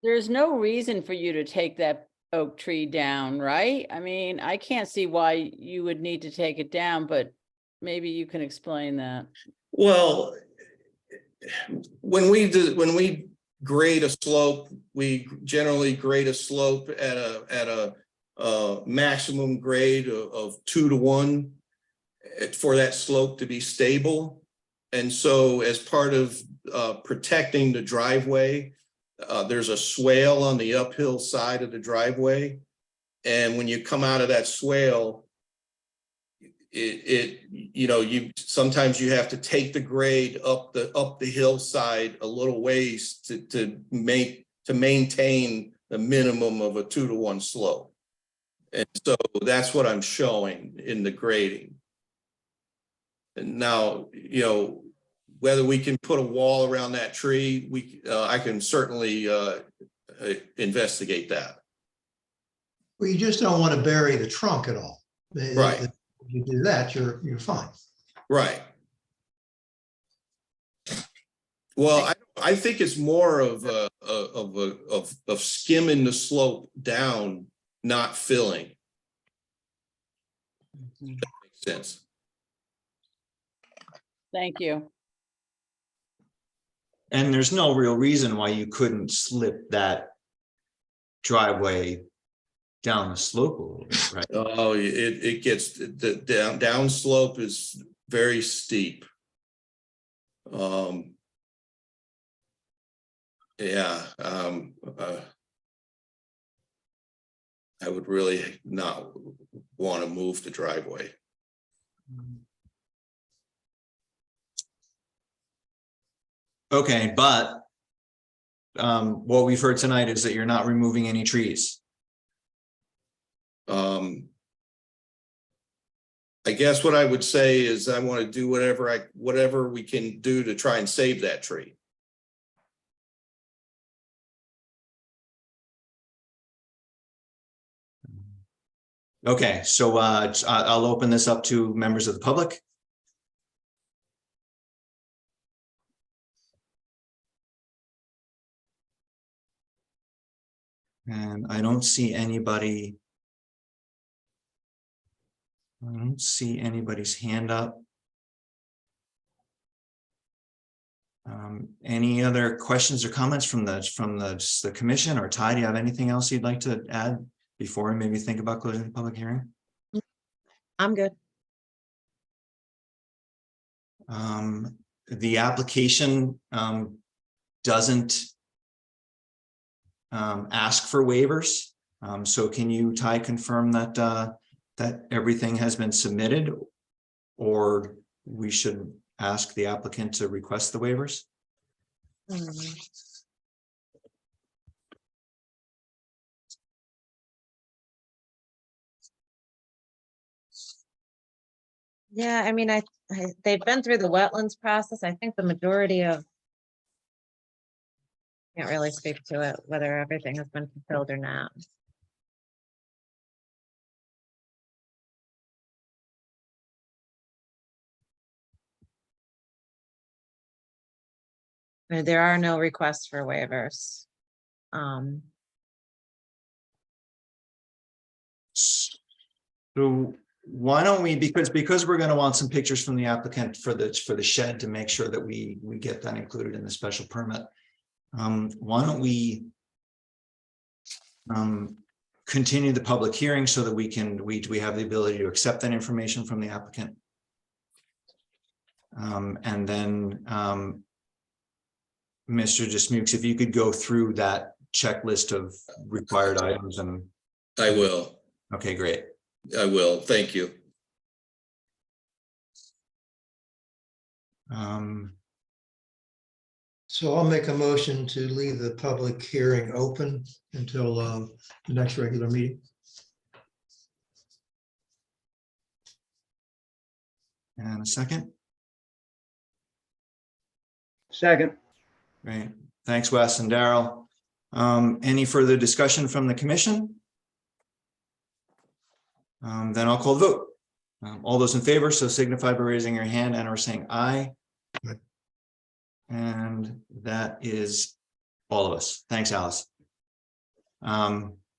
There's no reason for you to take that oak tree down, right? I mean, I can't see why you would need to take it down, but maybe you can explain that. Well, when we grade a slope, we generally grade a slope at a maximum grade of 2 to 1 for that slope to be stable. And so as part of protecting the driveway, there's a swale on the uphill side of the driveway. And when you come out of that swale, sometimes you have to take the grade up the hillside a little ways to make to maintain the minimum of a 2-to-1 slope. And so that's what I'm showing in the grading. And now, whether we can put a wall around that tree, I can certainly investigate that. Well, you just don't want to bury the trunk at all. Right. If you do that, you're fine. Right. Well, I think it's more of skimming the slope down, not filling. That makes sense. Thank you. And there's no real reason why you couldn't slip that driveway down the slope a little bit, right? Oh, it gets, the down slope is very steep. Yeah, I would really not want to move the driveway. Okay, but what we've heard tonight is that you're not removing any trees. I guess what I would say is I want to do whatever we can do to try and save that tree. Okay, so I'll open this up to members of the public. And I don't see anybody. I don't see anybody's hand up. Any other questions or comments from the commission, or Ty, do you have anything else you'd like to add before we maybe think about closing the public hearing? I'm good. The application doesn't ask for waivers. So can you, Ty, confirm that that everything has been submitted, or we should ask the applicant to request the waivers? Yeah, I mean, they've been through the wetlands process. I think the majority of. Can't really speak to it, whether everything has been fulfilled or not. There are no requests for waivers. So why don't we, because we're going to want some pictures from the applicant for the shed to make sure that we get that included in the special permit. Why don't we continue the public hearing so that we have the ability to accept that information from the applicant. And then Mr. Dismukes, if you could go through that checklist of required items. And I will. Okay, great. I will. Thank you. So I'll make a motion to leave the public hearing open until the next regular meeting. And a second. Second. Great. Thanks, Wes and Daryl. Any further discussion from the commission? Then I'll call the vote. All those in favor, so signify by raising your hand and or saying aye. Aye. And that is all of us. Thanks, Alice.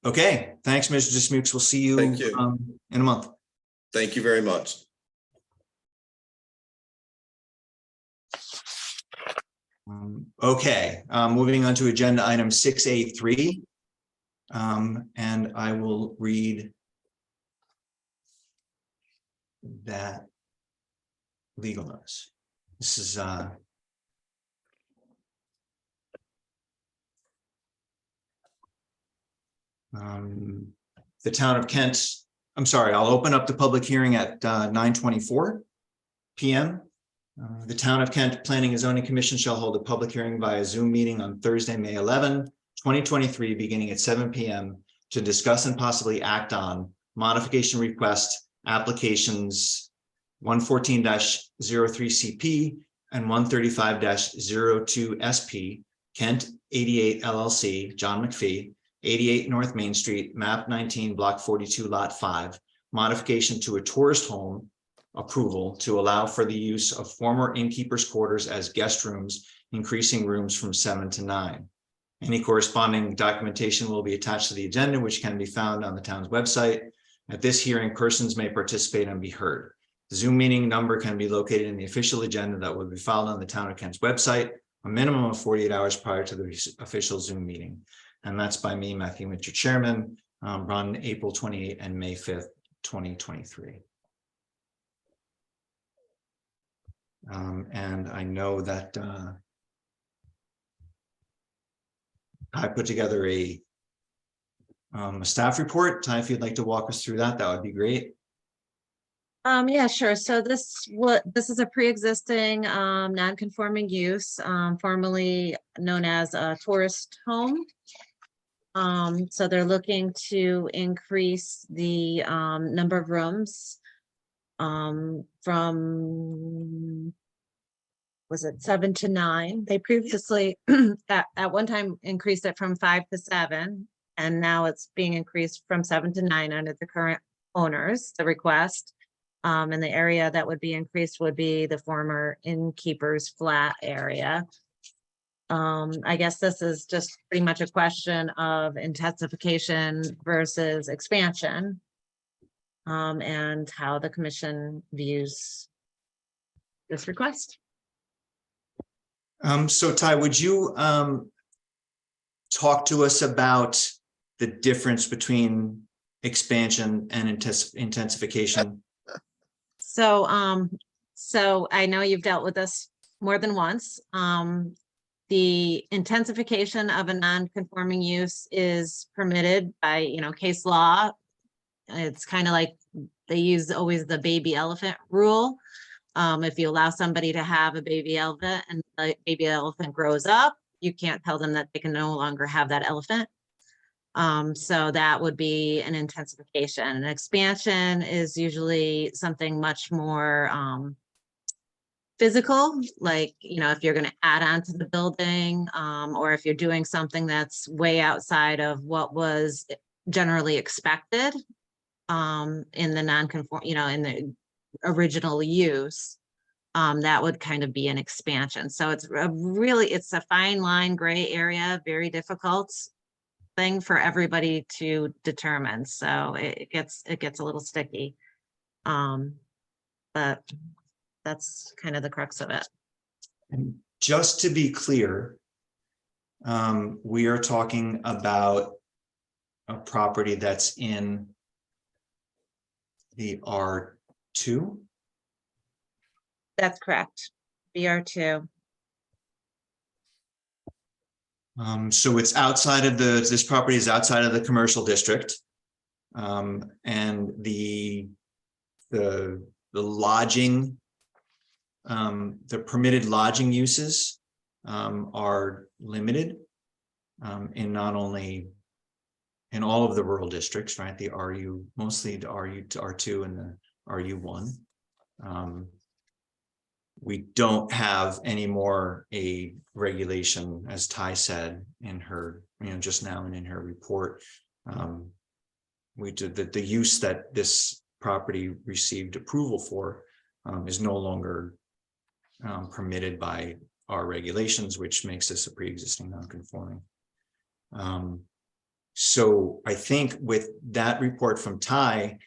Okay, thanks, Mr. Dismukes. We'll see you, Thank you. In a month. Thank you very much. Okay, moving on to agenda item 6A3. And I will read that legal notice. This is the town of Kent. I'm sorry, I'll open up the public hearing at 9:24 p.m. The Town of Kent Planning and Zoning Commission shall hold a public hearing via Zoom meeting on Thursday, May 11, 2023, beginning at 7 p.m. to discuss and possibly act on modification request applications 114-03 CP and 135-02 SP, Kent 88 LLC, John McPhee, 88 North Main Street, map 19, block 42, lot 5, modification to a tourist home approval to allow for the use of former innkeeper's quarters as guest rooms, increasing rooms from 7 to 9. Any corresponding documentation will be attached to the agenda, which can be found on the town's website. At this hearing, persons may participate and be heard. The Zoom meeting number can be located in the official agenda that will be filed on the Town of Kent's website a minimum of 48 hours prior to the official Zoom meeting. And that's by me, Matthew Mitchell, Chairman, run April 28 and May 5th, 2023. And I know that I put together a staff report. Ty, if you'd like to walk us through that, that would be great. Yeah, sure. So this is a pre-existing non-conforming use, formerly known as a tourist home. So they're looking to increase the number of rooms from, was it 7 to 9? They previously at one time increased it from 5 to 7, and now it's being increased from 7 to 9 under the current owners, the request. And the area that would be increased would be the former innkeeper's flat area. I guess this is just pretty much a question of intensification versus expansion. And how the commission views this request. So Ty, would you talk to us about the difference between expansion and intensification? So, so I know you've dealt with this more than once. The intensification of a non-conforming use is permitted by, case law. It's kind of like they use always the baby elephant rule. If you allow somebody to have a baby elephant and the baby elephant grows up, you can't tell them that they can no longer have that elephant. So that would be an intensification. An expansion is usually something much more physical, like, if you're going to add on to the building, or if you're doing something that's way outside of what was generally expected in the non-conform, in the original use, that would kind of be an expansion. So it's it's a fine line, gray area, very difficult thing for everybody to determine. So it gets a little sticky. But that's kind of the crux of it. And just to be clear, we are talking about a property that's in the R2? That's correct. BR2. So it's outside of this property is outside of the commercial district. And the lodging, the permitted lodging uses are limited in not only in all of the rural districts, right? The RU, mostly the RU to R2 and the RU1. We don't have any more a regulation, as Ty said in her, just now and in her report. We did the use that this property received approval for is no longer permitted by our regulations, which makes this a pre-existing non-conforming. So I think with that report from Ty,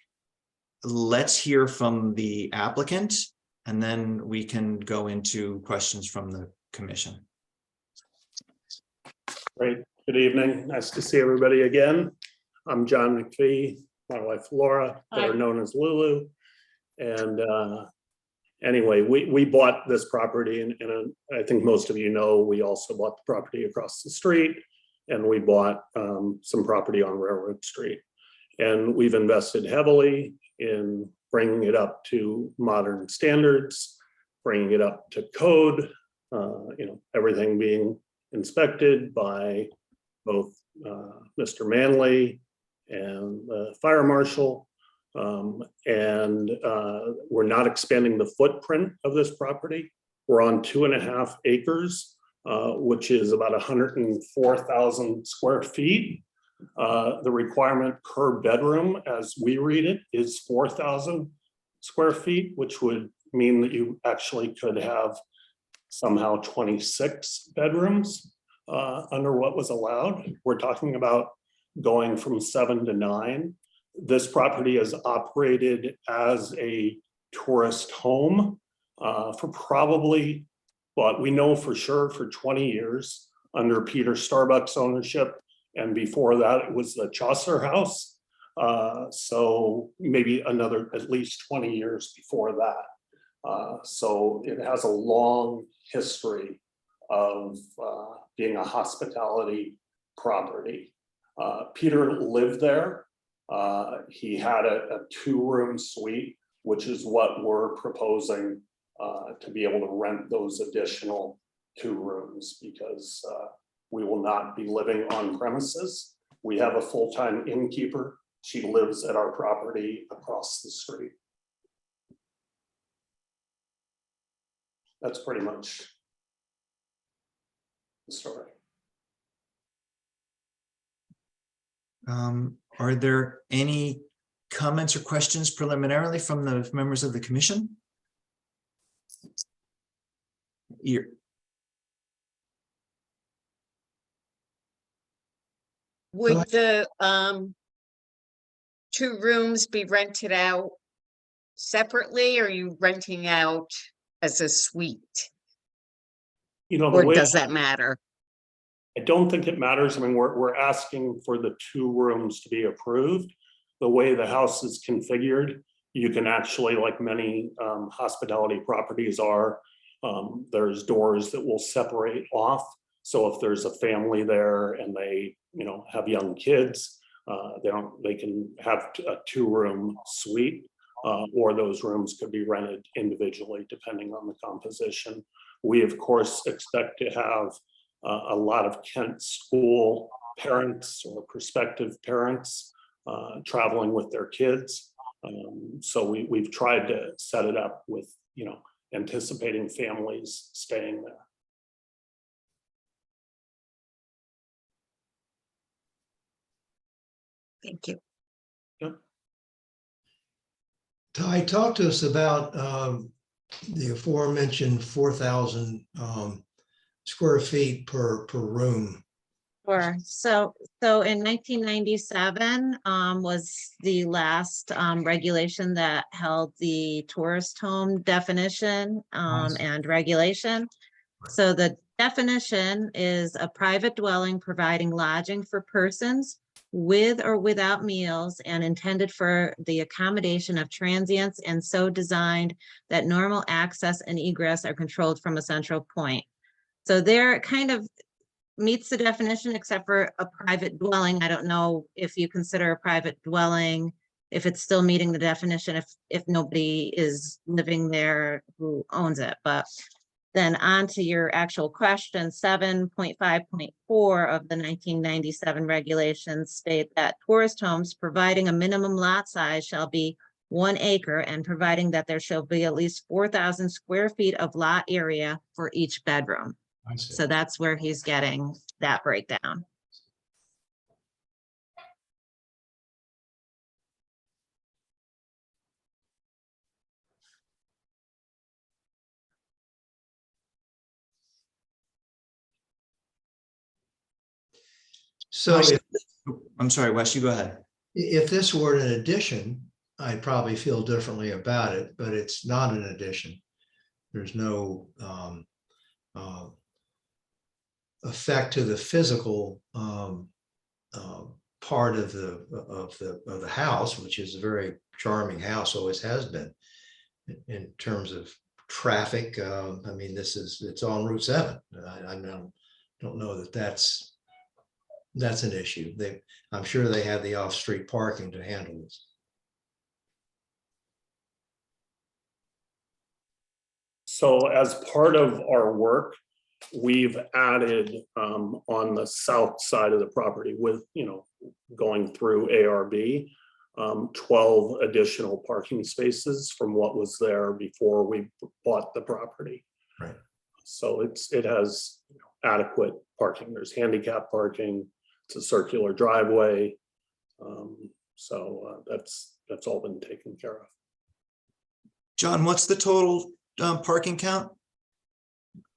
let's hear from the applicant, and then we can go into questions from the commission. Great. Good evening. Nice to see everybody again. I'm John McPhee, my wife Laura, better known as Lulu. And anyway, we bought this property, and I think most of you know, we also bought the property across the street, and we bought some property on Railroad Street. And we've invested heavily in bringing it up to modern standards, bringing it up to code, everything being inspected by both Mr. Manley and the fire marshal. And we're not expanding the footprint of this property. We're on 2.5 acres, which is about 104,000 square feet. The requirement per bedroom, as we read it, is 4,000 square feet, which would mean that you actually could have somehow 26 bedrooms under what was allowed. We're talking about going from 7 to 9. This property is operated as a tourist home for probably, but we know for sure for 20 years under Peter Starbucks ownership. And before that, it was the Chaucer House. So maybe another at least 20 years before that. So it has a long history of being a hospitality property. Peter lived there. He had a 2-room suite, which is what we're proposing to be able to rent those additional 2 rooms because we will not be living on premises. We have a full-time innkeeper. She lives at our property across the street. That's pretty much the story. Are there any comments or questions preliminarily from the members of the commission? Would the 2 rooms be rented out separately, or are you renting out as a suite? You know, Or does that matter? I don't think it matters. I mean, we're asking for the 2 rooms to be approved. The way the house is configured, you can actually, like many hospitality properties are, there's doors that will separate off. So if there's a family there and they, have young kids, they can have a 2-room suite, or those rooms could be rented individually depending on the composition. We of course expect to have a lot of Kent school parents or prospective parents traveling with their kids. So we've tried to set it up with, anticipating families staying there. Thank you. Ty, talk to us about the aforementioned 4,000 square feet per room. Sure. So in 1997 was the last regulation that held the tourist home definition and regulation. So the definition is a private dwelling providing lodging for persons with or without meals and intended for the accommodation of transients and so designed that normal access and egress are controlled from a central point. So there it kind of meets the definition except for a private dwelling. I don't know if you consider a private dwelling, if it's still meeting the definition, if nobody is living there who owns it. But then on to your actual question, 7.5.4 of the 1997 regulations state that tourist homes providing a minimum lot size shall be 1 acre and providing that there shall be at least 4,000 square feet of lot area for each bedroom. So that's where he's getting that breakdown. So I'm sorry, Wes, you go ahead. if this were an addition, I'd probably feel differently about it, but it's not an addition. There's no effect to the physical part of the house, which is a very charming house, always has been. In terms of traffic, I mean, it's on Route 7. I don't know that that's an issue. I'm sure they have the off-street parking to handle this. So as part of our work, we've added on the south side of the property with, going through ARB, 12 additional parking spaces from what was there before we bought the property. Right. So it has adequate parking. There's handicap parking. It's a circular driveway. So that's all been taken care of. John, what's the total parking count?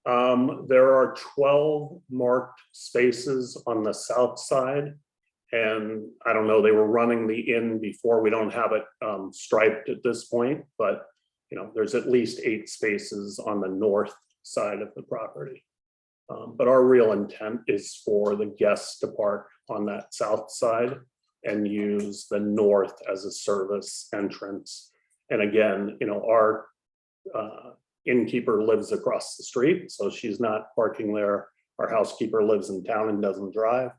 There are 12 marked spaces on the south side. And I don't know, they were running the inn before. We don't have it striped at this point, but there's at least 8 spaces on the north side of the property. But our real intent is for the guests to park on that south side and use the north as a service entrance. And again, our innkeeper lives across the street, so she's not parking there. Our housekeeper lives in town and doesn't drive.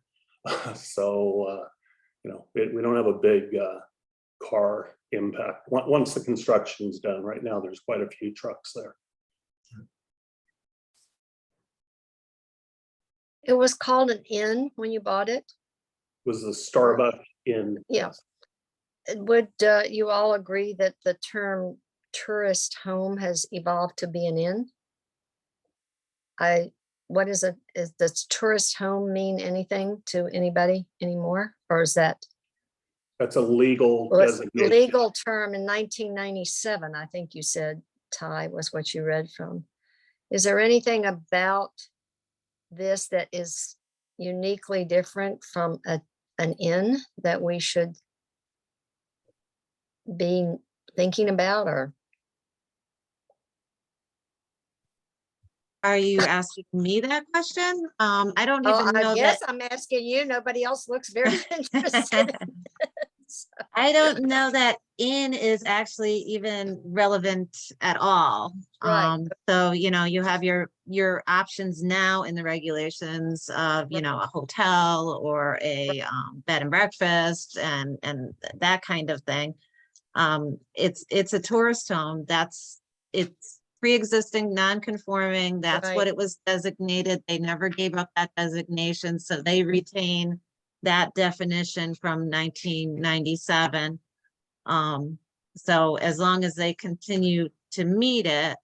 So, we don't have a big car impact. Once the construction's done, right now, there's quite a few trucks there. It was called an inn when you bought it? Was the Starbucks in? Yeah. Would you all agree that the term tourist home has evolved to be an inn? What is it? Does tourist home mean anything to anybody anymore? Or is that? That's a legal Well, it's a designation. legal term in 1997, I think you said, Ty, was what you read from. Is there anything about this that is uniquely different from an inn that we should be thinking about, or? Are you asking me that question? I don't Oh, even I know guess that. I'm asking you. Nobody else looks very interested. I don't know that in is actually even relevant at all. Right. So, you have your options now in the regulations of, a hotel or a bed and breakfast and that kind of thing. It's a tourist home. It's pre-existing, non-conforming. That's what Right. it was designated. They never gave up that designation, so they retain that definition from 1997. So as long as they continue to meet it.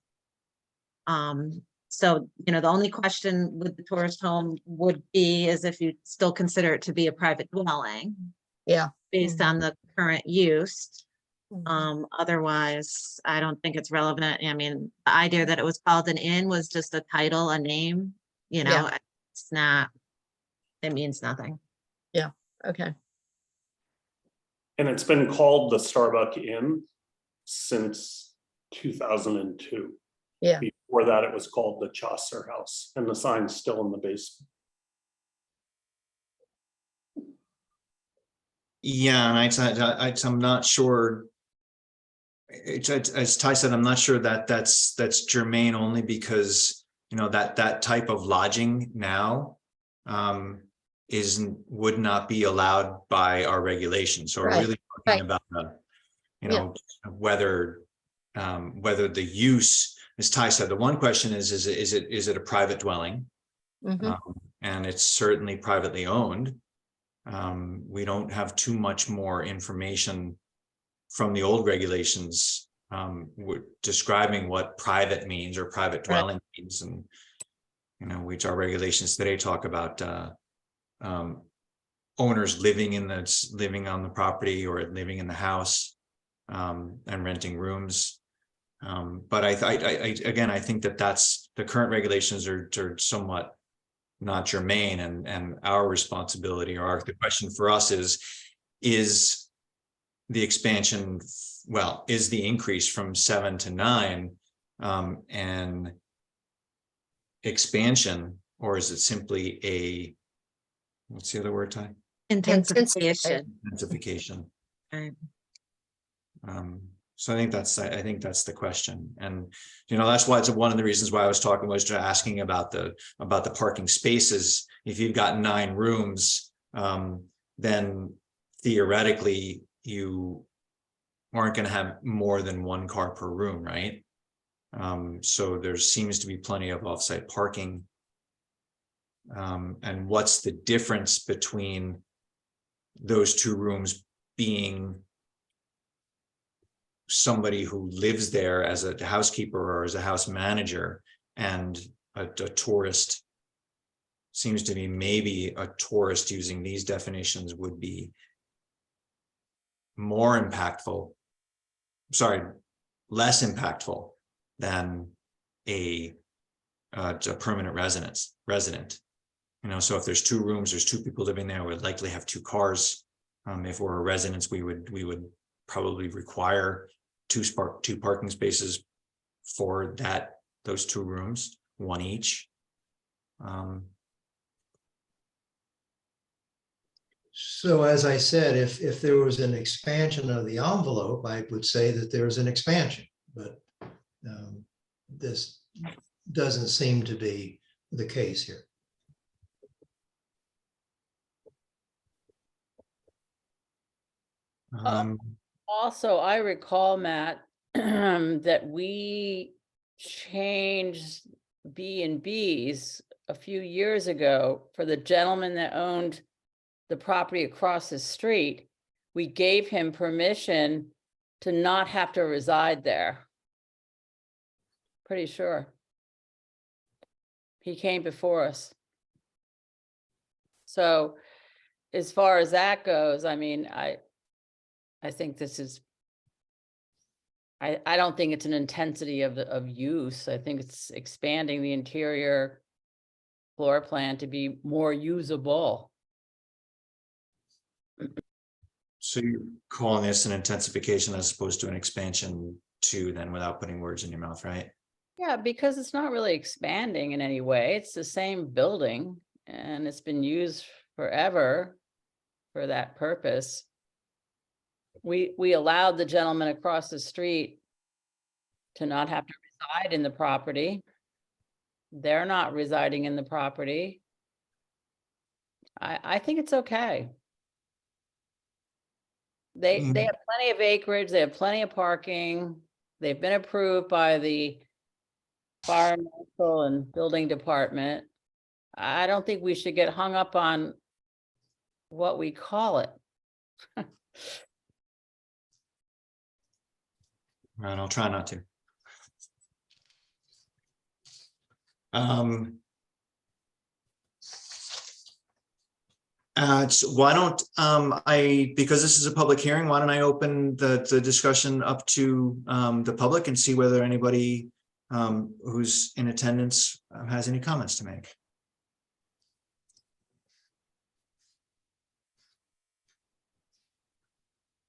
So, the only question with the tourist home would be is if you still consider it to be a private dwelling. Yeah. Based on the current use. Mhm. Otherwise, I don't think it's relevant. I mean, the idea that it was called an inn was just a title, a name, Yeah. it's not, it means nothing. Okay. And it's been called the Starbucks Inn since 2002. Yeah. Before that, it was called the Chaucer House, and the sign's still in the basement. Yeah, and I'm not sure. As Ty said, I'm not sure that that's germane, only because, that type of lodging now would not be allowed by our regulations. So we're Right, really talking right. about, Yeah. whether the use, as Ty said, the one question is it a private dwelling? Mhm. And it's certainly privately owned. We don't have too much more information from the old regulations describing what private means or private Right. dwelling means, and which our regulations today talk about owners living on the property or living in the house and renting rooms. But I think that's the current regulations are somewhat not germane, and our responsibility, or the question for us is the expansion, is the increase from 7 to 9 an expansion, or is it simply what's the other word, Ty? Intensification. Intensification. Right. So I think that's the question, and that's why it's one of the reasons why I was asking about the parking spaces. If you've got 9 rooms, then theoretically you aren't going to have more than 1 car per room, right? So there seems to be plenty of offsite parking And what's the difference between those two rooms being somebody who lives there as a housekeeper or as a house manager, and a tourist? Seems to me maybe a tourist using these definitions would be more impactful, sorry, less impactful than a permanent resident. You know, so if there's two rooms, there's two people living there, we'd likely have two cars. If we're residents, we would probably require two parking spaces for those two rooms, one each. So as I said, if there was an expansion of the envelope, I would say that there's an expansion, but this doesn't seem to be the case here. Also, I recall, Matt, that we changed B&Bs a few years ago for the gentleman that owned the property across the street. We gave him permission to not have to reside there. Pretty sure. He came before us. So as far as that goes, I mean, I think this is, I don't think it's an intensity of use. I think it's expanding the interior floor plan to be more usable. So you're calling this an intensification as opposed to an expansion too, then, without putting words in your mouth, right? Yeah, because it's not really expanding in any way. It's the same building and it's been used forever for that purpose. We allowed the gentleman across the street to not have to reside in the property. They're not residing in the property. I think it's okay. They have plenty of acreage, they have plenty of parking. They've been approved by the environmental and building department. I don't think we should get hung up on what we call it. And I'll try not to. So why don't because this is a public hearing, why don't I open the discussion up to the public and see whether anybody who's in attendance has any comments to make.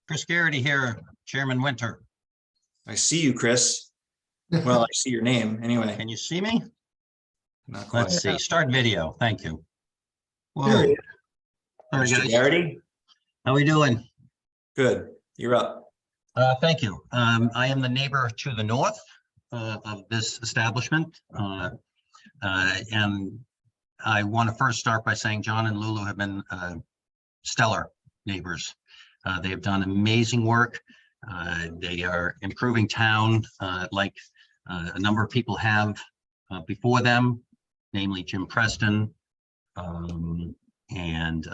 Chris Garrity here, Chairman Winter. I see you, Chris. Well, I see your name anyway. Can you see me? Not quite. Let's see, start video, thank you. There Whoa. you Sorry, Mr. guys. Garrity? How we doing? Good, you're up. Thank you. I am the neighbor to the north of this establishment. And I want to first start by saying John and Lulu have been stellar neighbors. They have done amazing work. They are improving town like a number of people have before them, namely Jim Preston and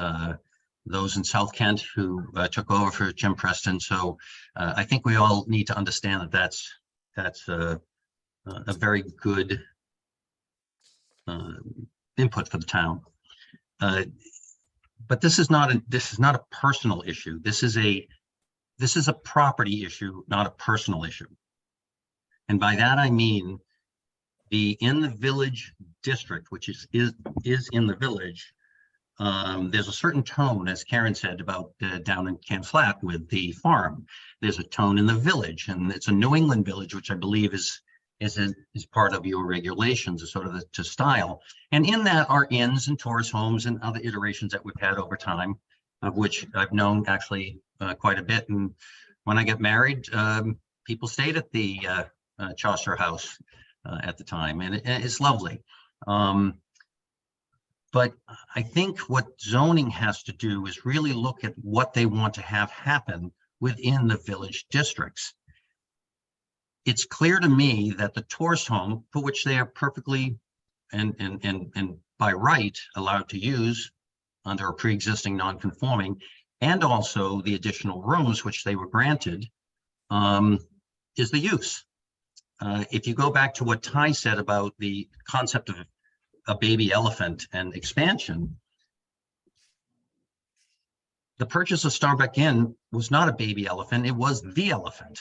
those in South Kent who took over for Jim Preston. So I think we all need to understand that that's a very good input for the town. But this is not a personal issue. This is a property issue, not a personal issue. And by that I mean the in the village district, which is in the village. There's a certain tone, as Karen said, about down in Camp Flat with the farm. There's a tone in the village, and it's a New England village, which I believe is part of your regulations, is sort of the style. And in that are inns and tourist homes and other iterations that we've had over time, of which I've known actually quite a bit. And when I got married, people stayed at the Chaucer House at the time, and it's lovely. But I think what zoning has to do is really look at what they want to have happen within the village districts. It's clear to me that the tourist home, for which they are perfectly and by right allowed to use under a pre-existing non-conforming, and also the additional rooms which they were granted, is the use. If you go back to what Ty said about the concept of a baby elephant and expansion, the purchase of Starbuck Inn was not a baby elephant, it was the elephant.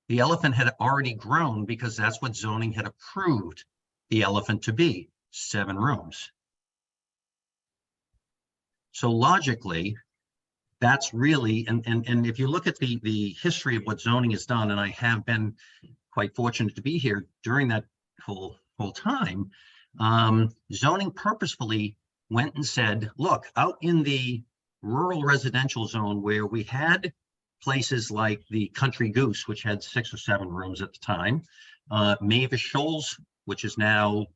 The elephant had already grown because that's what zoning had approved the elephant to be, 7 rooms. So logically, that's really, and if you look at the history of what zoning has done, and I have been quite fortunate to be here during that whole time, zoning purposefully went and said, look, out in the rural residential zone where we had places like the Country Goose, which had 6 or 7 rooms at the time, Mavis Shoals, which is now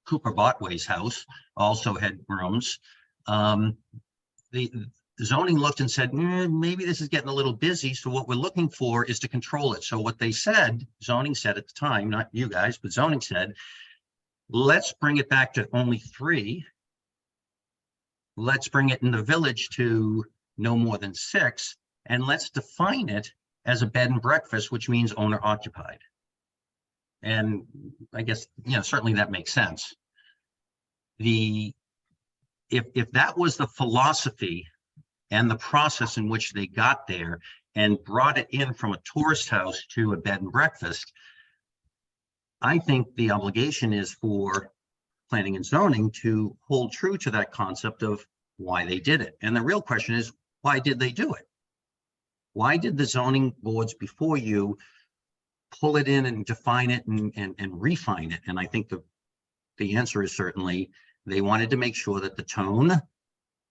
Cooper Botway's house, also had rooms. The zoning looked and said, maybe this is getting a little busy. So what we're looking for is to control it. So what they said, zoning said at the time, not you guys, but zoning said, let's bring it back to only 3. Let's bring it in the village to no more than 6. And let's define it as a bed and breakfast, which means owner occupied. And I guess, certainly that makes sense. If that was the philosophy and the process in which they got there and brought it in from a tourist house to a bed and breakfast, I think the obligation is for planning and zoning to hold true to that concept of why they did it. And the real question is, why did they do it? Why did the zoning boards before you pull it in and define it and refine it? And I think the answer is certainly they wanted to make sure that the tone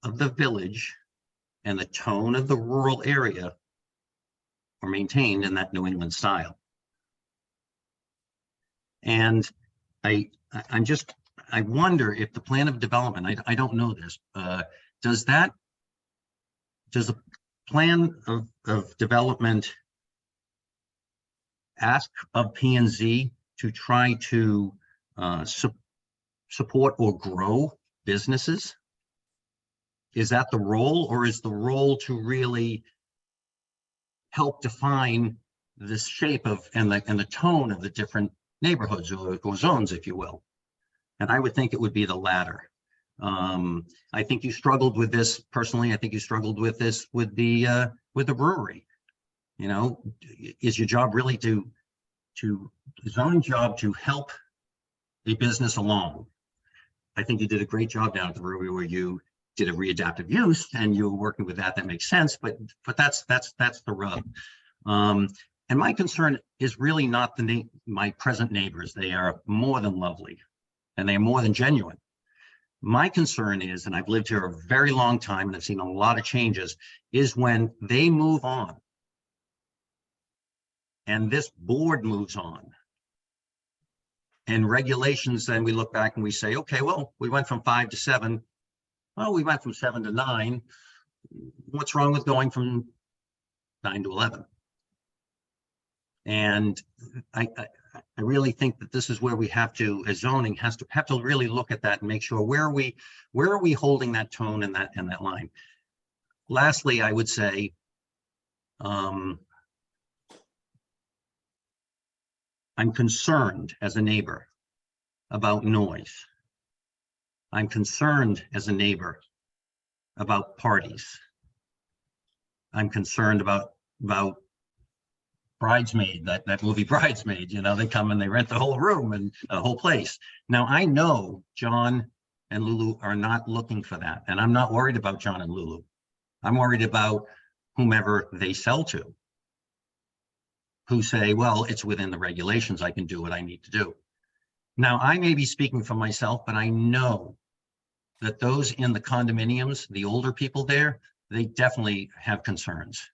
of the village and the tone of the rural area were maintained in that New England style. And I wonder if the plan of development, I don't know this, does the plan of development ask of P&Z to try to support or grow businesses? Is that the role, or is the role to really help define the shape of and the tone of the different neighborhoods or zones, if you will? And I would think it would be the latter. I think you struggled with this personally. I think you struggled with this with the brewery. Is your job really the zoning job to help a business along? I think you did a great job down at the brewery where you did a readaptive use and you were working with that. That makes sense, but that's the rub. And my concern is really not my present neighbors. They are more than lovely and they are more than genuine. My concern is, and I've lived here a very long time and I've seen a lot of changes, is when they move on and this board moves on and regulations, then we look back and we say, okay, well, we went from 5 to 7. Well, we went from 7 to 9. What's wrong with going from 9 to 11? And I really think that this is where we have to, as zoning, have to really look at that and make sure where are we holding that tone and that line. Lastly, I would say, I'm concerned as a neighbor about noise. I'm concerned as a neighbor about parties. I'm concerned about Bridesmaid, that movie Bridesmaid. They come and they rent the whole room and the whole place. Now I know John and Lulu are not looking for that, and I'm not worried about John and Lulu. I'm worried about whomever they sell to, who say, well, it's within the regulations, I can do what I need to do. Now, I may be speaking for myself, but I know that those in the condominiums, the older people there, they definitely have concerns.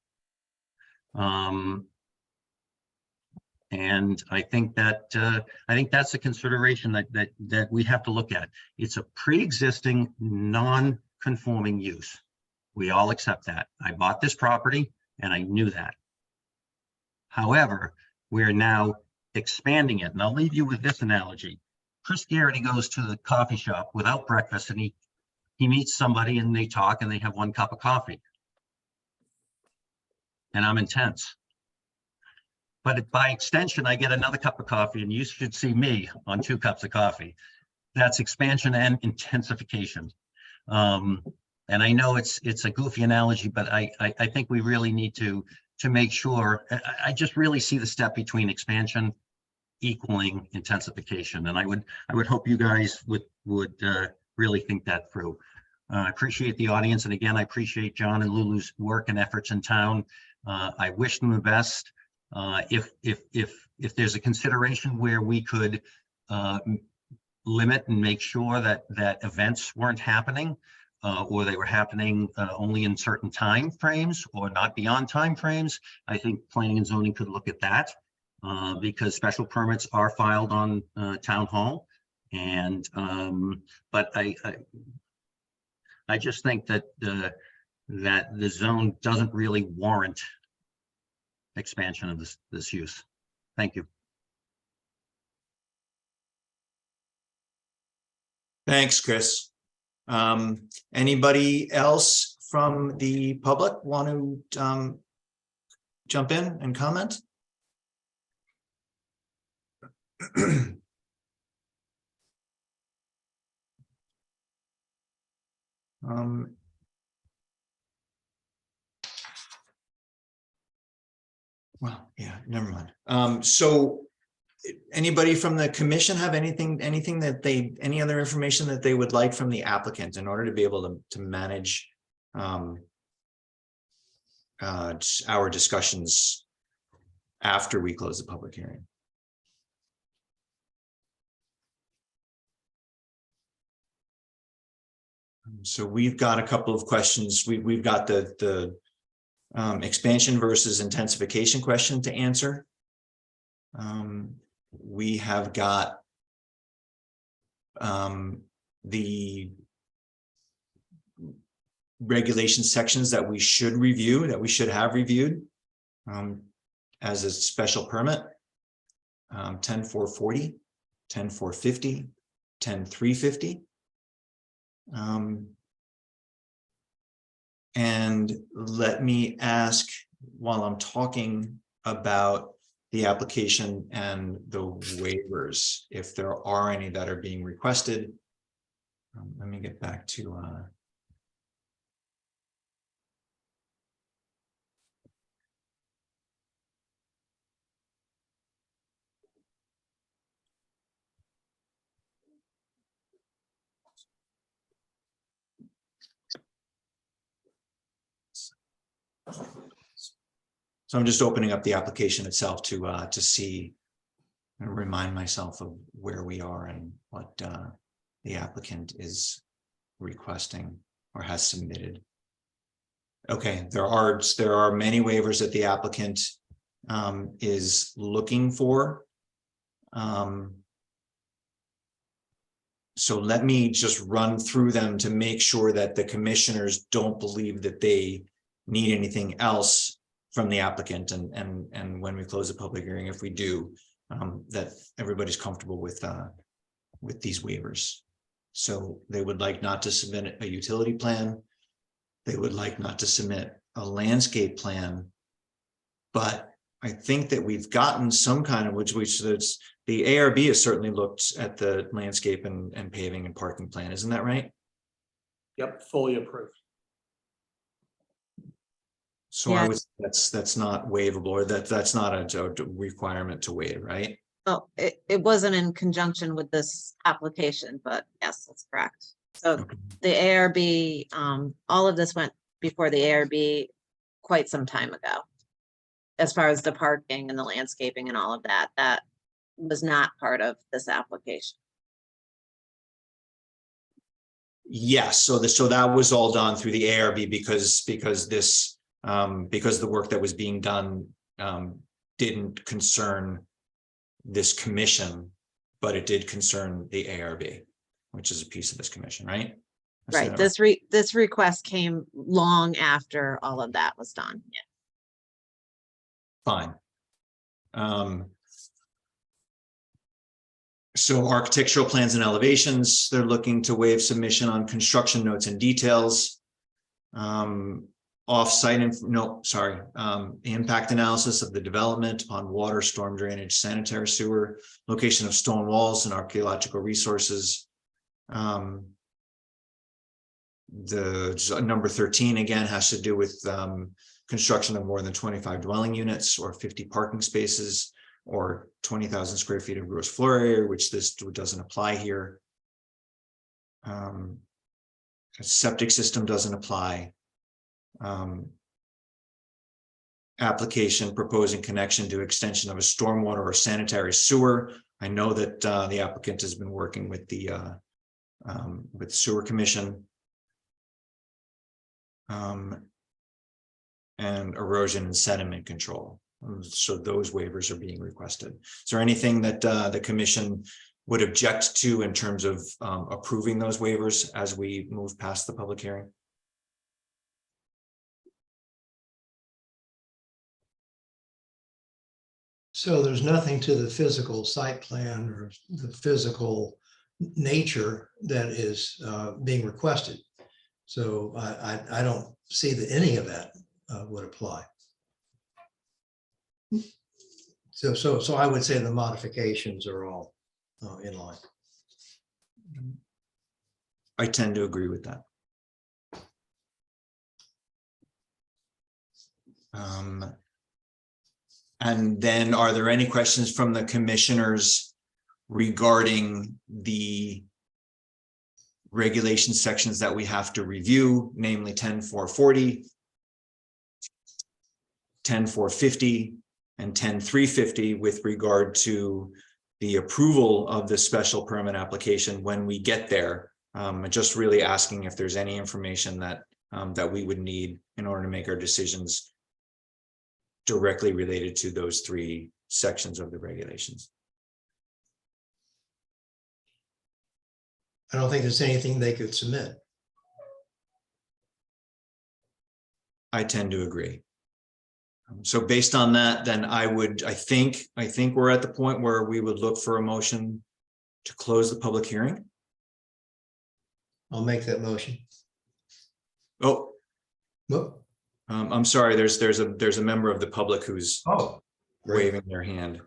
And I think that's a consideration that we have to look at. It's a pre-existing non-conforming use. We all accept that. I bought this property and I knew that. However, we're now expanding it. And I'll leave you with this analogy. Chris Garrity goes to the coffee shop without breakfast and he meets somebody and they talk and they have 1 cup of coffee. And I'm intense. But by extension, I get another cup of coffee and you should see me on 2 cups of coffee. That's expansion and intensification. And I know it's a goofy analogy, but I think we really need to make sure, I just really see the step between expansion equaling intensification. And I would hope you guys would really think that through. I appreciate the audience. And again, I appreciate John and Lulu's work and efforts in town. I wish them the best. If there's a consideration where we could limit and make sure that events weren't happening, or they were happening only in certain time frames or not beyond time frames, I think planning and zoning could look at that, because special permits are filed on town hall. And but I just think that the zone doesn't really warrant expansion of this use. Thank you. Thanks, Chris. Anybody else from the public want to jump in and comment? Well, yeah, never mind. So anybody from the commission have anything that any other information that they would like from the applicant in order to be able to manage our discussions after we close the public hearing? So we've got a couple of questions. We've got the expansion versus intensification question to answer. We have got the regulation sections that we should review, that we should have reviewed as a special permit. 10.440, 10.450, 10.350. And let me ask, while I'm talking about the application and the waivers, if there are any that are being requested. Let me get back to so I'm just opening up the application itself to see and remind myself of where we are and what the applicant is requesting or has submitted. Okay, there are many waivers that the applicant is looking for. So let me just run through them to make sure that the commissioners don't believe that they need anything else from the applicant, and when we close the public hearing, if we do, that everybody's comfortable with these waivers. So they would like not to submit a utility plan. They would like not to submit a landscape plan, but I think that we've gotten some kind of which that's the ARB has certainly looked at the landscape and paving and parking plan. Isn't that right? Yep, fully approved. So I would, that's not waivable, or that's not a requirement to waive, right? Well, it wasn't in conjunction with this application, but yes, that's correct. So Okay. the ARB, all of this went before the ARB quite some time ago. As far as the parking and the landscaping and all of that, that was not part of this application. Yes, so that was all done through the ARB because this because the work that was being done didn't concern this commission, but it did concern the ARB, which is a piece of this commission, right? Right. This request came long after all of that was done. Yeah. Fine. So architectural plans and elevations, they're looking to waive submission on construction notes and details. Off-site, impact analysis of the development on water, storm drainage, sanitary sewer, location of stone walls and archaeological resources. The number 13 again has to do with construction of more than 25 dwelling units or 50 parking spaces or 20,000 square feet of gross floor area, which this doesn't apply here. A septic system doesn't apply. Application proposing connection to extension of a stormwater or sanitary sewer. I know that the applicant has been working with the sewer commission. And erosion and sediment control. So those waivers are being requested. Is there anything that the commission would object to in terms of approving those waivers as we move past the public hearing? So there's nothing to the physical site plan or the physical nature that is being requested. So I don't see that any of that would apply. So I would say the modifications are all in line. I tend to agree with that. And then are there any questions from the commissioners regarding the regulation sections that we have to review, namely 10.440, 10.450, and 10.350 with regard to the approval of the special permit application when we get there? Just really asking if there's any information that that we would need in order to make our decisions directly related to those three sections of the regulations. I don't think there's anything they could submit. I tend to agree. So based on that, then I think we're at the point where we would look for a motion to close the public hearing. I'll make that motion. Oh, Whoop. I'm sorry, there's a member of the public who's waving their hand.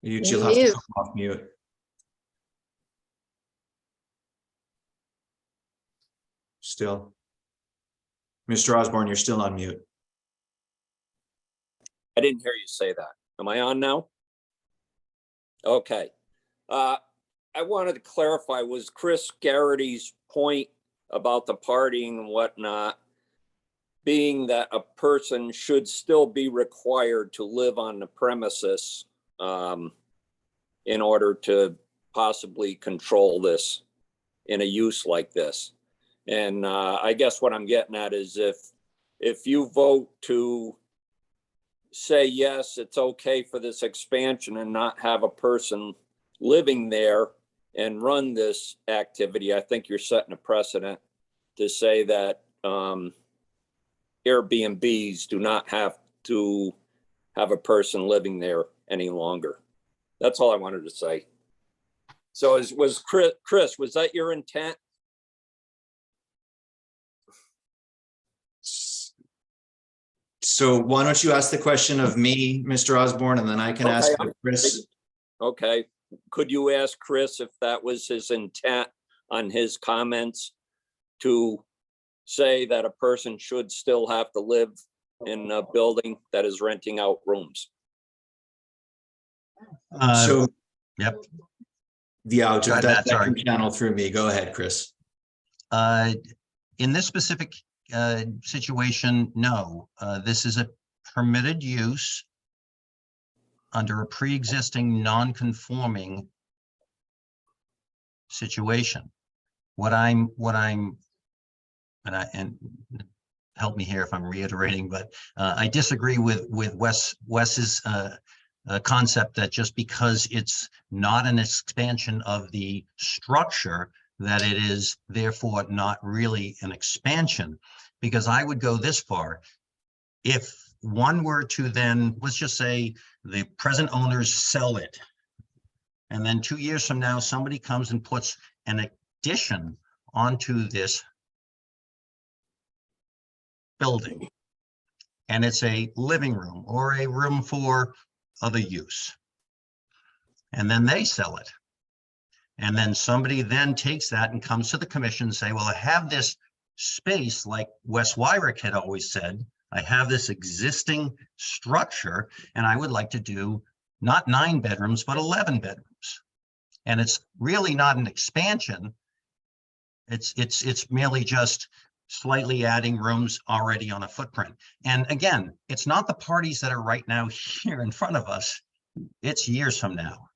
You'll have to come off mute. Still. Mr. Osborne, you're still on mute. I didn't hear you say that. Am I on now? Okay. I wanted to clarify, was Chris Garrity's point about the partying and whatnot being that a person should still be required to live on the premises in order to possibly control this in a use like this? And I guess what I'm getting at is if you vote to say, yes, it's okay for this expansion and not have a person living there and run this activity, I think you're setting a precedent to say that Airbnbs do not have to have a person living there any longer. That's all I wanted to say. So was Chris, was that your intent? So why don't you ask the question of me, Mr. Osborne, and then I can ask Chris. Okay. Could you ask Chris if that was his intent on his comments to say that a person should still have to live in a building that is renting out rooms? So, yep. Yeah, that sorry. can channel through me. Go ahead, Chris. In this specific situation, no. This is a permitted use under a pre-existing non-conforming situation. And help me here if I'm reiterating, but I disagree with Wes's concept that just because it's not an expansion of the structure, that it is therefore not really an expansion. Because I would go this far: if one were to then, let's just say the present owners sell it. And then 2 years from now, somebody comes and puts an addition onto this building. And it's a living room or a room for other use. And then they sell it. And then somebody then takes that and comes to the commission and say, well, I have this space, like Wes Wyrick had always said, I have this existing structure and I would like to do not 9 bedrooms, but 11 bedrooms. And it's really not an expansion. It's merely just slightly adding rooms already on a footprint. And again, it's not the parties that are right now here in front of us. It's years from now.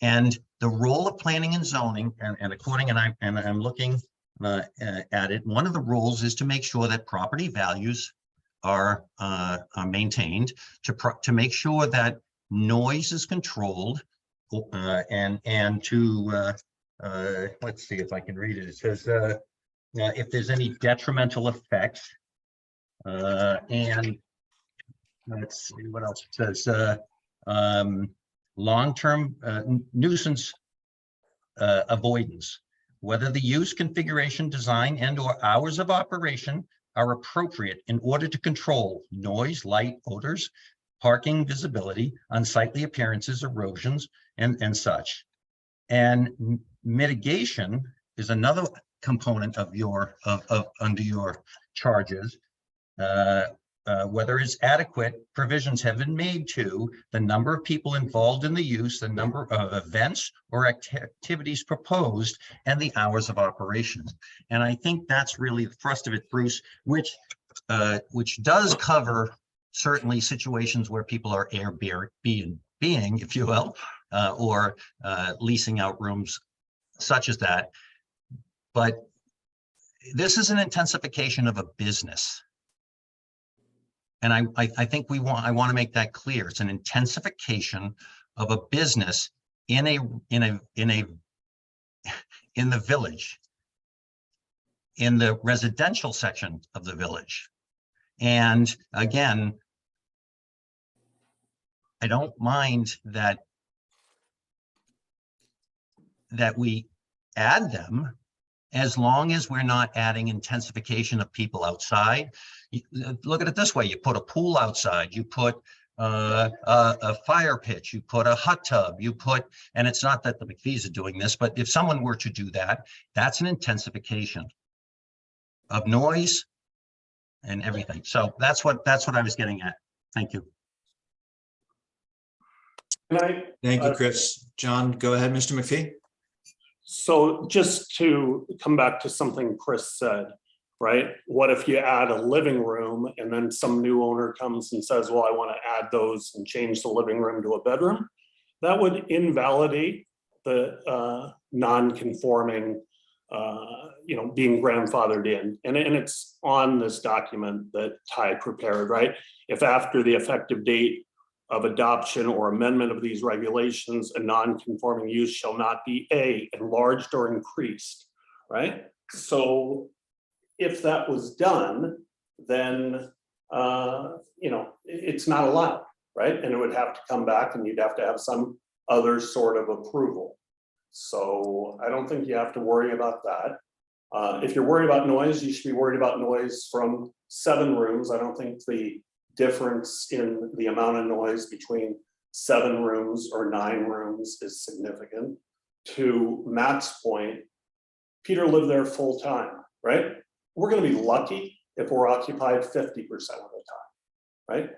And the role of planning and zoning, and according, and I'm looking at it, one of the rules is to make sure that property values are maintained, to make sure that noise is controlled, and to let's see if I can read it. It says if there's any detrimental effects, and let's see what else it says. Long-term nuisance avoidance, whether the use, configuration, design, and/or hours of operation are appropriate in order to control noise, light, odors, parking, visibility, unsightly appearances, erosions, and such. And mitigation is another component of your under your charges. Whether it's adequate, provisions have been made to the number of people involved in the use, the number of events or activities proposed, and the hours of operation. And I think that's really the thrust of it, Bruce, which does cover certainly situations where people are Airbnb, if you will, or leasing out rooms such as that. But this is an intensification of a business. And I think I want to make that clear. It's an intensification of a business in the village, in the residential section of the village. And again, I don't mind that we add them, as long as we're not adding intensification of people outside. Look at it this way: you put a pool outside, you put a fire pit, you put a hot tub, you put, and it's not that the McPhees are doing this, but if someone were to do that, that's an intensification of noise and everything. So that's what I was getting at. Thank you. Thank you, Chris. John, go ahead, Mr. McPhee. So just to come back to something Chris said, right? What if you add a living room and then some new owner comes and says, well, I want to add those and change the living room to a bedroom? That would invalidate the non-conforming, being grandfathered in. And it's on this document that Ty prepared, right? If after the effective date of adoption or amendment of these regulations, a non-conforming use shall not be enlarged or increased, right? So if that was done, then it's not allowed, right? And it would have to come back and you'd have to have some other sort of approval. So I don't think you have to worry about that. If you're worried about noise, you should be worried about noise from 7 rooms. I don't think the difference in the amount of noise between 7 rooms or 9 rooms is significant. To Matt's point, Peter lived there full time, right? We're going to be lucky if we're occupied 50% of the time, right?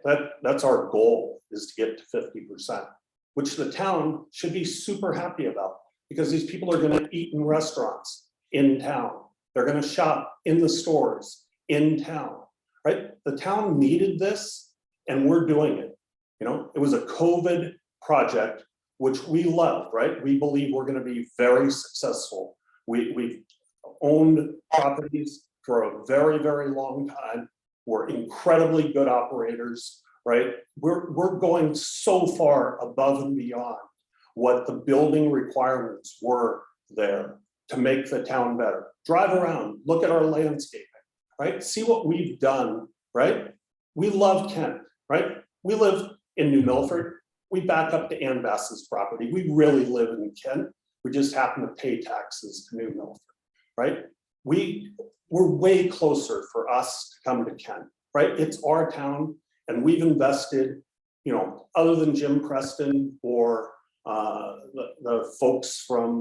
That's our goal, is to get to 50%, which the town should be super happy about, because these people are going to eat in restaurants in town. They're going to shop in the stores in town. Right? The town needed this and we're doing it. It was a COVID project, which we love, right? We believe we're going to be very successful. We've owned properties for a very, very long time. We're incredibly good operators, right? We're going so far above and beyond what the building requirements were there to make the town better. Drive around, look at our landscaping. Right? See what we've done, right? We love Kent, right? We live in New Milford. We back up to Ann Bass's property. We really live in Kent. We just happen to pay taxes to New Milford, right? We're way closer for us to come to Kent, right? It's our town, and we've invested, you know, other than Jim Preston or the folks from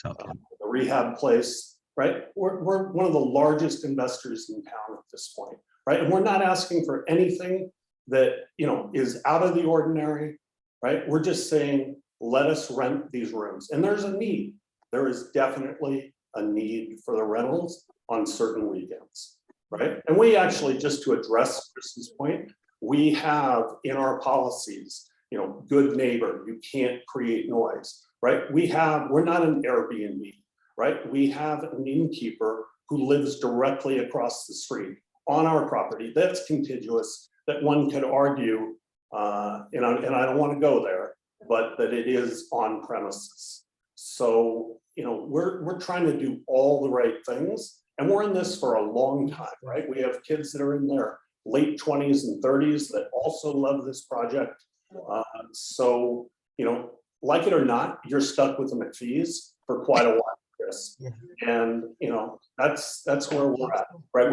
the rehab place, right? We're one of the largest investors in town at this point, right? And we're not asking for anything that, you know, is out of the ordinary, right? We're just saying, let us rent these rooms. And there's a need. There is definitely a need for the rentals on certain weekends, right? And we actually, just to address Chris's point, we have in our policies, you know, good neighbor, you can't create noise, right? We're not an Airbnb, right? We have an innkeeper who lives directly across the street on our property that's contiguous, that one could argue, and I don't want to go there, but that it is on premises. So, you know, we're trying to do all the right things, and we're in this for a long time, right? We have kids that are in their late 20s and 30s that also love this project. So, you know, like it or not, you're stuck with the McPhees for quite a while, Chris. And, you know, that's where we're at, right?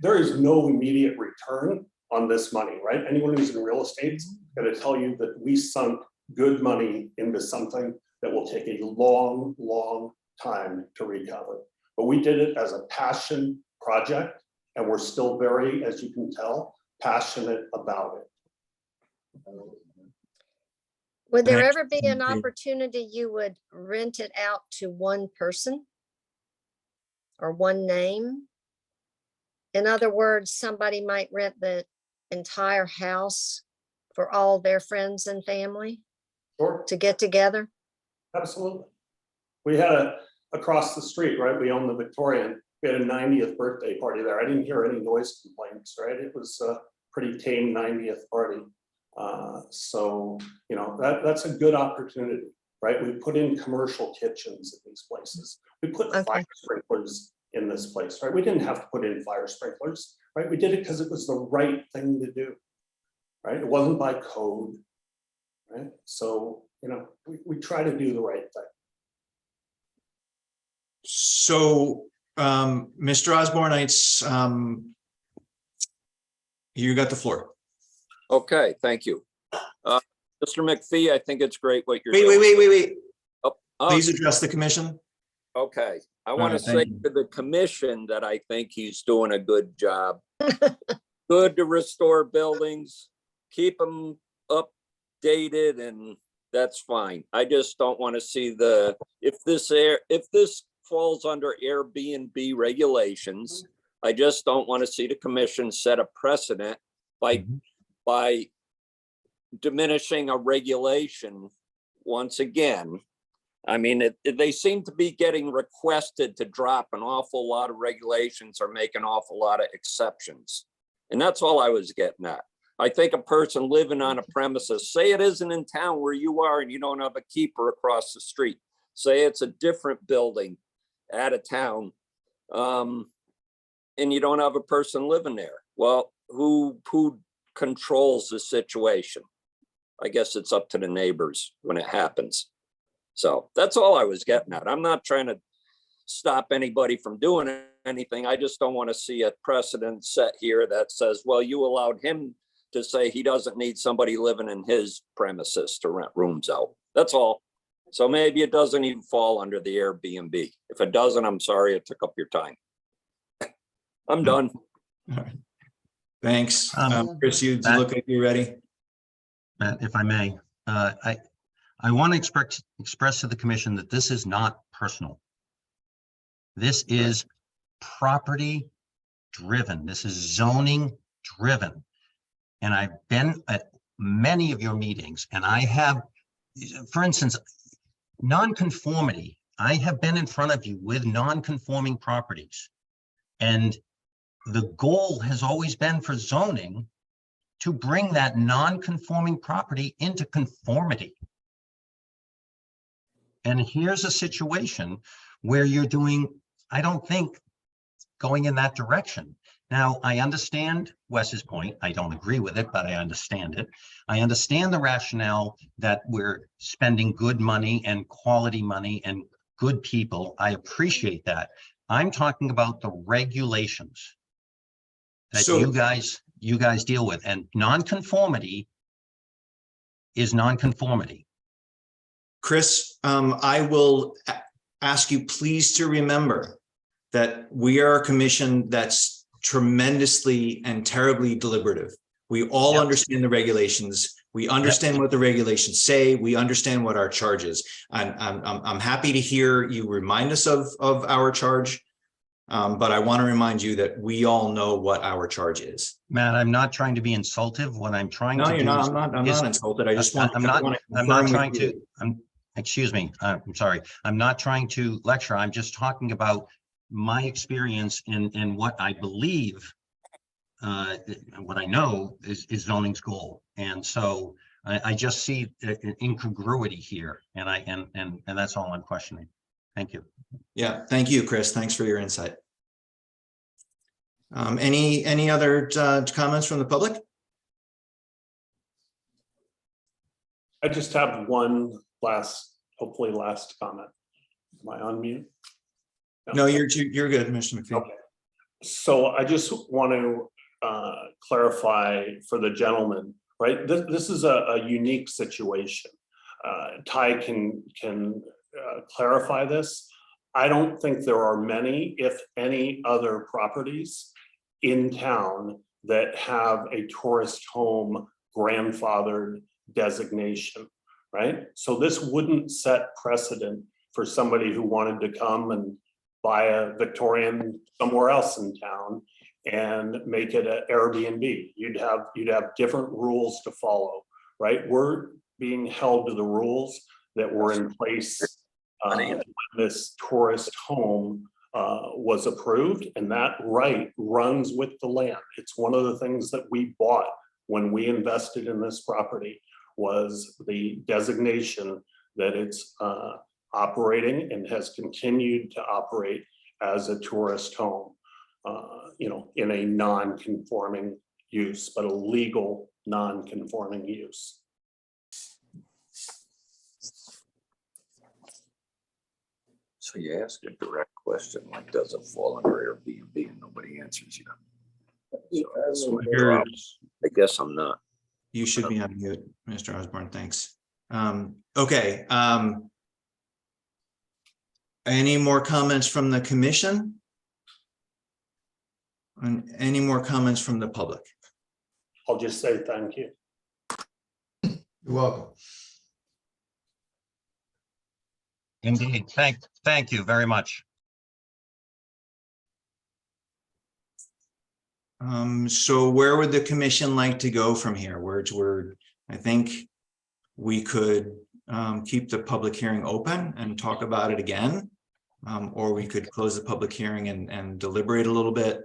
There is no immediate return on this money, right? Anyone who's in real estate is going to tell you that we sunk good money into something that will take a long, long time to recover. But we did it as a passion project, and we're still very, as you can tell, passionate about it. Would there ever be an opportunity you would rent it out to one person or one name? In other words, somebody might rent the entire house for all their friends and family to get together? Absolutely. We had across the street, right? We own the Victorian. We had a 90th birthday party there. I didn't hear any noise complaints, right? It was a pretty tame 90th party. So, you know, that's a good opportunity, right? We put in commercial kitchens in these places. We put fire sprinklers in this place, right? We didn't have to put in fire sprinklers, right? We did it because it was the right thing to do, right? It wasn't by code, right? So, you know, we try to do the right thing. So, Mr. Osborne, you got the floor. Okay, thank you. Mr. McPhee, I think it's great what you're doing. Wait. Oh, Please address the commission. okay. I All want to right, say thank you. to the commission that I think he's doing a good job. Good to restore buildings, keep them updated, and that's fine. I just don't want to see if this falls under Airbnb regulations, I just don't want to see the commission set a precedent by diminishing a regulation once again. I mean, they seem to be getting requested to drop an awful lot of regulations or make an awful lot of exceptions. And that's all I was getting at. I think a person living on a premises, say it isn't in town where you are and you don't have a keeper across the street, say it's a different building out of town, and you don't have a person living there. Well, who controls the situation? I guess it's up to the neighbors when it happens. So that's all I was getting at. I'm not trying to stop anybody from doing anything. I just don't want to see a precedent set here that says, well, you allowed him to say he doesn't need somebody living in his premises to rent rooms out. That's all. So maybe it doesn't even fall under the Airbnb. If it doesn't, I'm sorry it took up your time. I'm done. All right. Thanks. Chris, you look like you're ready. If I may, I want to express to the commission that this is not personal. This is property driven. This is zoning driven. And I've been at many of your meetings, and I have, for instance, nonconformity. I have been in front of you with non-conforming properties. And the goal has always been for zoning to bring that non-conforming property into conformity. And here's a situation where you're doing, I don't think, going in that direction. Now, I understand Wes's point. I don't agree with it, but I understand it. I understand the rationale that we're spending good money and quality money and good people. I appreciate that. I'm talking about the regulations that So- you guys deal with, and nonconformity is nonconformity. Chris, I will ask you please to remember that we are a commission that's tremendously and terribly deliberative. We all Yep. understand the regulations. We understand what the regulations say. We understand what our charge is. I'm happy to hear you remind us of our charge. But I want to remind you that we all know what our charge is. Matt, I'm not trying to be insultive. What I'm trying to No, do you're not. is- I'm not insulted. I just want. I'm I not, wanna I'm not confirm with trying you. to, excuse me, I'm sorry. I'm not trying to lecture. I'm just talking about my experience in what I believe, what I know is zoning's goal. And so I just see an incongruity here, and that's all I'm questioning. Thank you. Yeah, thank you, Chris. Thanks for your insight. Any other comments from the public? I just have one hopefully last comment. Am I on mute? No, you're good, Mr. McPhee. Okay. So I just want to clarify for the gentleman, right? This is a unique situation. Ty can clarify this. I don't think there are many, if any, other properties in town that have a tourist home grandfathered designation, right? So this wouldn't set precedent for somebody who wanted to come and buy a Victorian somewhere else in town and make it an Airbnb. You'd have different rules to follow, right? We're being held to the rules that were in place when this tourist home was approved, and that right runs with the land. It's one of the things that we bought when we invested in this property, was the designation that it's operating and has continued to operate as a tourist home, in a non-conforming use, but a legal non-conforming use. So you ask a direct question, like, does it fall under Airbnb, and nobody answers you. So that's my problem. I guess I'm not. You should be on mute, Mr. Osborne. Thanks. Okay. Any more comments from the commission? And any more comments from the public? I'll just say thank you. You're welcome. Indeed. Thank you very much. So where would the commission like to go from here? I think we could keep the public hearing open and talk about it again. Or we could close the public hearing and deliberate a little bit.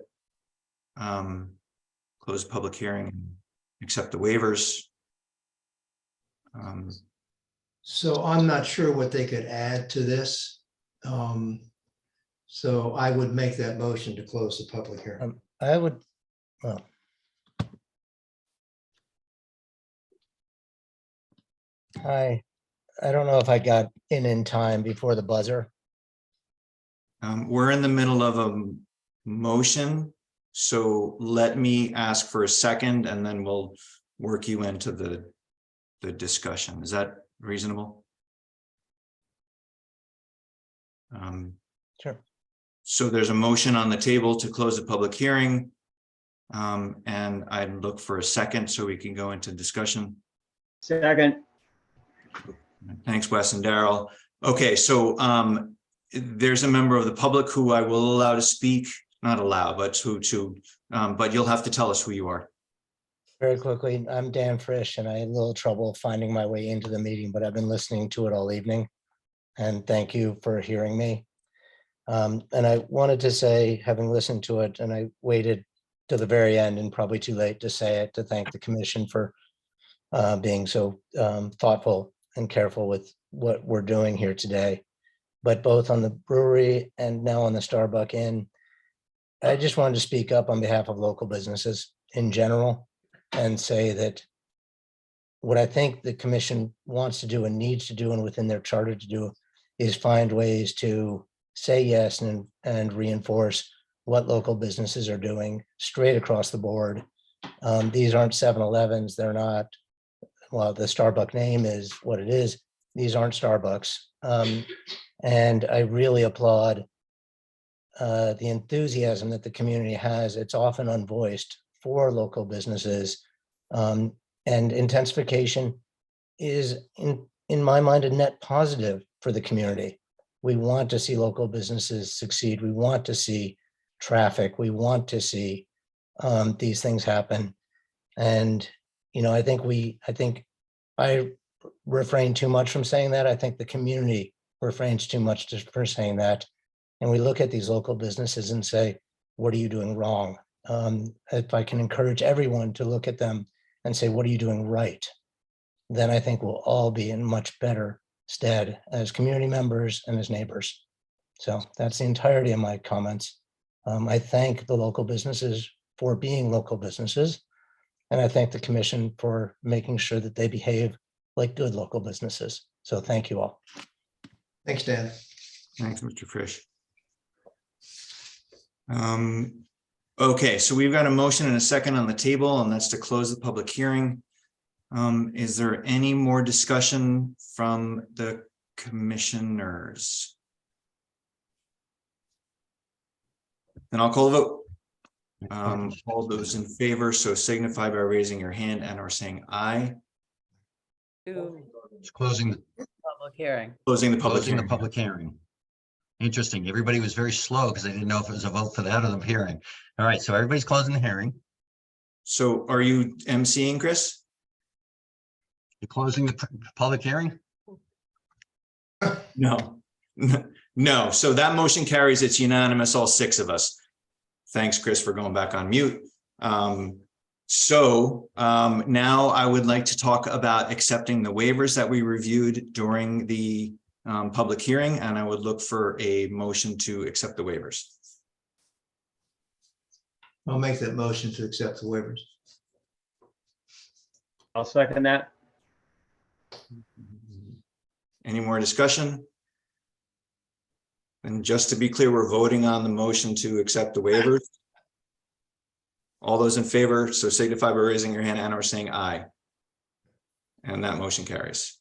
Close the public hearing and accept the waivers. So I'm not sure what they could add to this. So I would make that motion to close the public hearing. I would, well. I don't know if I got in time before the buzzer. We're in the middle of a motion, so let me ask for a second and then we'll work you into the discussion. Is that reasonable? Sure. So there's a motion on the table to close the public hearing. And I'd look for a second so we can go into discussion. Second. Thanks, Wes and Daryl. Okay, so there's a member of the public who I will allow to speak, not allow, but but you'll have to tell us who you are. Very quickly, I'm Dan Frisch, and I had a little trouble finding my way into the meeting, but I've been listening to it all evening. And thank you for hearing me. And I wanted to say, having listened to it, and I waited to the very end and probably too late to say it, to thank the commission for being so thoughtful and careful with what we're doing here today. But both on the brewery and now on the Starbuck Inn, I just wanted to speak up on behalf of local businesses in general and say that what I think the commission wants to do and needs to do and within their charter to do is find ways to say yes and reinforce what local businesses are doing straight across the board. These aren't 7-Elevens. They're not, well, the Starbucks name is what it is. These aren't Starbucks. And I really applaud the enthusiasm that the community has. It's often unvoiced for local businesses. And intensification is, in my mind, a net positive for the community. We want to see local businesses succeed. We want to see traffic. We want to see these things happen. And, you know, I think I refrain too much from saying that. I think the community refrains too much for saying that. And we look at these local businesses and say, what are you doing wrong? If I can encourage everyone to look at them and say, what are you doing right? Then I think we'll all be in much better stead as community members and as neighbors. So that's the entirety of my comments. I thank the local businesses for being local businesses. And I thank the commission for making sure that they behave like good local businesses. So thank you all. Thanks, Dan. Thanks, Mr. Frisch. Okay, so we've got a motion and a second on the table, and that's to close the public hearing. Is there any more discussion from the commissioners? Then I'll call the vote. All those in favor, so signify by raising your hand and or saying aye. It's closing, Public hearing. Closing the public closing the hearing. public hearing. Interesting. Everybody was very slow because they didn't know if it was a vote for that or the hearing. All right, so everybody's closing the hearing. So are you emceeing, Chris? You're closing the public hearing? No. No, so that motion carries. It's unanimous, all 6 of us. Thanks, Chris, for going back on mute. Now I would like to talk about accepting the waivers that we reviewed during the public hearing, and I would look for a motion to accept the waivers. I'll make that motion to accept the waivers. I'll second that. Any more discussion? And just to be clear, we're voting on the motion to accept the waivers. All those in favor, so signify by raising your hand and or saying aye. And that motion carries.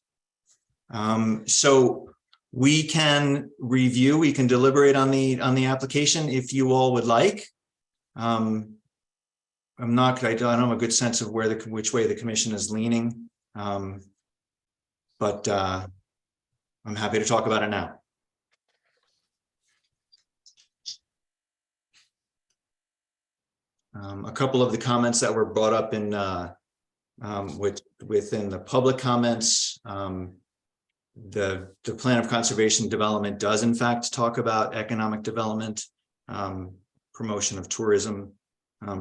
So we can review, we can deliberate on the application if you all would like. I don't have a good sense of which way the commission is leaning. But I'm happy to talk about it now. A couple of the comments that were brought up in within the public comments, the plan of conservation development does in fact talk about economic development, promotion of tourism,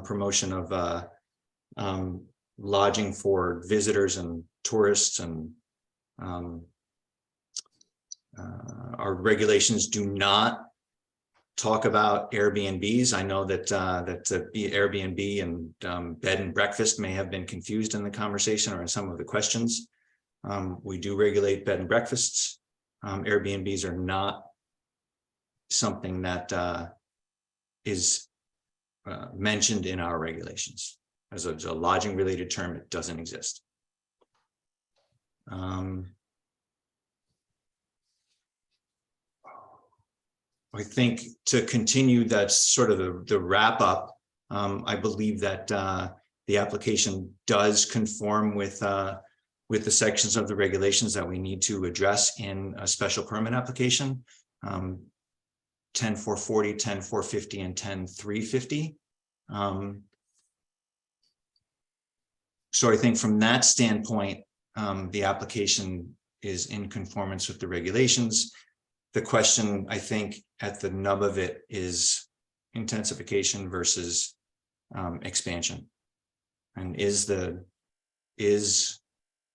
promotion of lodging for visitors and tourists, and our regulations do not talk about Airbnbs. I know that Airbnb and bed and breakfast may have been confused in the conversation or in some of the questions. We do regulate bed and breakfasts. Airbnbs are not something that is mentioned in our regulations. As a lodging related term, it doesn't exist. I think to continue that sort of the wrap up, I believe that the application does conform with the sections of the regulations that we need to address in a special permit application, 10-440, 10-450, and 10-350. So I think from that standpoint, the application is in conformance with the regulations. The question, I think, at the nub of it is intensification versus expansion. And is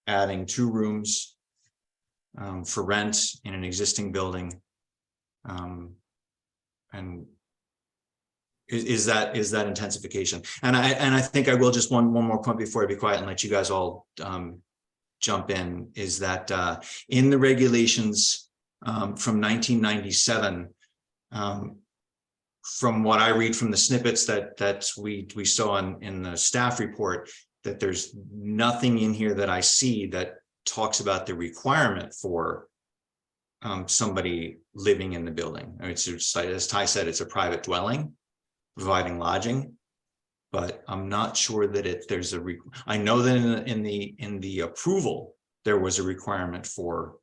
adding 2 rooms for rent in an existing building, and is that intensification. And I think I will just one more point before I be quiet and let you guys all jump in, is that in the regulations from 1997, from what I read from the snippets that we saw in the staff report, that there's nothing in here that I see that talks about the requirement for somebody living in the building. I mean, it's just, as Ty said, it's a private dwelling providing lodging, but I'm not sure that there's I know that in the approval there was a requirement for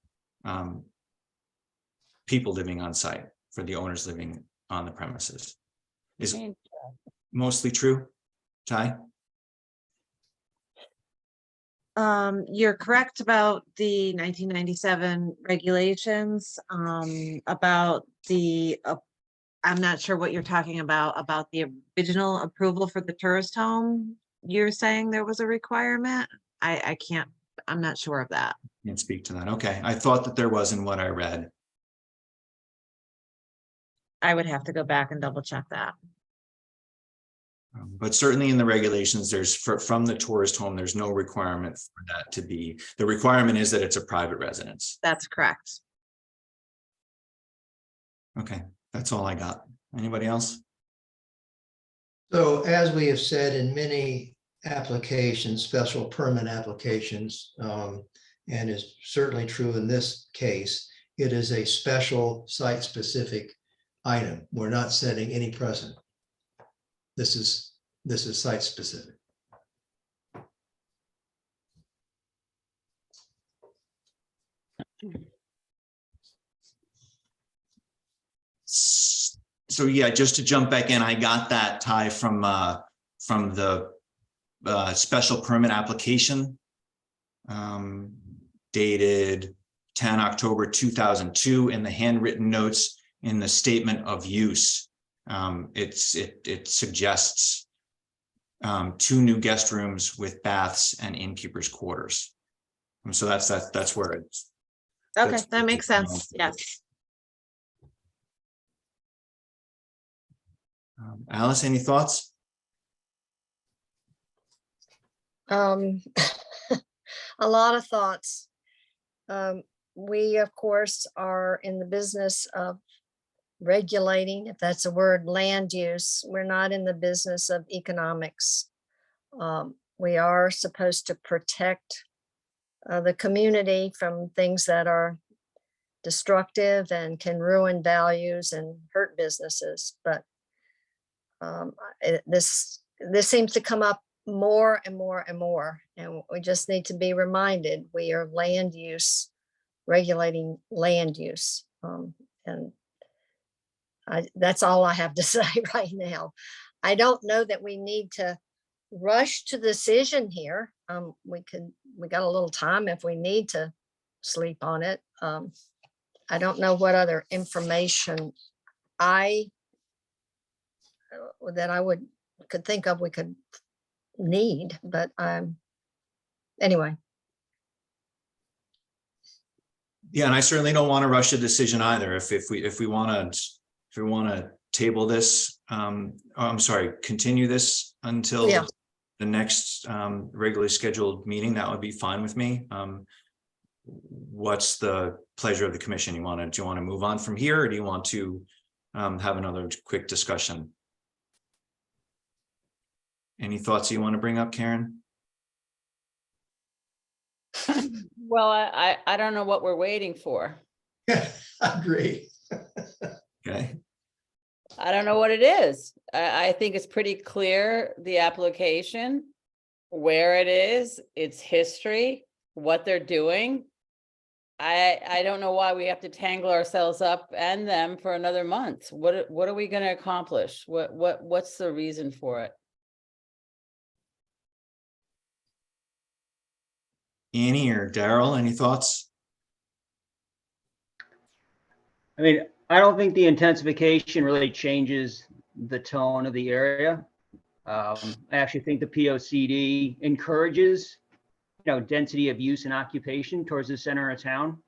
people living on site, for the owners living on the premises. Is mostly true, Ty? You're correct about the 1997 regulations, about the, I'm not sure what you're talking about the original approval for the tourist home. You're saying there was a requirement? I can't, I'm not sure of that. Can't speak to that. Okay, I thought that there was in what I read. I would have to go back and double check that. But certainly in the regulations, there's from the tourist home, there's no requirement for that to be, the requirement is that it's a private residence. That's correct. Okay, that's all I got. Anybody else? So as we have said in many applications, special permit applications, and is certainly true in this case, it is a special site-specific item. We're not setting any precedent. This is site-specific. So yeah, just to jump back in, I got that, Ty, from the special permit application dated 10 October 2002 in the handwritten notes in the statement of use. It suggests 2 new guest rooms with baths and innkeeper's quarters. And so that's where it's. Okay, that's- that makes sense. Yes. Alice, any thoughts? A lot of thoughts. We, of course, are in the business of regulating, if that's a word, land use. We're not in the business of economics. We are supposed to protect the community from things that are destructive and can ruin values and hurt businesses. But this seems to come up more and more and more, and we just need to be reminded we are land use, regulating land use, and that's all I have to say right now. I don't know that we need to rush to decision here. We got a little time if we need to sleep on it. I don't know what other information that I could think of we could need, but anyway. Yeah, and I certainly don't want to rush a decision either. If we want to table this, continue this until Yeah. the next regularly scheduled meeting, that would be fine with me. What's the pleasure of the commission? Do you want to move on from here, or do you want to have another quick discussion? Any thoughts you want to bring up, Karen? Well, I don't know what we're waiting for. I agree. Okay. I don't know what it is. I think it's pretty clear, the application, where it is, its history, what they're doing. I don't know why we have to tangle ourselves up and them for another month. What are we going to accomplish? What's the reason for it? Annie or Daryl, any thoughts? I mean, I don't think the intensification really changes the tone of the area. I actually think the POCD encourages, density of use and occupation towards the center of town.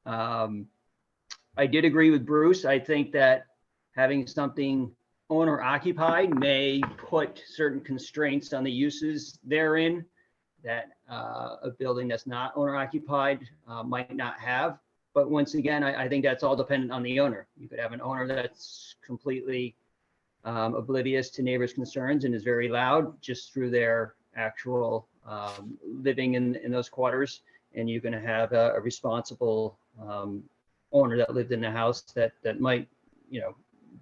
I did agree with Bruce. I think that having something owner occupied may put certain constraints on the uses therein that a building that's not owner occupied might not have. But once again, I think that's all dependent on the owner. You could have an owner that's completely oblivious to neighbors' concerns and is very loud just through their actual living in those quarters. And you're going to have a responsible owner that lived in the house that might,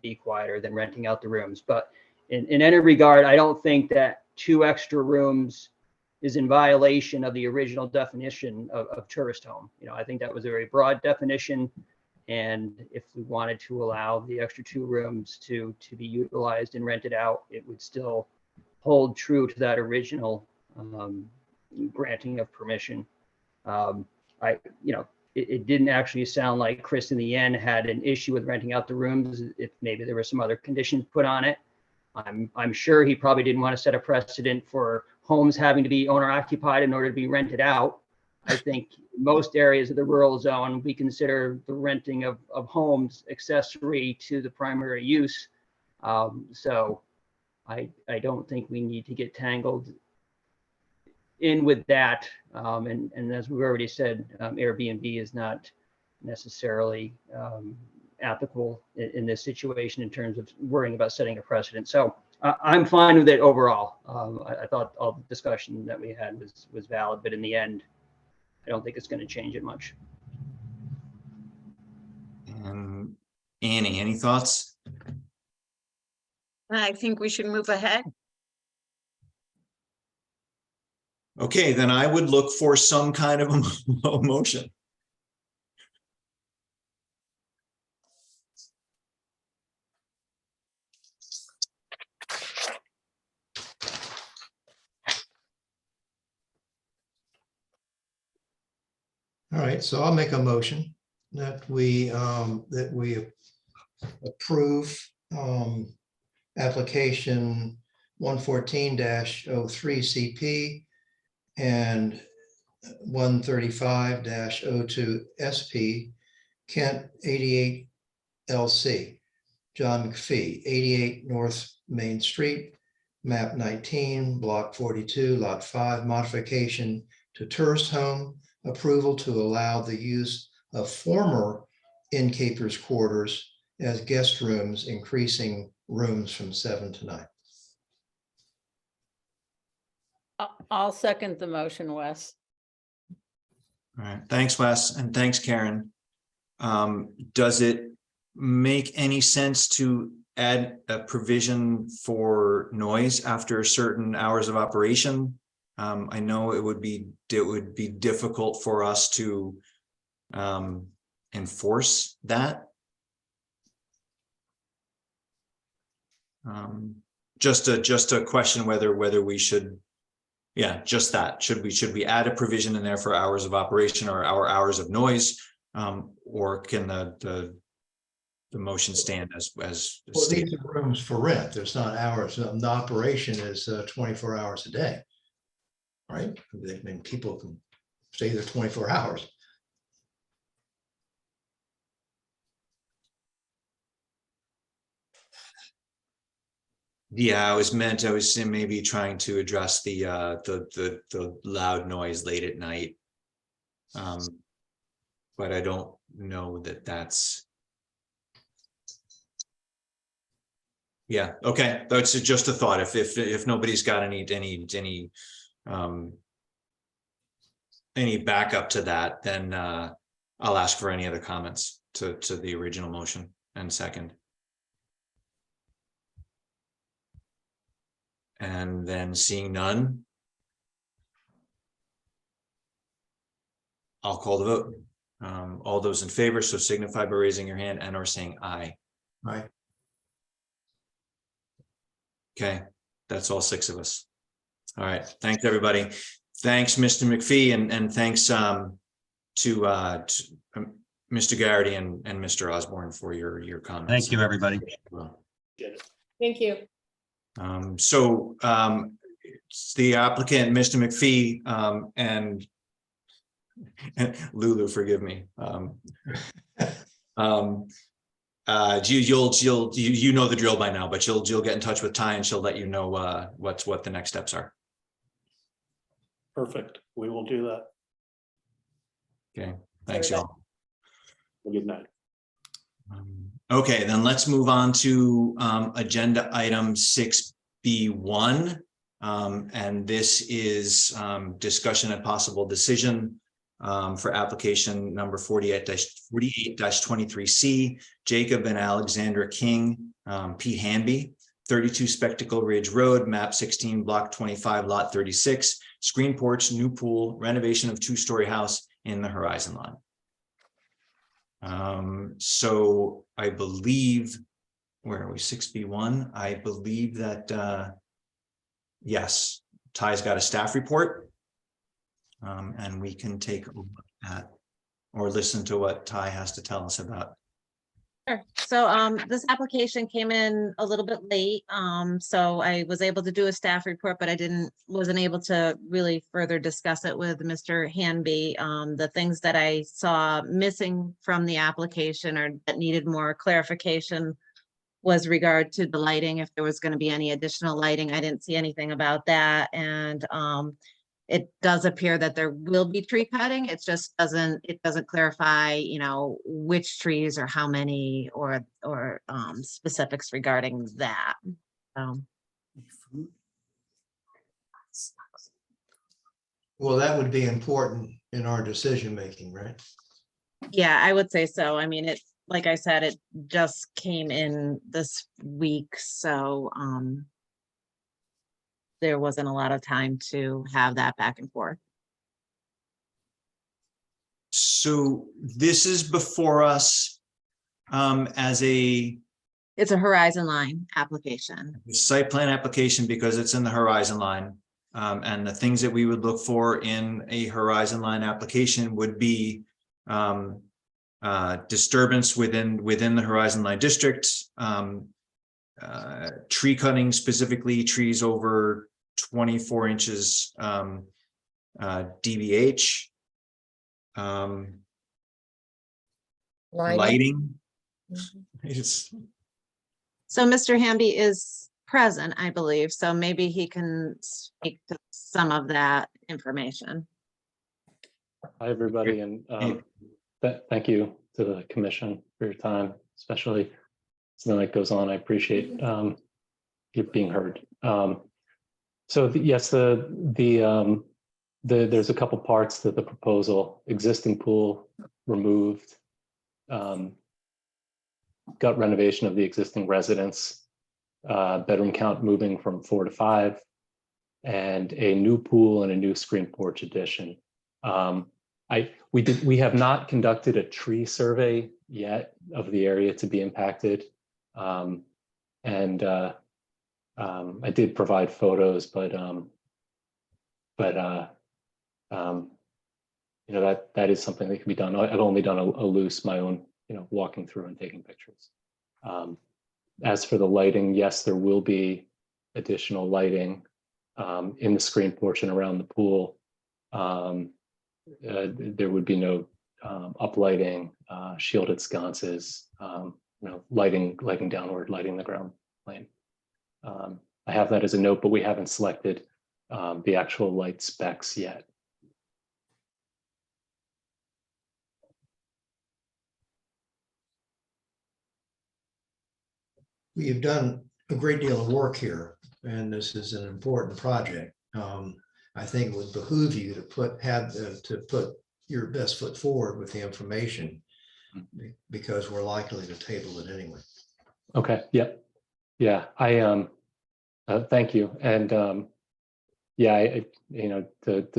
be quieter than renting out the rooms. But in any regard, I don't think that 2 extra rooms is in violation of the original definition of tourist home. I think that was a very broad definition. And if we wanted to allow the extra 2 rooms to be utilized and rented out, it would still hold true to that original granting of permission. It didn't actually sound like Chris in the end had an issue with renting out the rooms. If maybe there were some other conditions put on it. I'm sure he probably didn't want to set a precedent for homes having to be owner occupied in order to be rented out. I think most areas of the rural zone, we consider the renting of homes accessory to the primary use. So I don't think we need to get tangled in with that. And as we've already said, Airbnb is not necessarily applicable in this situation in terms of worrying about setting a precedent. So I'm fine with it overall. I thought all the discussion that we had was valid, but in the end, I don't think it's going to change it much. And Annie, any thoughts? I think we should move ahead. Okay, then I would look for some kind of a motion. All right, so I'll make a motion that we approve application 114-03 CP and 135-02 SP, Kent 88 LC, John McPhee, 88 North Main Street, map 19, block 42, lot 5, modification to tourist home, approval to allow the use of former innkeeper's quarters as guest rooms, increasing rooms from 7 to 9. I'll second the motion, Wes. All right, thanks, Wes, and thanks, Karen. Does it make any sense to add a provision for noise after certain hours of operation? I know it would be difficult for us to enforce that. Just a question whether we should. Yeah, just that. Should we add a provision in there for hours of operation or our hours of noise, or can the motion stand as Well, stated? these are rooms for rent. There's not hours. The operation is 24 hours a day, right? I mean, people can stay there 24 hours. Yeah, I was maybe trying to address the loud noise late at night. But I don't know that that's. Yeah, okay, that's just a thought. If nobody's got any backup to that, then I'll ask for any other comments to the original motion and second. And then seeing none, I'll call the vote. All those in favor, so signify by raising your hand and or saying aye. Aye. Okay, that's all 6 of us. All right, thanks, everybody. Thanks, Mr. McPhee, and thanks to Mr. Garrity and Mr. Osborne for your comments. Thank you, everybody. Thank you. It's the applicant, Mr. McPhee, and Lulu, forgive me. you know the drill by now, but you'll get in touch with Ty and she'll let you know what the next steps are. Perfect. We will do that. Okay, thanks, y'all. Good night. Okay, then let's move on to agenda item 6B1. And this is discussion and possible decision for application number 48-23C, Jacob and Alexandra King, P. Hanby, 32 Spectacle Ridge Road, map 16, block 25, lot 36, screen porch, new pool, renovation of two-story house in the horizon line. So I believe, where are we, 6B1? I believe that, yes, Ty's got a staff report. And we can take a look at or listen to what Ty has to tell us about. Sure. So this application came in a little bit late. So I was able to do a staff report, but I wasn't able to really further discuss it with Mr. Hanby. The things that I saw missing from the application or that needed more clarification was regard to the lighting, if there was going to be any additional lighting. I didn't see anything about that. And it does appear that there will be tree cutting. It just doesn't clarify, which trees or how many or specifics regarding that. Well, that would be important in our decision making, right? Yeah, I would say so. I mean, like I said, it just came in this week, so there wasn't a lot of time to have that back and forth. So this is before us as it's a horizon line application. site plan application because it's in the horizon line. And the things that we would look for in a horizon line application would be disturbance within the horizon line district, tree cutting, specifically trees over 24 inches DBH, lighting. So Mr. Hamby is present, I believe, so maybe he can speak to some of that information. Hi, everybody, and thank you to the commission for your time, especially as the night goes on. I appreciate you being heard. Yes, there's a couple parts to the proposal. Existing pool removed, gut renovation of the existing residence, bedroom count moving from 4 to 5, and a new pool and a new screen porch addition. We have not conducted a tree survey yet of the area to be impacted. I did provide photos, but that is something that can be done. I've only done a loose, my own, walking through and taking pictures. As for the lighting, yes, there will be additional lighting in the screen porch and around the pool. There would be no uplighting, shielded sconces, lighting downward, lighting the ground plane. I have that as a note, but we haven't selected the actual light specs yet. You've done a great deal of work here, and this is an important project. I think it would behoove you to put your best foot forward with the information, because we're likely to table it anyway. Okay. Yep. Yeah. Thank you. And to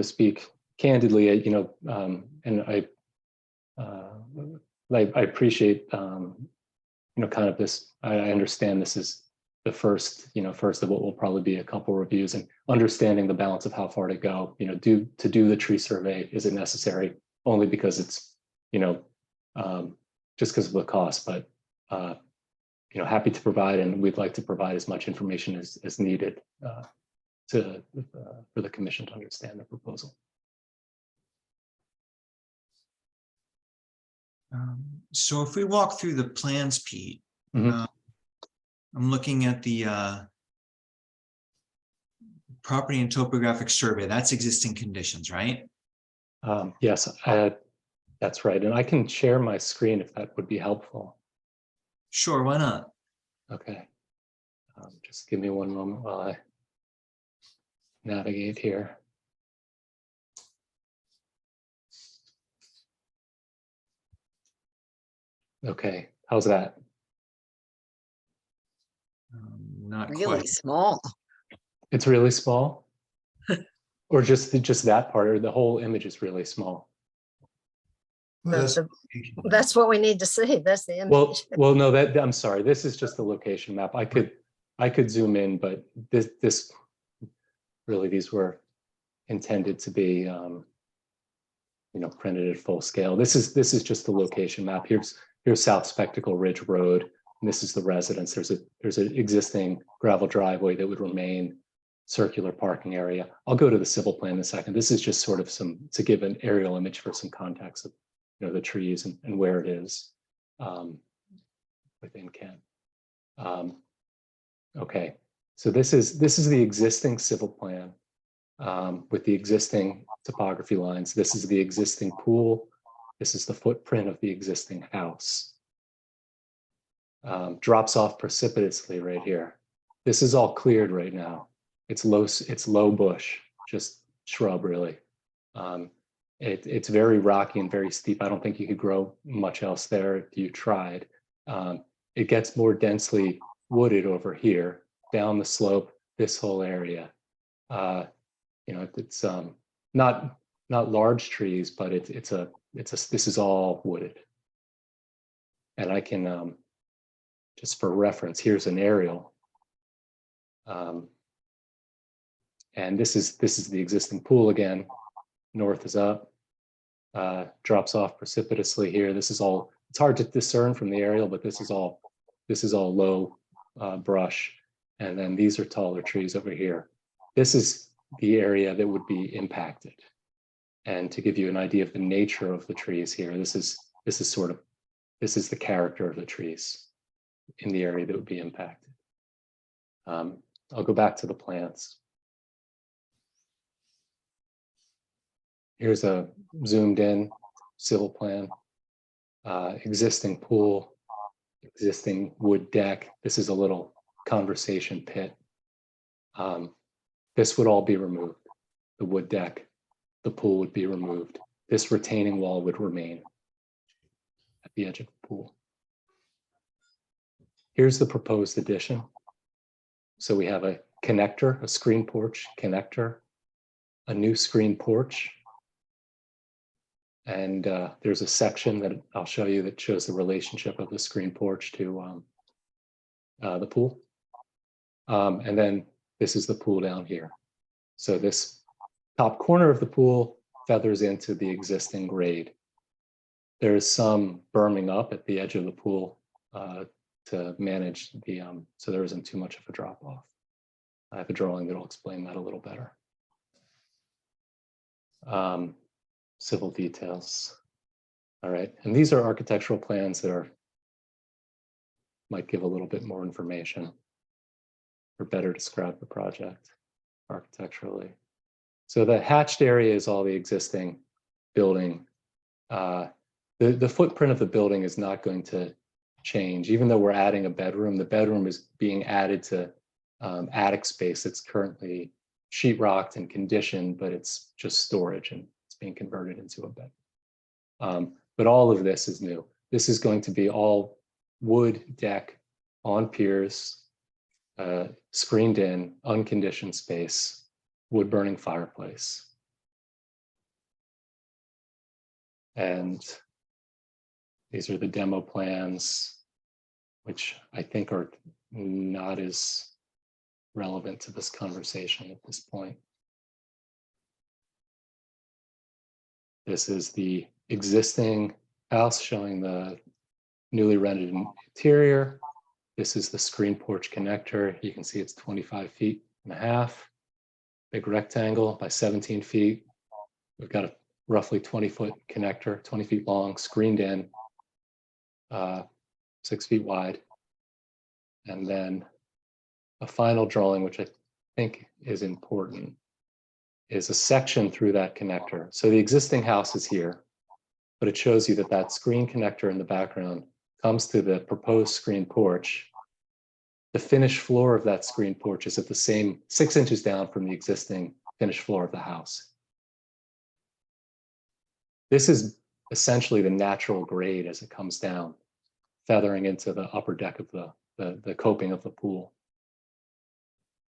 speak candidly, and I appreciate kind of this. I understand this is the first of what will probably be a couple reviews, and understanding the balance of how far to go. To do the tree survey, is it necessary? Only because it's just because of the cost, but happy to provide, and we'd like to provide as much information as needed for the commission to understand the proposal. So if we walk through the plans, Pete, Mhm. I'm looking at the property and topographic survey. That's existing conditions, right? Yes, that's right. And I can share my screen if that would be helpful. Sure, why not? Okay. Just give me one moment while I navigate here. Okay, how's that? Not Really quite. small. It's really small? Or just that part, or the whole image is really small? That's what we need to see. That's the image. Well, no, I'm sorry. This is just the location map. I could zoom in, but this really, these were intended to be, printed at full scale. This is just the location map. Here's South Spectacle Ridge Road, and this is the residence. There's an existing gravel driveway that would remain, circular parking area. I'll go to the civil plan in a second. This is just sort of to give an aerial image for some context of the trees and where it is within Kent. Okay, so this is the existing civil plan with the existing topography lines. This is the existing pool. This is the footprint of the existing house. Drops off precipitously right here. This is all cleared right now. It's low bush, just shrub really. It's very rocky and very steep. I don't think you could grow much else there if you tried. It gets more densely wooded over here, down the slope, this whole area. It's not large trees, but this is all wooded. And I can, just for reference, here's an aerial. And this is the existing pool again. North is up, drops off precipitously here. This is all, it's hard to discern from the aerial, but this is all low brush. And then these are taller trees over here. This is the area that would be impacted. And to give you an idea of the nature of the trees here, this is the character of the trees in the area that would be impacted. I'll go back to the plants. Here's a zoomed in civil plan, existing pool, existing wood deck. This is a little conversation pit. This would all be removed. The wood deck, the pool would be removed. This retaining wall would remain at the edge of the pool. Here's the proposed addition. So we have a connector, a screen porch connector, a new screen porch. And there's a section that I'll show you that shows the relationship of the screen porch to the pool. And then this is the pool down here. So this top corner of the pool feathers into the existing grade. There is some berming up at the edge of the pool to manage the, so there isn't too much of a drop off. I have a drawing that'll explain that a little better. Civil details. All right, and these are architectural plans that might give a little bit more information or better describe the project architecturally. So the hatched area is all the existing building. The footprint of the building is not going to change, even though we're adding a bedroom. The bedroom is being added to attic space that's currently sheetrocked and conditioned, but it's just storage and it's being converted into a bed. But all of this is new. This is going to be all wood deck on piers, screened in, unconditioned space, wood burning fireplace. And these are the demo plans, which I think are not as relevant to this conversation at this point. This is the existing house showing the newly rendered interior. This is the screen porch connector. You can see it's 25 feet and a half, big rectangle by 17 feet. We've got a roughly 20-foot connector, 20 feet long, screened in. 6 feet wide. And then a final drawing, which I think is important, is a section through that connector. So the existing house is here, but it shows you that that screen connector in the background comes to the proposed screen porch. The finished floor of that screen porch is at the same 6 inches down from the existing finished floor of the house. This is essentially the natural grade as it comes down, feathering into the upper deck of the coping of the pool.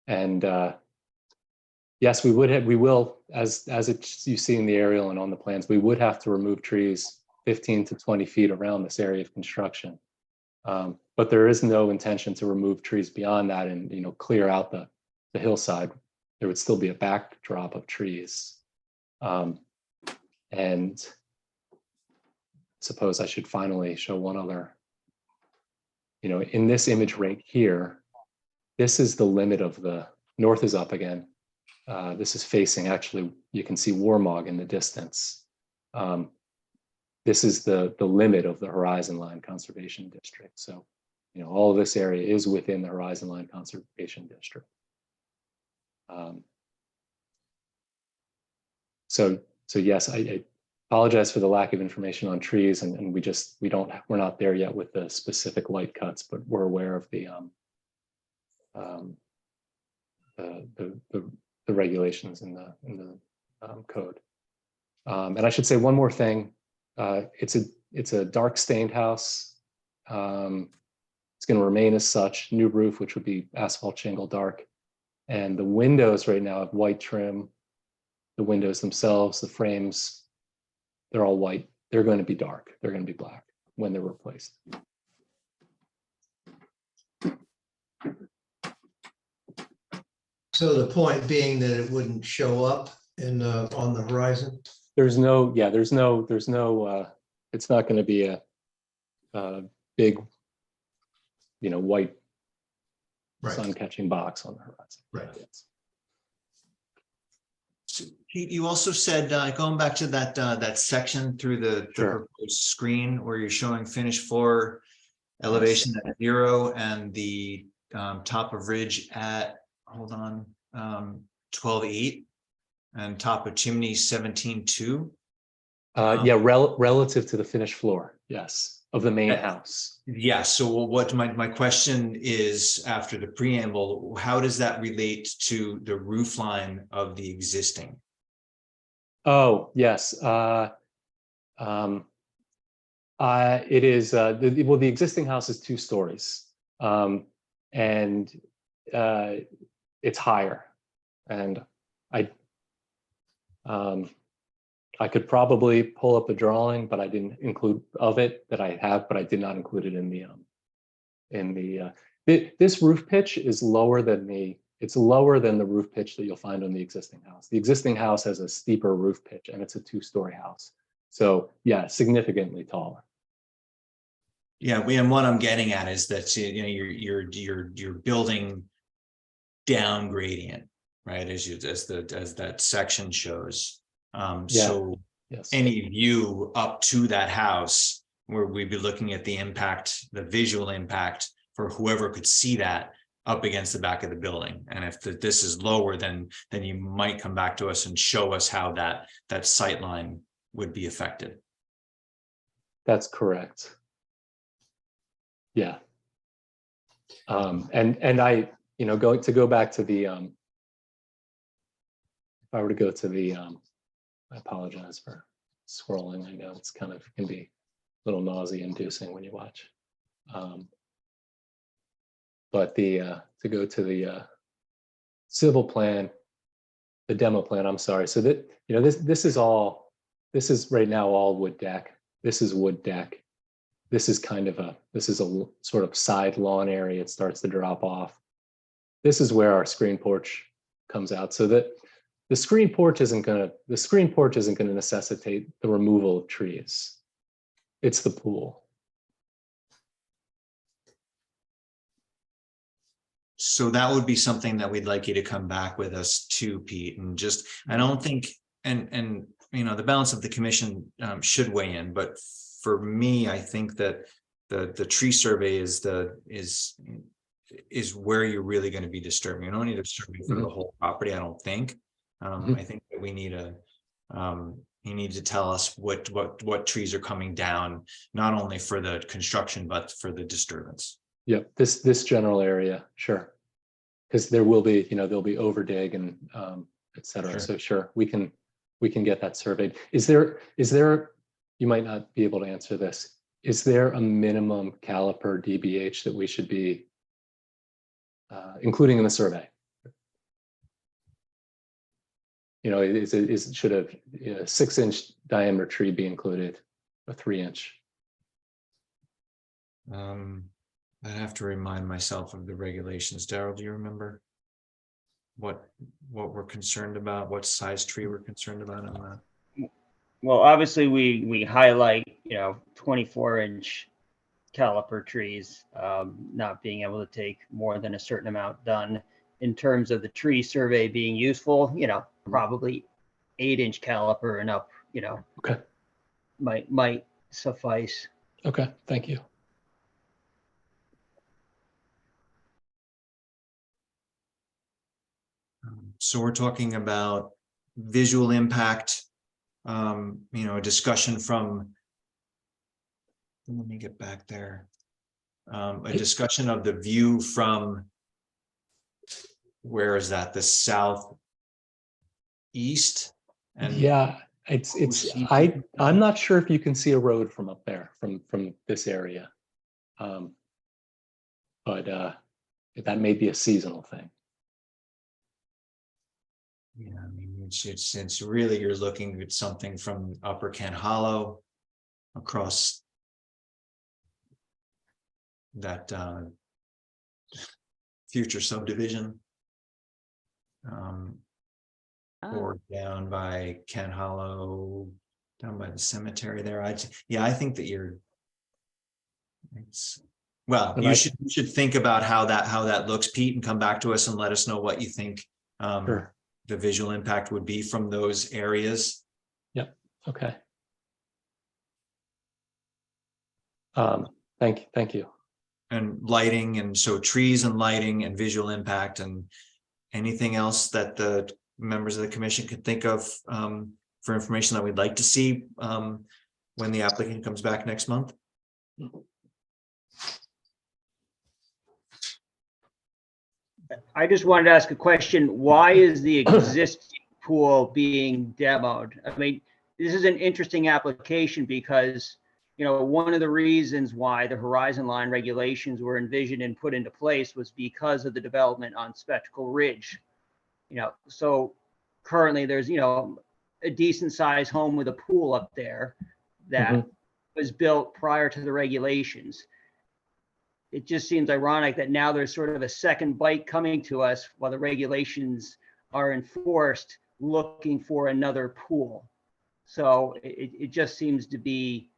And yes, we will, as you see in the aerial and on the plans, we would have to remove trees 15 to 20 feet around this area of construction. But there is no intention to remove trees beyond that and, you know, clear out the hillside. There would still be a backdrop of trees. And suppose I should finally show one other, you know, in this image right here, this is the limit of the north is up again. This is facing, actually, you can see Warmog in the distance. This is the limit of the Horizon Line Conservation District. So, you know, all of this area is within the Horizon Line Conservation District. So yes, I apologize for the lack of information on trees, and we're not there yet with the specific light cuts, but we're aware of the regulations in the code. And I should say one more thing. It's a dark stained house. It's going to remain as such. New roof, which would be asphalt shingle dark, and the windows right now have white trim. The windows themselves, the frames, they're all white. They're going to be dark. They're going to be black when they're replaced. So the point being that it wouldn't show up on the horizon? It's not going to be a big, you know, white sun catching box on the horizon. Right. Yes. So, Pete, you also said, going back to that section through the Sure. proposed screen where you're showing finished floor elevation at 0 and the top of ridge at, hold on, 12.8 and top of chimney 17.2. Yeah, relative to the finished floor, yes, of the main house. Yeah, so what my question is, after the preamble, how does that relate to the roof line of the existing? Oh, yes. It is, the existing house is 2 stories. And it's higher. And I could probably pull up a drawing, but I didn't include of it that I have, but I did not include it in the this roof pitch is lower than the roof pitch that you'll find on the existing house. The existing house has a steeper roof pitch and it's a 2-story house. So yeah, significantly taller. Yeah, and what I'm getting at is that, you know, you're building down gradient, right? As that section shows. So yes. Any view up to that house where we'd be looking at the impact, the visual impact for whoever could see that up against the back of the building. And if this is lower, then you might come back to us and show us how that sight line would be affected. That's correct. Yeah. And I, you know, go back to the, if I were to go to the, I apologize for scrolling. I know it's kind of can be a little nausea inducing when you watch. But to go to the civil plan, the demo plan, I'm sorry. So that, you know, this is right now all wood deck. This is wood deck. This is a sort of side lawn area. It starts to drop off. This is where our screen porch comes out. So that the screen porch isn't going to necessitate the removal of trees. It's the pool. So that would be something that we'd like you to come back with us to, Pete, and just, I don't think, and you know, the balance of the commission should weigh in, but for me, I think that the tree survey is where you're really going to be disturbing. You don't need a survey for the whole property, I don't think. I think that we need you need to tell us what trees are coming down, not only for the construction, but for the disturbance. Yep, this general area, sure. Because there will be, there'll be overdig and et cetera. Sure. So sure, we can get that surveyed. Is there, you might not be able to answer this. Is there a minimum caliper DBH that we should be including in the survey? Should a 6-inch diameter tree be included, a 3-inch? I'd have to remind myself of the regulations. Daryl, do you remember what we're concerned about, what size tree we're concerned about on that? Well, obviously we highlight, 24-inch caliper trees, not being able to take more than a certain amount done. In terms of the tree survey being useful, probably 8-inch caliper and up, Okay. might suffice. Okay, thank you. So we're talking about visual impact, a discussion from, let me get back there. A discussion of the view from, where is that? The southeast? And Yeah, I'm not sure if you can see a road from up there, from this area. But that may be a seasonal thing. yeah, I mean, it's really, you're looking at something from Upper Kent Hollow across that future subdivision. Or down by Kent Hollow, down by the cemetery there. I think that you should think about how that looks, Pete, and come back to us and let us know what you think Sure. the visual impact would be from those areas. Yep. Okay. Thank you. And lighting, and so trees and lighting and visual impact, and anything else that the members of the commission could think of for information that we'd like to see when the applicant comes back next month. I just wanted to ask a question. Why is the existing pool being demoed? I mean, this is an interesting application because, one of the reasons why the Horizon Line regulations were envisioned and put into place was because of the development on Spectacle Ridge. So currently there's, a decent sized home with a pool up there that was built prior to the regulations. It just seems ironic that now there's sort of a second bite coming to us while the regulations are enforced, looking for another pool. So it just seems to be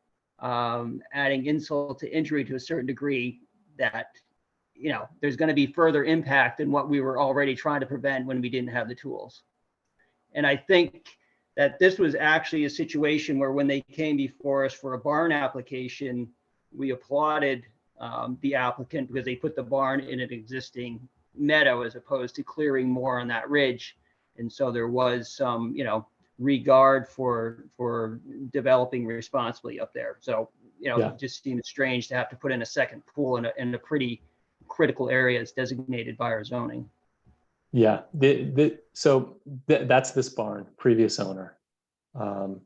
adding insult to injury to a certain degree, that, there's going to be further impact than what we were already trying to prevent when we didn't have the tools. And I think that this was actually a situation where when they came before us for a barn application, we applauded the applicant because they put the barn in an existing meadow as opposed to clearing more on that ridge. And so there was some, regard for developing responsibly up there. So, It just seems strange to have to put in a second pool in a pretty critical area as designated by our zoning. Yeah, so that's this barn, previous owner. The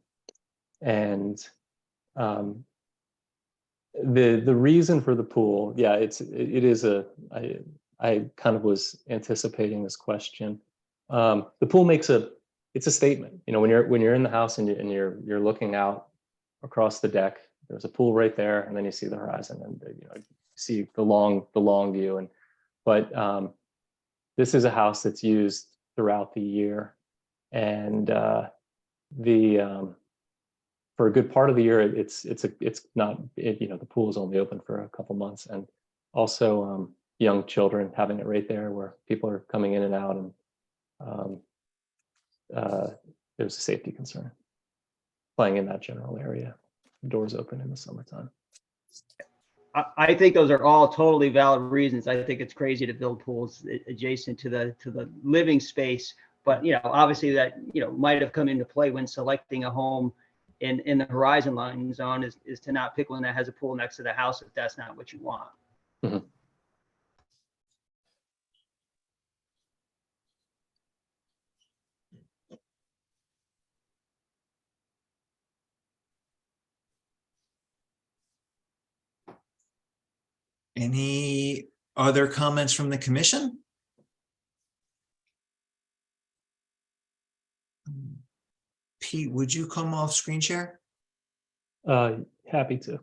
reason for the pool, I kind of was anticipating this question. The pool it's a statement. When you're in the house and you're looking out across the deck, there's a pool right there, and then you see the horizon, and you see the long view. But this is a house that's used throughout the year, and for a good part of the year, it's not, the pool is only open for a couple months, and also young children having it right there where people are coming in and out, and there's a safety concern playing in that general area. Doors open in the summertime. I think those are all totally valid reasons. I think it's crazy to build pools adjacent to the living space. But, obviously that, might have come into play when selecting a home in the horizon line zone is to not pick one that has a pool next to the house if that's not what you want. Mhm. Any other comments from the commission? Pete, would you come off screen share? Happy to.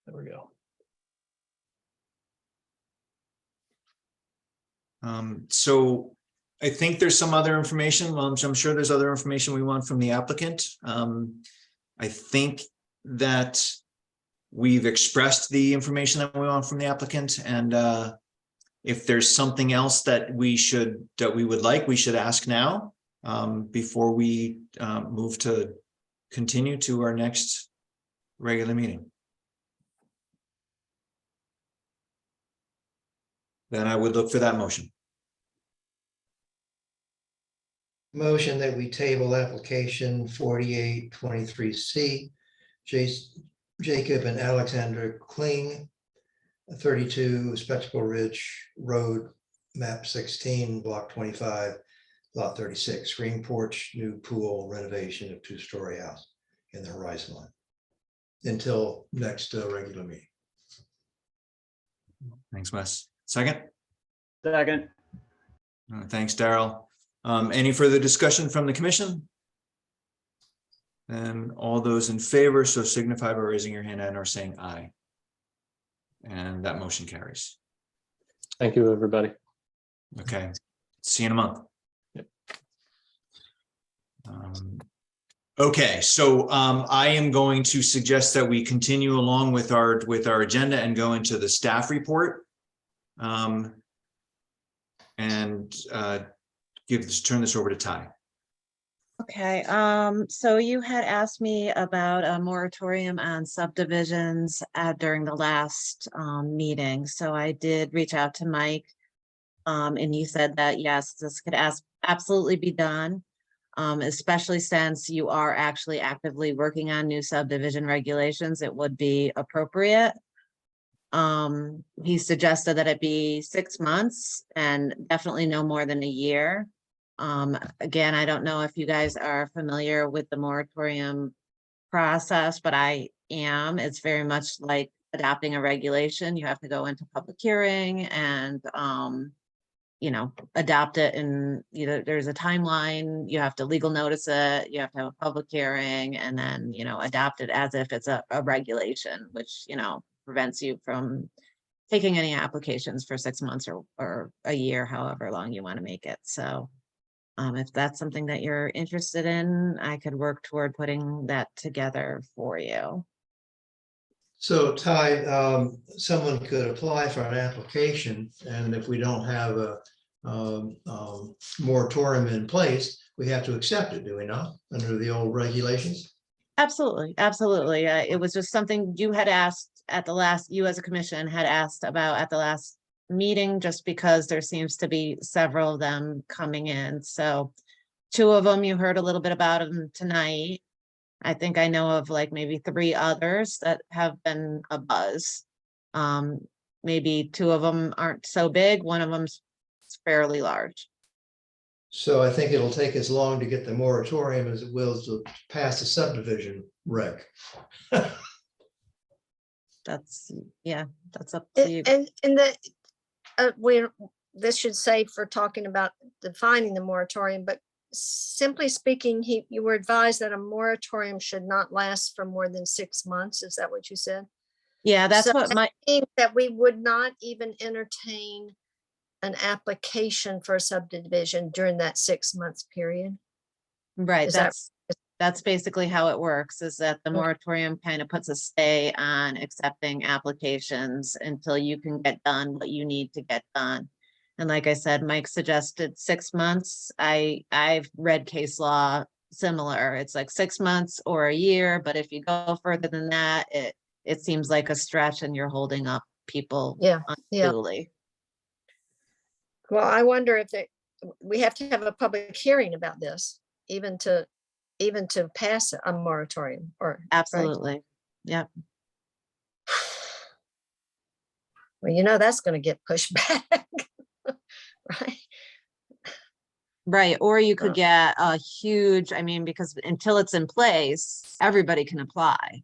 There we go. So I think there's some other information. Well, I'm sure there's other information we want from the applicant. I think that we've expressed the information that we want from the applicant, and if there's something else that we would like, we should ask now before we move to continue to our next regular meeting. Then I would look for that motion. Motion that we table application 4823C, Jacob and Alexander Kling, 32 Spectacle Ridge Road, map 16, block 25, lot 36, screen porch, new pool renovation of 2-story house in the horizon line until next regular meeting. Thanks, Wes. Second? Second. Thanks, Daryl. Any further discussion from the commission? And all those in favor, so signify by raising your hand and or saying aye. And that motion carries. Thank you, everybody. Okay, see you in a month. Yep. Okay, so I am going to suggest that we continue along with our agenda and go into the staff report. And turn this over to Ty. Okay, so you had asked me about a moratorium on subdivisions during the last meeting. So I did reach out to Mike. And he said that, yes, this could absolutely be done, especially since you are actually actively working on new subdivision regulations. It would be appropriate. He suggested that it be 6 months and definitely no more than a year. Again, I don't know if you guys are familiar with the moratorium process, but I am. It's very much like adopting a regulation. You have to go into public hearing and, adopt it, and there's a timeline. You have to legal notice it. You have to have a public hearing, and then, adopt it as if it's a regulation, which, prevents you from taking any applications for 6 months or a year, however long you want to make it. So if that's something that you're interested in, I could work toward putting that together for you. So Ty, someone could apply for an application, and if we don't have a moratorium in place, we have to accept it, do we not, under the old regulations? Absolutely, absolutely. It was just something you had asked at the last, you as a commission had asked about at the last meeting, just because there seems to be several of them coming in. So 2 of them, you heard a little bit about them tonight. I think I know of like maybe 3 others that have been a buzz. Maybe 2 of them aren't so big. One of them's fairly large. So I think it'll take as long to get the moratorium as it will to pass the subdivision reg. That's up to you. And this should say for talking about defining the moratorium, but simply speaking, you were advised that a moratorium should not last for more than 6 months. Is that what you said? Yeah, that's So what that means that we would not even entertain an application for a subdivision during that 6 months period. Right, Is that- that's basically how it works, is that the moratorium kind of puts a stay on accepting applications until you can get done what you need to get done. And like I said, Mike suggested 6 months. I've read case law similar. It's like 6 months or a year, but if you go further than that, it seems like a stretch and you're holding up people. Yeah, yeah. unduly. Well, I wonder if we have to have a public hearing about this, even to pass a moratorium or. right? Absolutely. Yep. Well, that's going to get pushed back. Right? Right, or you could Yeah. get a huge, I mean, because until it's in place, everybody can apply.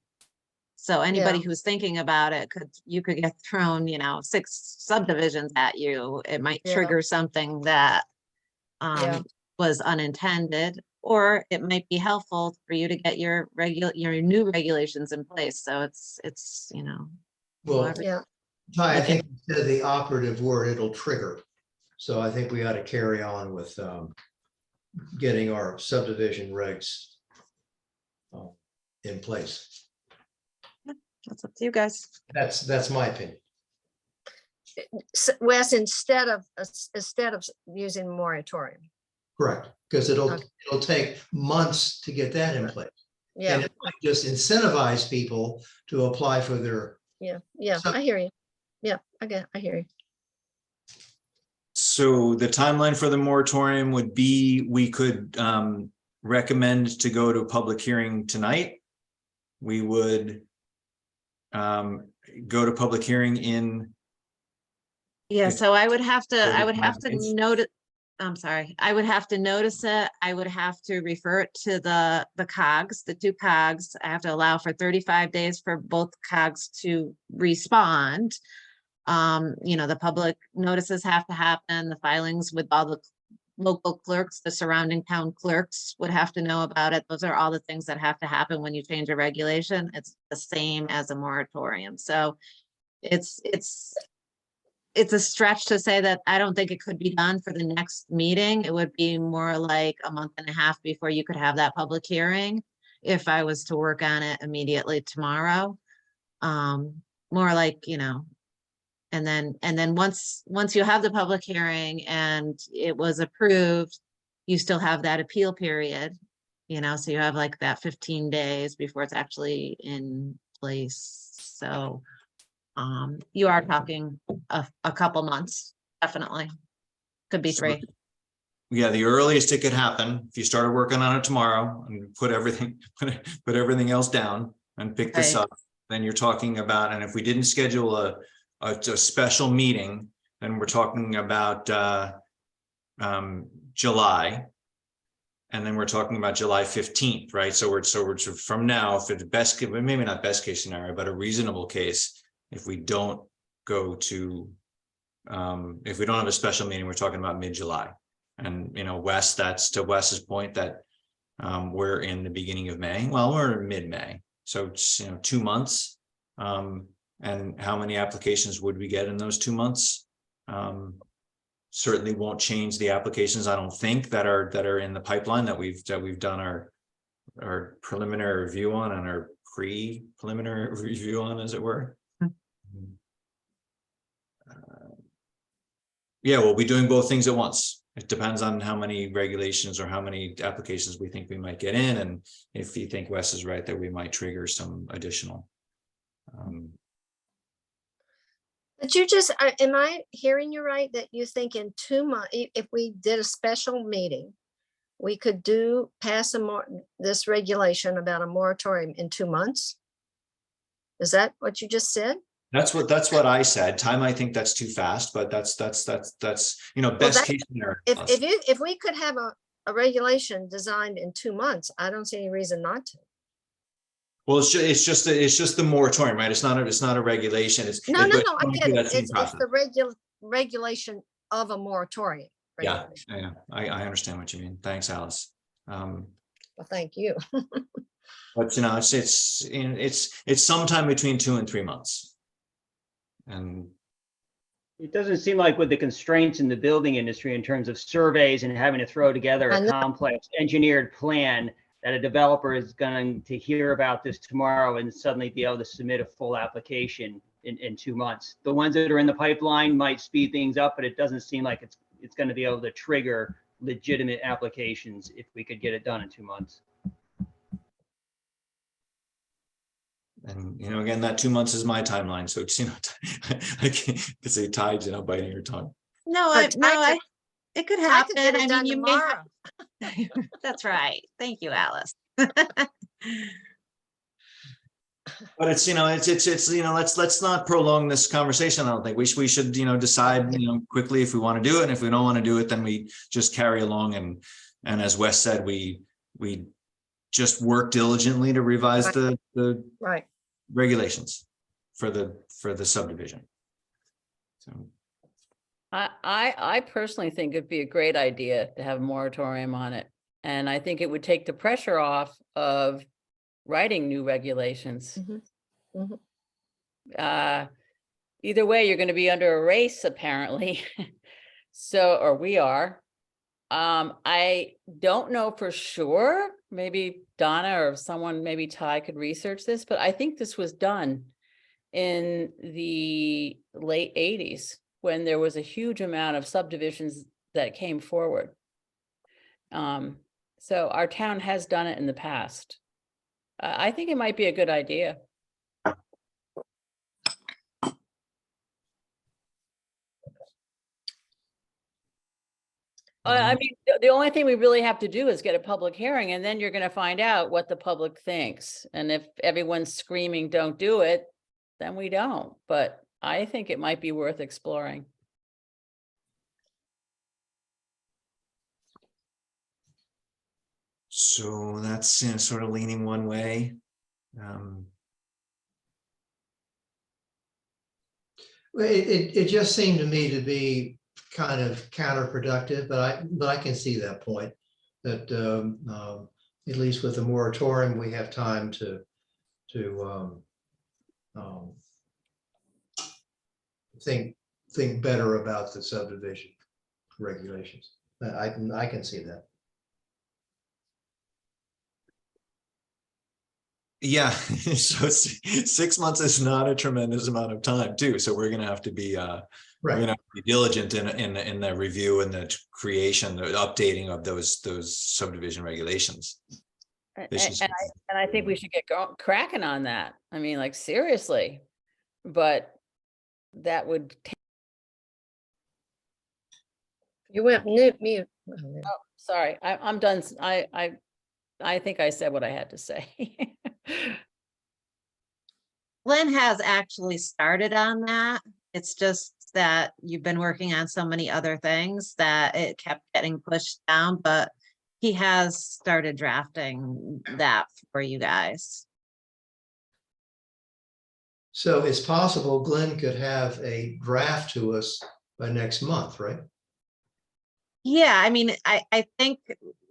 So anybody Yeah. who's thinking about it you could get thrown, 6 subdivisions at you. It might Yeah. trigger something that Yeah. was unintended, or it might be helpful for you to get your new regulations in place. So it's Well, however- Yeah. Ty, I think you said the operative word, it'll trigger. So I think we ought to carry on with getting our subdivision regs in place. That's up to you guys. That's my opinion. Wes, instead of using moratorium. Correct, because it'll Okay. take months to get that in place. And Yeah, it might just incentivize people to apply for their, yeah, So- I hear you. Yeah, I hear you. So the timeline for the moratorium would be, we could recommend to go to a public hearing tonight. We would go to public hearing in, Yeah, It's so I would have to 35 days. note it. I'm sorry, I would have to notice it. I would have to refer it to the COGS, the 2 COGS. I have to allow for 35 days for both COGS to respond. The public notices have to happen, the filings with all the local clerks, the surrounding town clerks would have to know about it. Those are all the things that have to happen when you change a regulation. It's the same as a moratorium. So it's a stretch to say that I don't think it could be done for the next meeting. It would be more like a month and a half before you could have that public hearing. If I was to work on it immediately tomorrow. More like, and then once you have the public hearing and it was approved, you still have that appeal period, so you have like that 15 days before it's actually in place. So you are talking a couple months, definitely. Could be 3. yeah, the earliest it could happen, if you started working on it tomorrow and put everything else down and pick this Right. up, then you're talking about, and if we didn't schedule a special meeting, then we're talking about July. And then we're talking about July 15th, right? So we're from now, if it's best, maybe not best case scenario, but a reasonable case, if we don't go to, if we don't have a special meeting, we're talking about mid-July. And, Wes, that's to Wes's point that we're in the beginning of May. Well, we're in mid-May, so it's, 2 months. And how many applications would we get in those 2 months? Certainly won't change the applications, I don't think, that are in the pipeline that we've done our preliminary review on and our pre-preliminary review on, as it were. Yeah, we'll be doing both things at once. It depends on how many regulations or how many applications we think we might get in, and if you think Wes is right that we might trigger some additional. But am I hearing you right, that you think in 2 months, if we did a special meeting, we could pass this regulation about a moratorium in 2 months? Is that what you just said? That's what I said. Time, I think that's too fast, but that's best case scenario. If we could have a regulation designed in 2 months, I don't see any reason not to. Well, it's just the moratorium, right? It's not a regulation. No, I get it. That same It's process. the regulation of a moratorium. Yeah, I understand what you mean. Thanks, Alice. Well, thank you. But it's sometime between 2 and 3 months. And It doesn't seem like with the constraints in the building industry in terms of surveys and having to throw together I a know. complex engineered plan, that a developer is going to hear about this tomorrow and suddenly be able to submit a full application in 2 months. The ones that are in the pipeline might speed things up, but it doesn't seem like it's going to be able to trigger legitimate applications if we could get it done in 2 months. And, again, that 2 months is my timeline, so it's, I can't say tied, biting your tongue. It could I happen. could get it I done mean, you may tomorrow. have. That's right. Thank you, Alice. But it's, let's not prolong this conversation. I don't think we should, decide, quickly if we want to do it. And if we don't want to do it, then we just carry along. And as Wes said, we just work diligently to revise Right. the Right. regulations for the subdivision. So, I personally think it'd be a great idea to have a moratorium on it. And I think it would take the pressure off of writing new regulations. Either way, you're going to be under a race, apparently. Or we are. I don't know for sure. Maybe Donna or someone, maybe Ty could research this, but I think this was done in the late 80s when there was a huge amount of subdivisions that came forward. So our town has done it in the past. I think it might be a good idea. I mean, the only thing we really have to do is get a public hearing, and then you're going to find out what the public thinks. And if everyone's screaming, don't do it, then we don't. But I think it might be worth exploring. So that's sort of leaning one way. Well, it just seemed to me to be kind of counterproductive, but I can see that point, that at least with the moratorium, we have time to think better about the subdivision regulations. I can see that. Yeah, so 6 months is not a tremendous amount of time too. So we're going to have to be we're going to have to be diligent in the review and the creation, the updating of those subdivision regulations. And I think we should get cracking on that. I mean, like, seriously. But that would take. You went mute. Oh, sorry. I'm done. I think I said what I had to say. Lynn has actually started on that. It's just that you've been working on so many other things that it kept getting pushed down, but he has started drafting that for you guys. So it's possible Glenn could have a draft to us by next month, right? Yeah, I mean, I think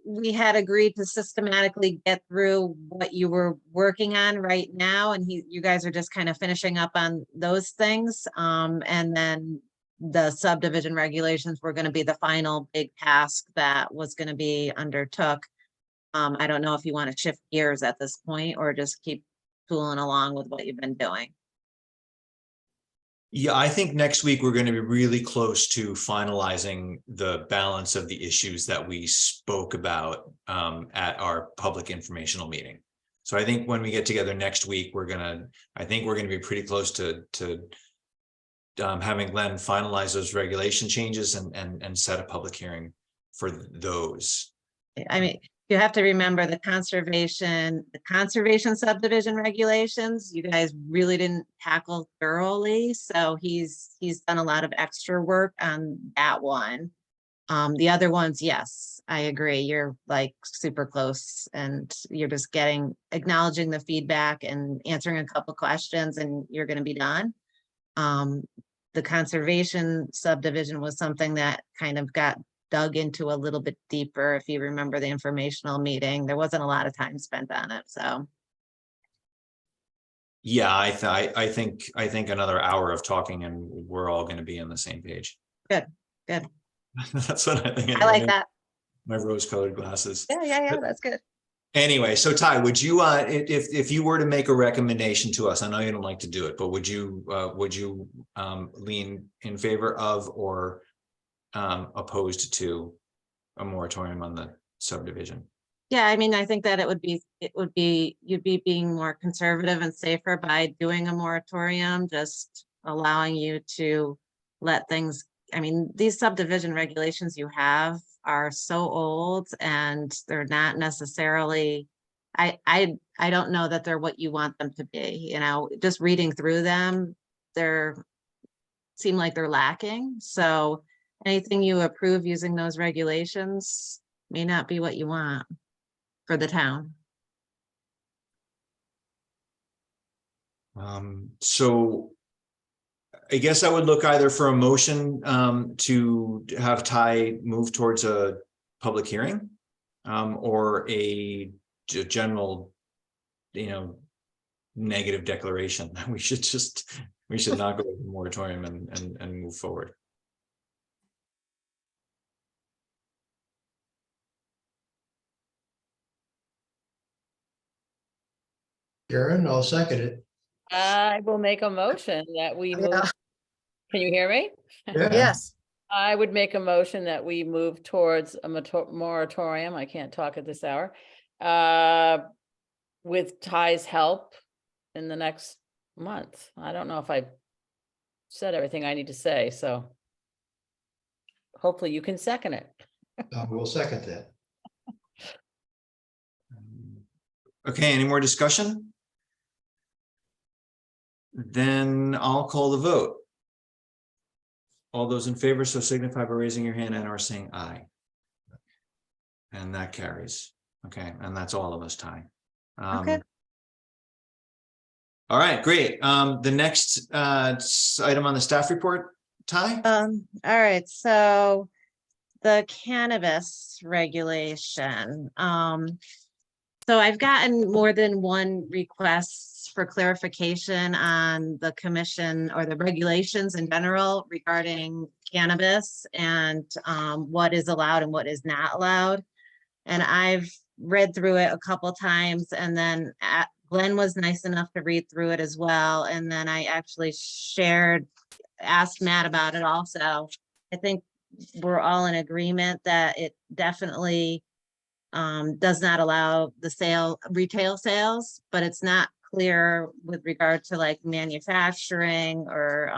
we had agreed to systematically get through what you were working on right now, and you guys are just kind of finishing up on those things. And then the subdivision regulations were going to be the final big task that was going to be undertook. I don't know if you want to shift gears at this point or just keep tooling along with what you've been doing. Yeah, I think next week we're going to be really close to finalizing the balance of the issues that we spoke about at our public informational meeting. So I think when we get together next week, I think we're going to be pretty close to having Glenn finalize those regulation changes and set a public hearing for those. I mean, you have to remember the conservation subdivision regulations, you guys really didn't tackle thoroughly. So he's done a lot of extra work on that one. The other ones, yes, I agree. You're like super close and you're just acknowledging the feedback and answering a couple questions and you're going to be done. The conservation subdivision was something that kind of got dug into a little bit deeper. If you remember the informational meeting, there wasn't a lot of time spent on it. So yeah, I think another hour of talking and we're all going to be on the same page. Good. That's what I think. I like that. My rose-colored glasses. Yeah, that's good. Anyway, so Ty, would you if you were to make a recommendation to us, I know you don't like to do it, but would you lean in favor of or opposed to a moratorium on the subdivision? Yeah, I mean, I think that you'd be being more conservative and safer by doing a moratorium, just allowing you to let things, I mean, these subdivision regulations you have are so old and they're not necessarily, I don't know that they're what you want them to be, you know, just reading through them, seem like they're lacking. So anything you approve using those regulations may not be what you want for the town. So I guess I would look either for a motion to have Ty move towards a public hearing or a general, negative declaration. We should not go with the moratorium and move forward. Karen, I'll second it. I will make a motion that we move. Yeah. Can you hear me? Yes, I would make a motion that we move towards a moratorium. I can't talk at this hour. With Ty's help in the next month. I don't know if I said everything I need to say, so hopefully you can second it. We'll second that. Okay, any more discussion? Then I'll call the vote. All those in favor, so signify by raising your hand and or saying aye. And that carries. Okay, and that's all of us, Ty. Okay. All right, great. The next item on the staff report, Ty? All right, so the cannabis regulation. So I've gotten more than one request for clarification on the commission or the regulations in general regarding cannabis and what is allowed and what is not allowed. And I've read through it a couple times, and then Glenn was nice enough to read through it as well. And then I actually asked Matt about it also. I think we're all in agreement that it definitely does not allow the retail sales, but it's not clear with regard to like manufacturing or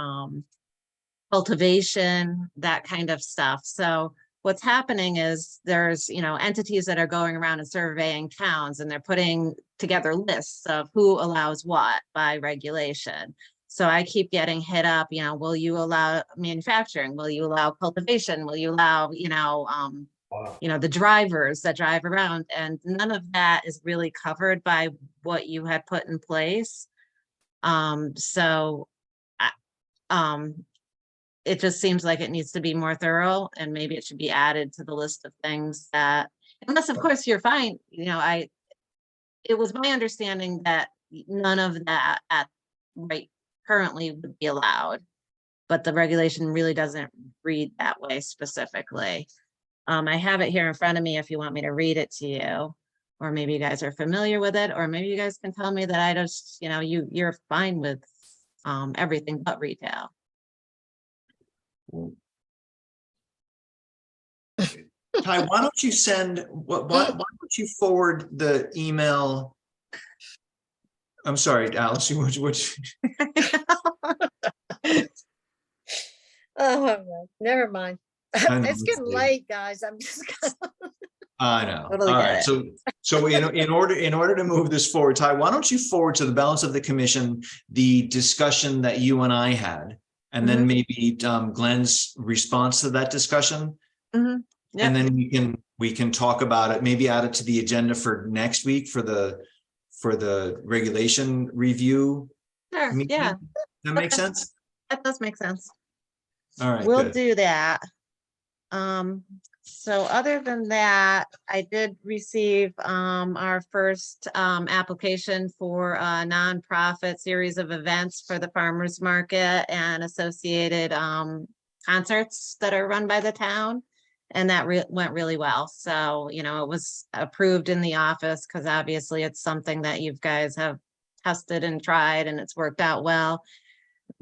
cultivation, that kind of stuff. So what's happening is there's, entities that are going around and surveying towns, and they're putting together lists of who allows what by regulation. So I keep getting hit up, will you allow manufacturing? Will you allow cultivation? Will you allow, the drivers that drive around? And none of that is really covered by what you had put in place. It just seems like it needs to be more thorough, and maybe it should be added to the list of things that, unless of course you're fine, it was my understanding that none of that currently would be allowed, but the regulation really doesn't read that way specifically. I have it here in front of me if you want me to read it to you, or maybe you guys are familiar with it, or maybe you guys can tell me that I just, you're fine with everything but retail. Ty, why don't you why don't you forward the email? I'm sorry, Alice, which oh, never mind. I know, It's getting late, guys. I'm just I know. Totally All get right. it. So in order to move this forward, Ty, why don't you forward to the balance of the commission the discussion that you and I had, and then maybe Glenn's response to that discussion, Yep. and then we can talk about it. Maybe add it to the agenda for next week for the regulation review. Sure, meeting. yeah. That makes Okay. sense. That does make sense. All right. We'll good. do that. So other than that, I did receive our first application for a nonprofit series of events for the farmers market and associated concerts that are run by the town. And that went really well. So, it was approved in the office because obviously it's something that you guys have tested and tried, and it's worked out well.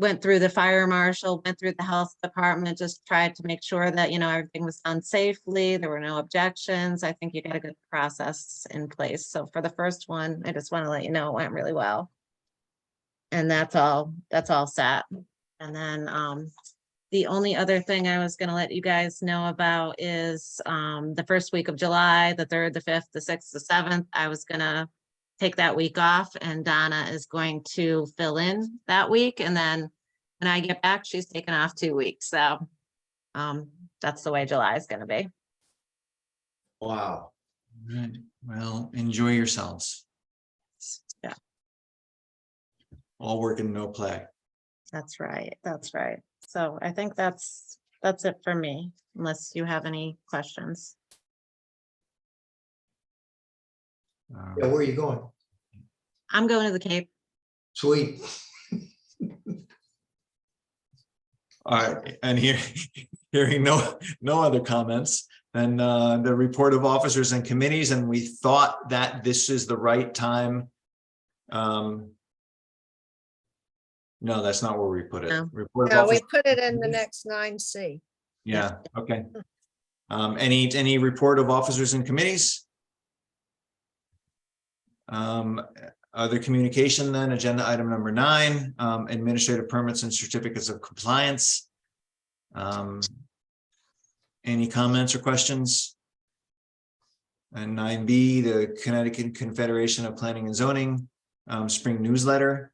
went through the fire marshal, went through the health department, just tried to make sure that, everything was done safely. There were no objections. I think you got a good process in place. So for the first one, I just want to let you know it went really well. And that's all set. And then, the only other thing I was gonna let you guys know about is, the first week of July, the 3rd, the 5th, the 6th, the 7th, I was gonna take that week off, and Donna is going to fill in that week. And then when I get back, she's taking off 2 weeks. So, that's the way July is gonna be. Wow. Right. Well, enjoy yourselves. Yeah, All work and no play. that's right. That's right. So I think that's it for me, unless you have any questions. Yeah, where are you going? I'm going to the Cape. Sweet. All right, and hearing no other comments, then the report of officers and committees, and we thought that this is the right time. No, that's not where we put it. No. Report of No, we officers- put it in the next 9C. Yeah, okay. Any report of officers and committees? Other communication then, agenda item number 9, administrative permits and certificates of compliance. Any comments or questions? And 9B, the Connecticut Confederation of Planning and Zoning, spring newsletter.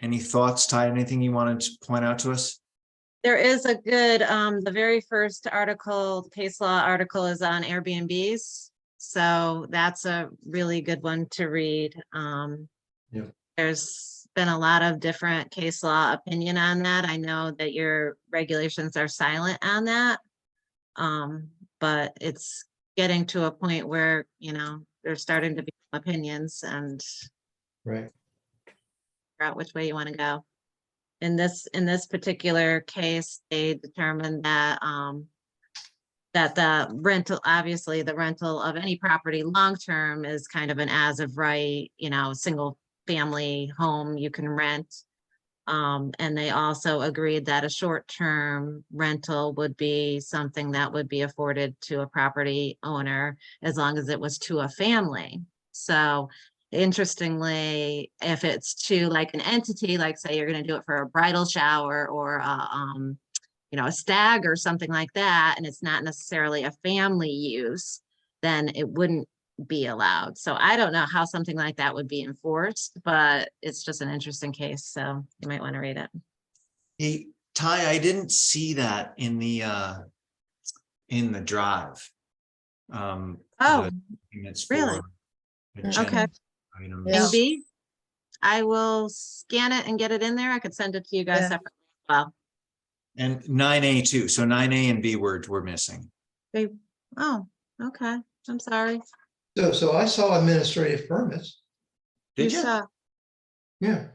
Any thoughts, Ty, anything you wanted to point out to us? There is a good, the very first article, case law article is on Airbnbs. So that's a really good one to read. Yeah. There's been a lot of different case law opinion on that. I know that your regulations are silent on that. But it's getting to a point where, there's starting to be opinions and Right. figure out which way you want to go. In this particular case, they determined that that the rental, obviously the rental of any property long-term is kind of an as of right, single family home you can rent. And they also agreed that a short-term rental would be something that would be afforded to a property owner as long as it was to a family. So interestingly, if it's to like an entity, like say you're going to do it for a bridal shower or a stag or something like that, and it's not necessarily a family use, then it wouldn't be allowed. So I don't know how something like that would be enforced, but it's just an interesting case. So you might want to read it. Hey, Ty, I didn't see that in the drive. Oh, It's really? for agenda Okay. items. Yeah. And B, I will scan it and get it in there. I could send it to you guys Yeah. separately as well. And 9A too. So 9A and B were missing. Oh, okay. I'm sorry. So I saw administrative permits. Did you? saw- Yeah.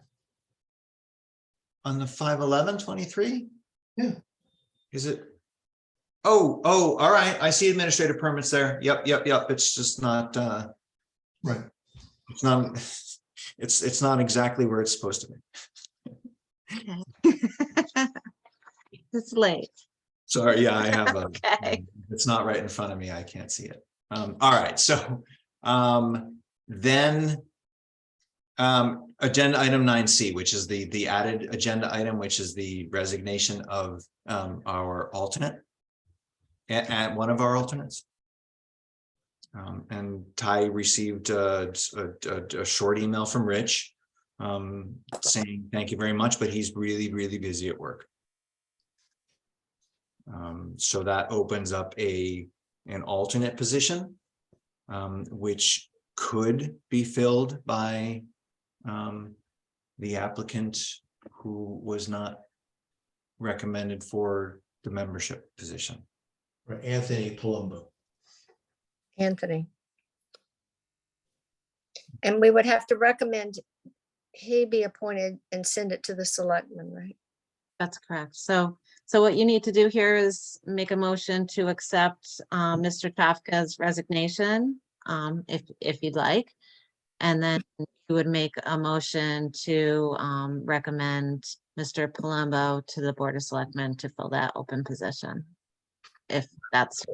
On the 5/11/23? Yeah. Is it? Oh, all right. I see administrative permits there. Yep. It's just not, Right. it's not, it's not exactly where it's supposed to be. Okay. It's late. Sorry, yeah, I have Okay. it's not right in front of me. I can't see it. All right, so then agenda item 9C, which is the added agenda item, which is the resignation of our alternate and one of our alternates. And Ty received a short email from Rich saying thank you very much, but he's really, really busy at work. So that opens up an alternate position, which could be filled by the applicant who was not recommended for the membership position. Right. Anthony Palumbo. Anthony. And we would have to recommend he be appointed and send it to the selectmen, right? That's correct. So what you need to do here is make a motion to accept Mr. Kafka's resignation, if you'd like. And then you would make a motion to recommend Mr. Palumbo to the Board of Selectmen to fill that open position. If that's,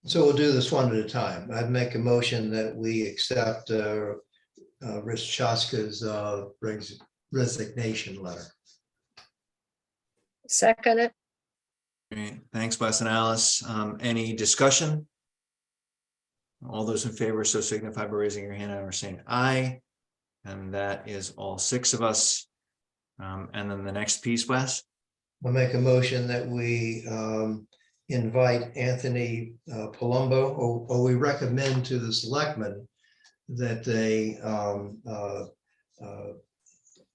So we'll do this one at a time. I'd make a motion that we accept Rich Chaska's resignation letter. Second it. Great. Thanks, Wes and Alice. Any discussion? All those in favor, so signify by raising your hand or saying aye. And that is all 6 of us. And then the next piece, Wes? I'll make a motion that we invite Anthony Palumbo, or we recommend to the selectmen that they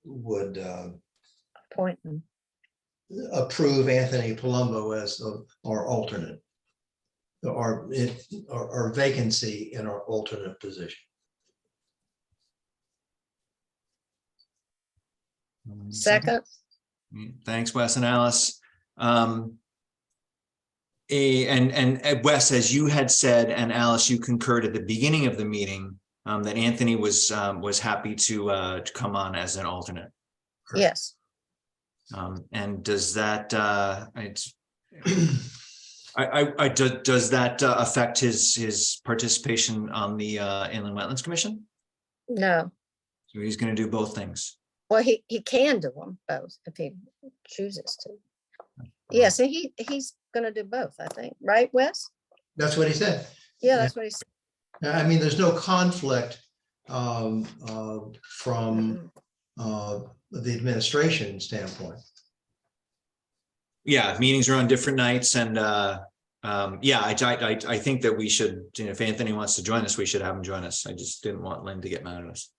would Point. them. approve Anthony Palumbo as our alternate. Our vacancy in our alternate position. Second. Thanks, Wes and Alice. And Wes, as you had said, and Alice, you concurred at the beginning of the meeting, that Anthony was happy to come on as an alternate. Yes. And does that does that affect his participation on the Inland Wetlands Commission? No. So he's going to do both things. Well, he can do them both if he chooses to. Yes, and he's gonna do both, I think, right, Wes? That's what he said. Yeah, that's what he said. I mean, there's no conflict from the administration standpoint. Yeah, meetings are on different nights, and yeah, I think that we should, if Anthony wants to join us, we should have him join us. I just didn't want Lynn to get mad at us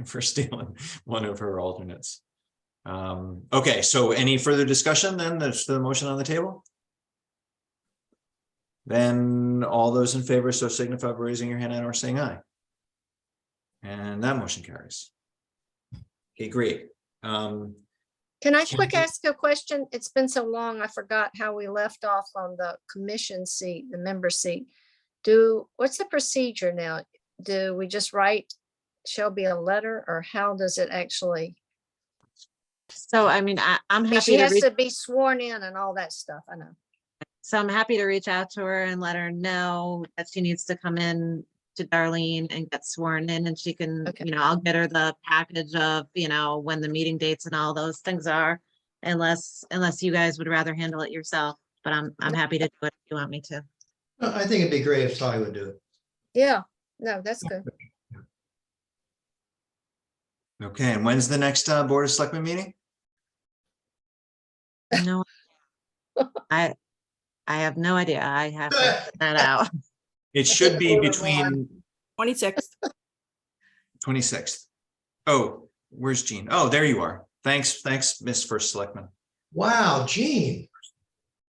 for stealing one of her alternates. Okay, so any further discussion then? There's the motion on the table. Then all those in favor, so signify by raising your hand and or saying aye. And that motion carries. Okay, great. Can I quick ask a question? It's been so long, I forgot how we left off on the commission seat, the member seat. What's the procedure now? Do we just write, shall be a letter, or how does it actually? so I mean, I'm happy She to has reach, to be sworn in and all that stuff, I know. so I'm happy to reach out to her and let her know that she needs to come in to Darlene and get sworn in, and she can, Okay. I'll get her the package of, when the meeting dates and all those things are. Unless you guys would rather handle it yourself, but I'm happy to do it if you want me to. I think it'd be great if Ty would do it. Yeah, no, that's good. Okay, and when's the next Board of Selectmen meeting? No, I have no idea. I have to figure that out. It should be between 26th. 26th. Oh, where's Jean? Oh, there you are. Thanks, Miss First Selectman. Wow, Gene,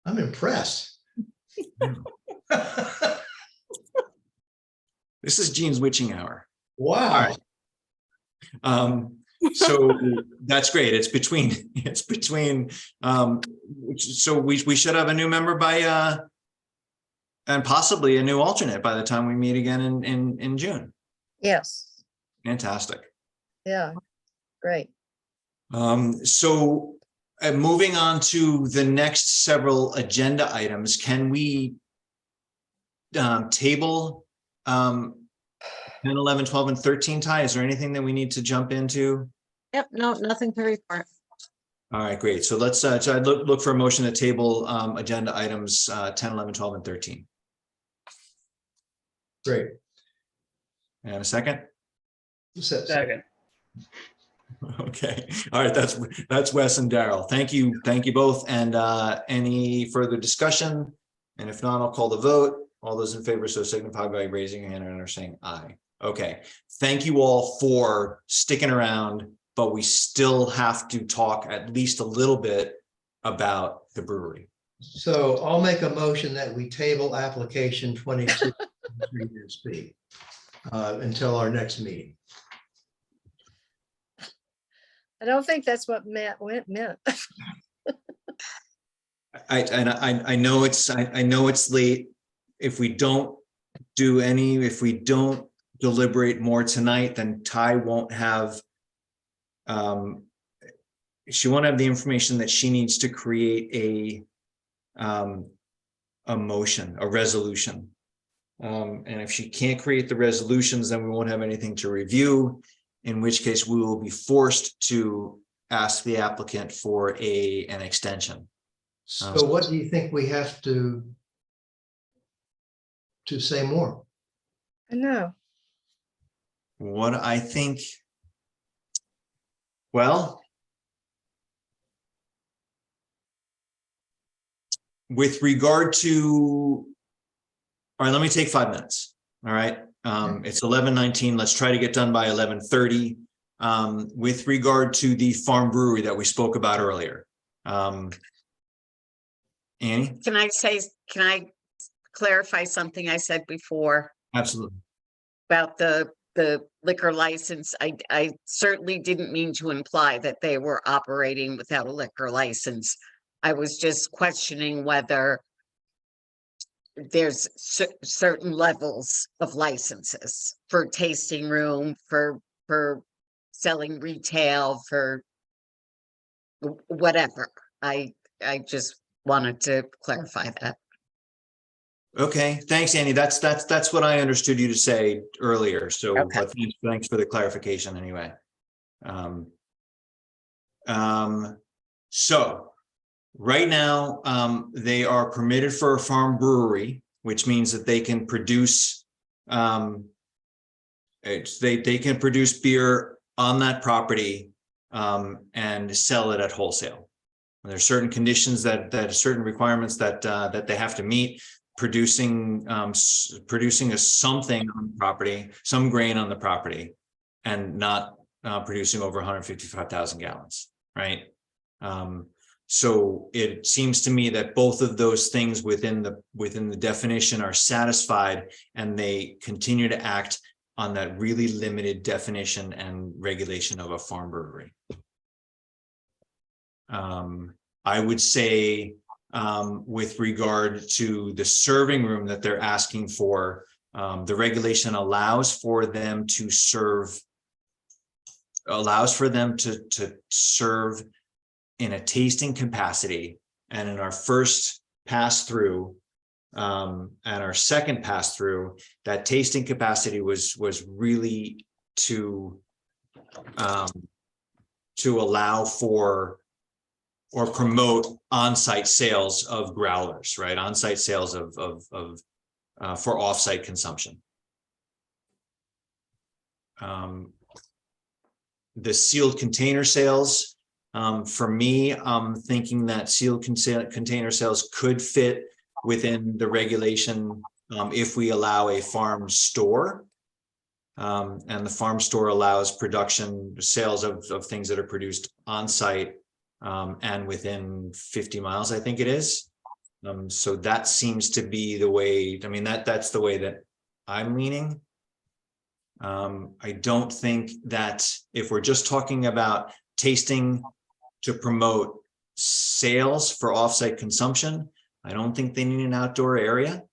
I'm impressed. This is Jean's witching hour. Wow. So that's great. It's between, so we should have a new member by, and possibly a new alternate by the time we meet again in June. Yes, Fantastic. yeah, great. So moving on to the next several agenda items, can we table 10, 11, 12, and 13, Ty? Is there anything that we need to jump into? Yep, no, nothing to report. All right, great. So let's so I'd look for a motion to table agenda items 10, 11, 12, and 13. Great. And a second? Second. Okay. All right. That's Wes and Daryl. Thank you both. And any further discussion? And if not, I'll call the vote. All those in favor, so signify by raising your hand and saying aye. Okay. Thank you all for sticking around, but we still have to talk at least a little bit about the brewery. So I'll make a motion that we table application 22 B until our next meeting. I don't think that's what Matt meant. I know it's late. If we don't deliberate more tonight, then Ty won't have she won't have the information that she needs to create a motion, a resolution. And if she can't create the resolutions, then we won't have anything to review, in which case we will be forced to ask the applicant for an extension. So what do you think we have to say more? I know. What I think, well, with regard to, all right, let me take 5 minutes. All right. It's 11:19. Let's try to get done by 11:30. With regard to the farm brewery that we spoke about earlier. Annie? Can I clarify something I said before Absolutely. about the liquor license? I certainly didn't mean to imply that they were operating without a liquor license. I was just questioning whether there's certain levels of licenses for tasting room, for selling retail, for whatever. I just wanted to clarify that. Okay, thanks, Annie. That's what I understood you to say earlier. So Okay. but thanks for the clarification anyway. So right now, they are permitted for a farm brewery, which means that they can produce they can produce beer on that property and sell it at wholesale. And there's certain conditions that certain requirements that they have to meet. Producing something on the property, some grain on the property, and not producing over 155,000 gallons, right? So it seems to me that both of those things within the definition are satisfied, and they continue to act on that really limited definition and regulation of a farm brewery. I would say with regard to the serving room that they're asking for, the regulation allows for them to serve in a tasting capacity. And in our first pass through and our second pass through, that tasting capacity was really to allow for or promote on-site sales of growlers, right? On-site sales for off-site consumption. The sealed container sales, for me, I'm thinking that sealed container sales could fit within the regulation if we allow a farm store. And the farm store allows production, sales of things that are produced on-site and within 50 miles, I think it is. So that seems to be the way, I mean, that's the way that I'm leaning. I don't think that if we're just talking about tasting to promote sales for offsite consumption, I don't think they need an outdoor area.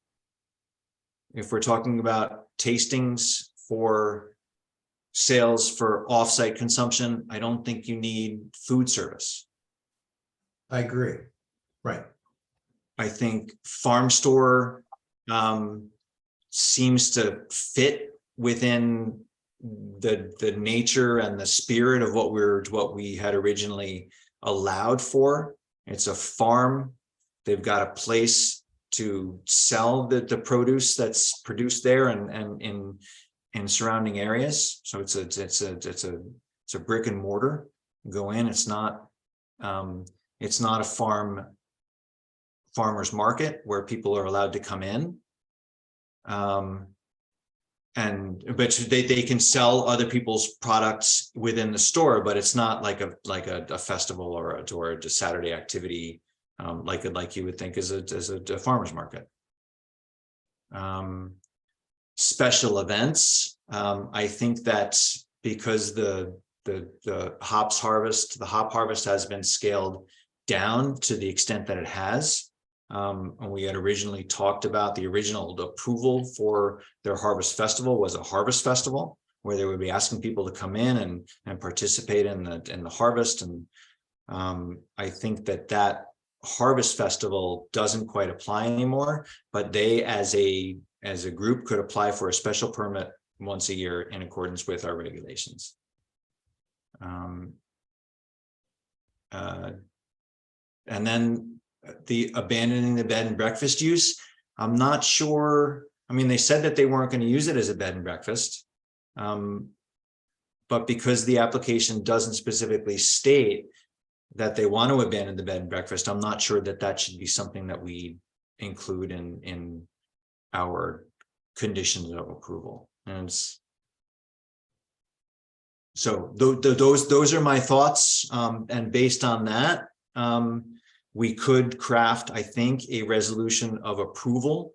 If we're talking about tastings for sales for offsite consumption, I don't think you need food service. I agree. Right. I think farm store seems to fit within the nature and the spirit of what we had originally allowed for. It's a farm. They've got a place to sell the produce that's produced there and in surrounding areas. So it's a brick and mortar. Go in. It's not a farmer's market where people are allowed to come in. But they can sell other people's products within the store, but it's not like a festival or a Saturday activity like you would think as a farmer's market. Special events. I think that because the hop harvest has been scaled down to the extent that it has, And we had originally talked about the original approval for their Harvest Festival was a Harvest Festival, where they would be asking people to come in and participate in the harvest. And I think that Harvest Festival doesn't quite apply anymore, but they as a group could apply for a special permit once a year in accordance with our regulations. And then the abandoning the bed and breakfast use, I'm not sure. I mean, they said that they weren't going to use it as a bed and breakfast. But because the application doesn't specifically state that they want to abandon the bed and breakfast, I'm not sure that should be something that we include in our conditions of approval. And so those are my thoughts. And based on that, we could craft, I think, a resolution of approval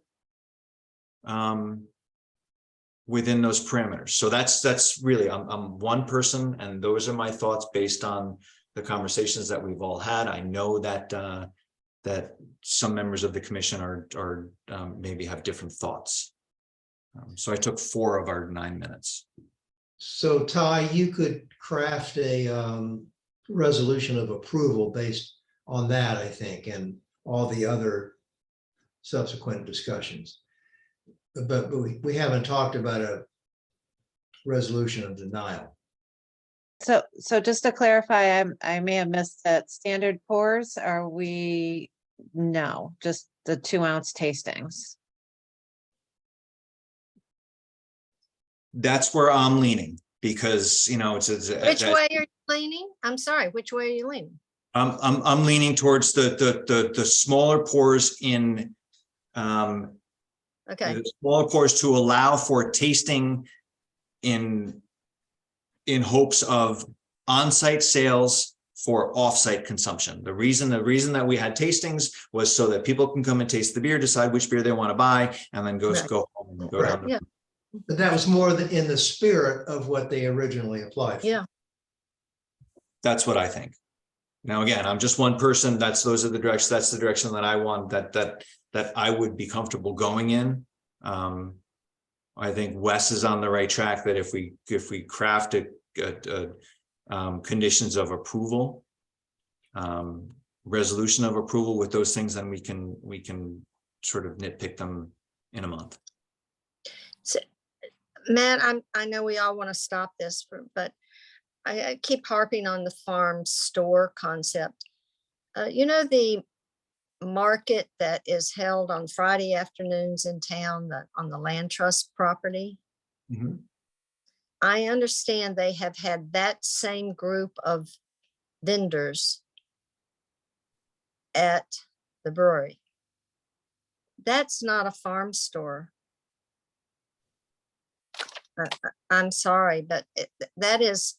within those parameters. So that's really, I'm one person, and those are my thoughts based on the conversations that we've all had. I know that that some members of the commission are maybe have different thoughts. So I took 4 of our 9 minutes. So Ty, you could craft a resolution of approval based on that, I think, and all the other subsequent discussions. But we haven't talked about a resolution of denial. So just to clarify, I may have missed that. Standard pours, are we, no, just the 2-ounce tastings? That's where I'm leaning, because, you know, Which way are you leaning? I'm sorry, which way are you leaning? I'm leaning towards the smaller pours in Okay, the smaller pours to allow for tasting in hopes of on-site sales for off-site consumption. The reason that we had tastings was so that people can come and taste the beer, decide which beer they want to buy, and then go home and go down. yeah, But that was more than in the spirit of what they originally applied for. yeah. That's what I think. Now, again, I'm just one person. That's the direction that I want, that I would be comfortable going in. I think Wes is on the right track, that if we craft conditions of approval, resolution of approval with those things, then we can sort of nitpick them in a month. So, Matt, I know we all want to stop this, but I keep harping on the farm store concept. You know, the market that is held on Friday afternoons in town, on the land trust property. Mhm. I understand they have had that same group of vendors at the brewery. That's not a farm store. I'm sorry, but that is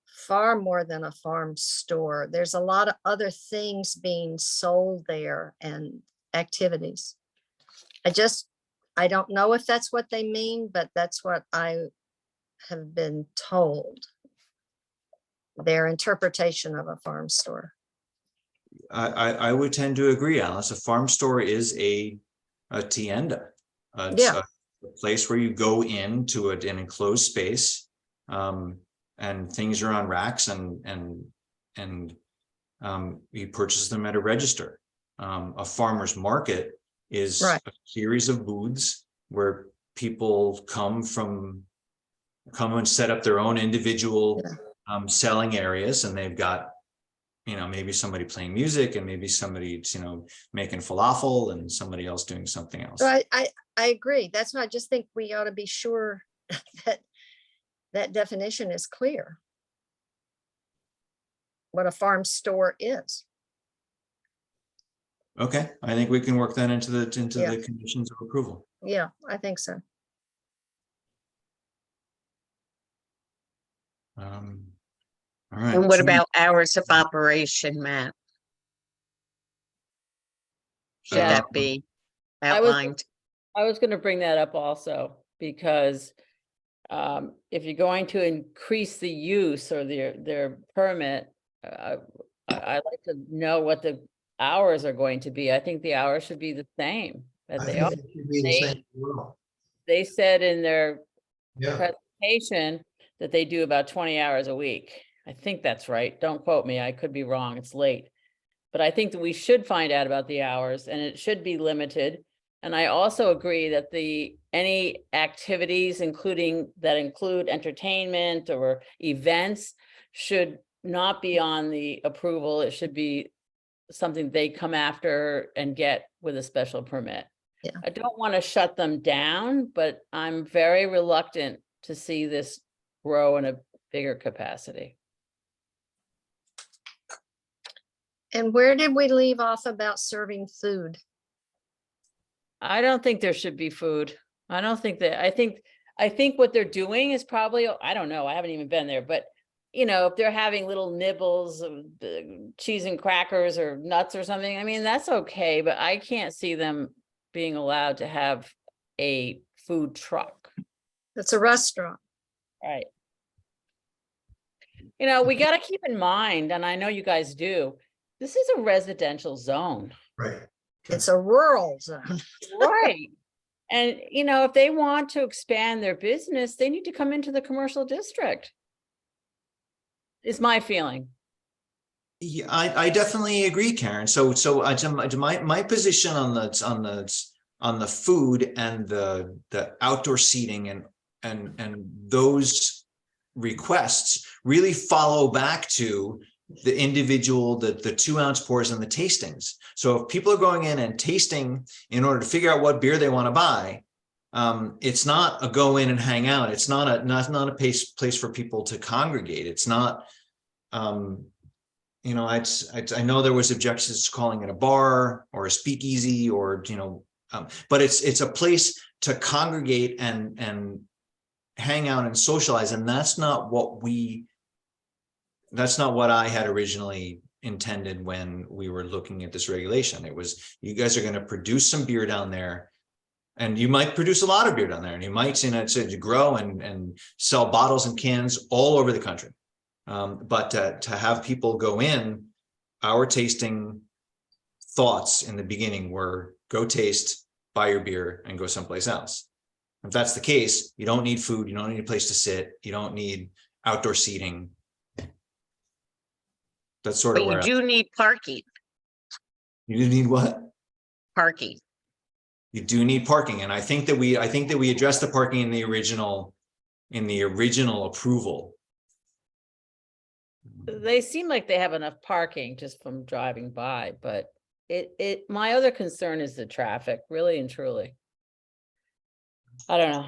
far more than a farm store. There's a lot of other things being sold there and activities. I don't know if that's what they mean, but that's what I have been told. Their interpretation of a farm store. I would tend to agree, Alice. A farm store is a tienda. It's Yeah. a place where you go into an enclosed space, and things are on racks, and you purchase them at a register. A farmer's market is Right. a series of booths where people come and set up their own individual selling areas, and they've got, you know, maybe somebody playing music, and maybe somebody, you know, making falafel, and somebody else doing something else. So I agree. That's why I just think we ought to be sure that definition is clear. What a farm store is. Okay, I think we can work that into the Yeah. conditions of approval. Yeah, I think so. All right. And what so- about hours of operation, Matt? Should Uh, that be I was- outlined? I was gonna bring that up also, because if you're going to increase the use or their permit, I'd like to know what the hours are going to be. I think the hours should be the same I that they think are. it should be the They- same as well. They said in their Yeah, presentation that they do about 20 hours a week. I think that's right. Don't quote me. I could be wrong. It's late. But I think that we should find out about the hours and it should be limited. And I also agree that any activities, including that include entertainment or events, should not be on the approval. It should be something they come after and get with a special permit. Yeah. I don't want to shut them down, but I'm very reluctant to see this grow in a bigger capacity. And where did we leave off about serving food? I don't think there should be food. I don't think that, I think what they're doing is probably, I don't know, I haven't even been there, but you know, if they're having little nibbles of cheese and crackers or nuts or something, I mean, that's okay, but I can't see them being allowed to have a food truck. It's a restaurant. Right. You know, we got to keep in mind, and I know you guys do, this is a residential zone. right. It's a rural zone. Right. And, you know, if they want to expand their business, they need to come into the commercial district. Is my feeling. Yeah, I definitely agree, Karen. So my position on the food and the outdoor seating and those requests really follow back to the individual, the 2-ounce pours and the tastings. So if people are going in and tasting in order to figure out what beer they want to buy, it's not a go in and hang out. It's not a place for people to congregate. It's not, you know, I know there was objections to calling it a bar or a speakeasy or, you know, but it's a place to congregate and hang out and socialize. And that's not what I had originally intended when we were looking at this regulation. It was, you guys are going to produce some beer down there, and you might produce a lot of beer down there, and you might, you know, to grow and sell bottles and cans all over the country. But to have people go in, our tasting thoughts in the beginning were go taste, buy your beer, and go someplace else. If that's the case, you don't need food, you don't need a place to sit, you don't need outdoor seating. That's sort of But you where do need parking, you need what? parking. You do need parking, and I think that we addressed the parking in the original approval. They seem like they have enough parking just from driving by, but my other concern is the traffic, really and truly. I don't know.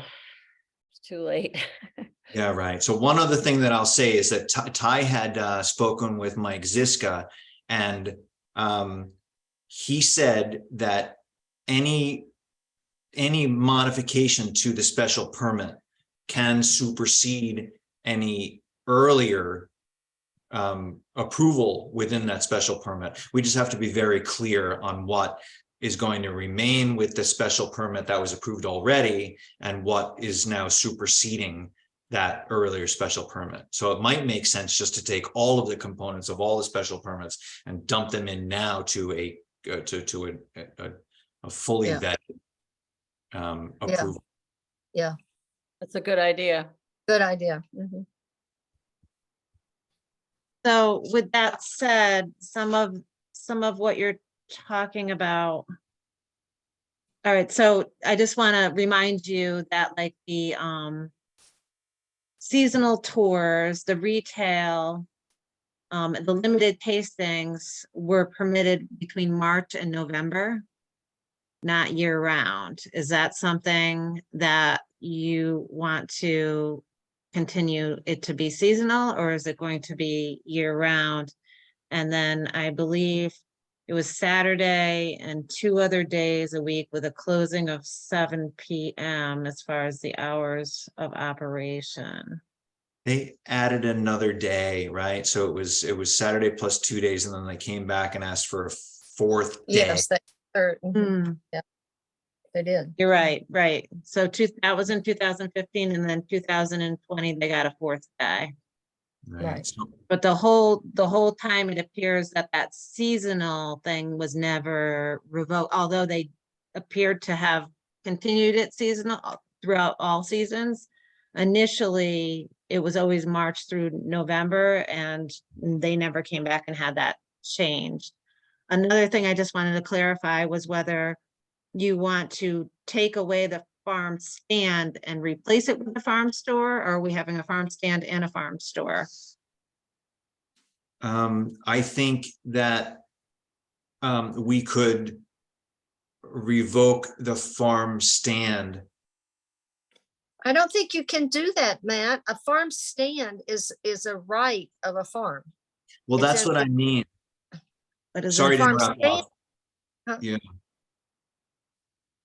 It's too late. Yeah, right. So one other thing that I'll say is that Ty had spoken with Mike Ziska, and he said that any modification to the special permit can supersede any earlier approval within that special permit. We just have to be very clear on what is going to remain with the special permit that was approved already and what is now superseding that earlier special permit. So it might make sense just to take all of the components of all the special permits and dump them in now to a fully Yeah. vetted approval. Yeah, That's a good idea. good idea. Mhm. So with that said, some of what you're talking about. All right, so I just want to remind you that like the seasonal tours, the retail, the limited tastings were permitted between March and November, not year round. Is that something that you want to continue it to be seasonal, or is it going to be year round? And then I believe it was Saturday and 2 other days a week with a closing of 7 p.m. as far as the hours of operation. They added another day, right? So it was Saturday plus 2 days, and then they came back and asked for a 4th day. Yes, yeah, they did. You're right, right. So that was in 2015, and then 2020, they got a 4th day. Right. So But the whole time it appears that that seasonal thing was never revoked, although they appeared to have continued it seasonal throughout all seasons. Initially, it was always March through November, and they never came back and had that changed. Another thing I just wanted to clarify was whether you want to take away the farm stand and replace it with the farm store, or are we having a farm stand and a farm store? I think that we could revoke the farm stand. I don't think you can do that, Matt. A farm stand is a right of a farm. Well, It's that's in what I mean. But is Sorry it to farm interrupt. stand? Bob. Huh? Yeah,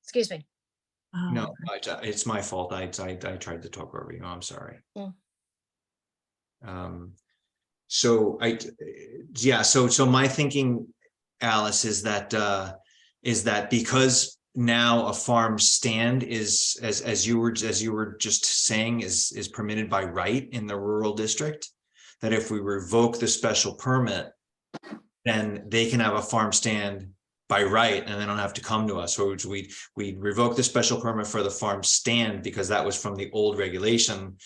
Excuse me. no, it's my fault. I tried to talk over you. I'm sorry. Mm. So so my thinking, Alice, is that because now a farm stand is, as you were just saying, is permitted by right in the rural district, that if we revoke the special permit, then they can have a farm stand by right, and they don't have to come to us. So we'd revoke the special permit for the farm stand because that was from the old regulation.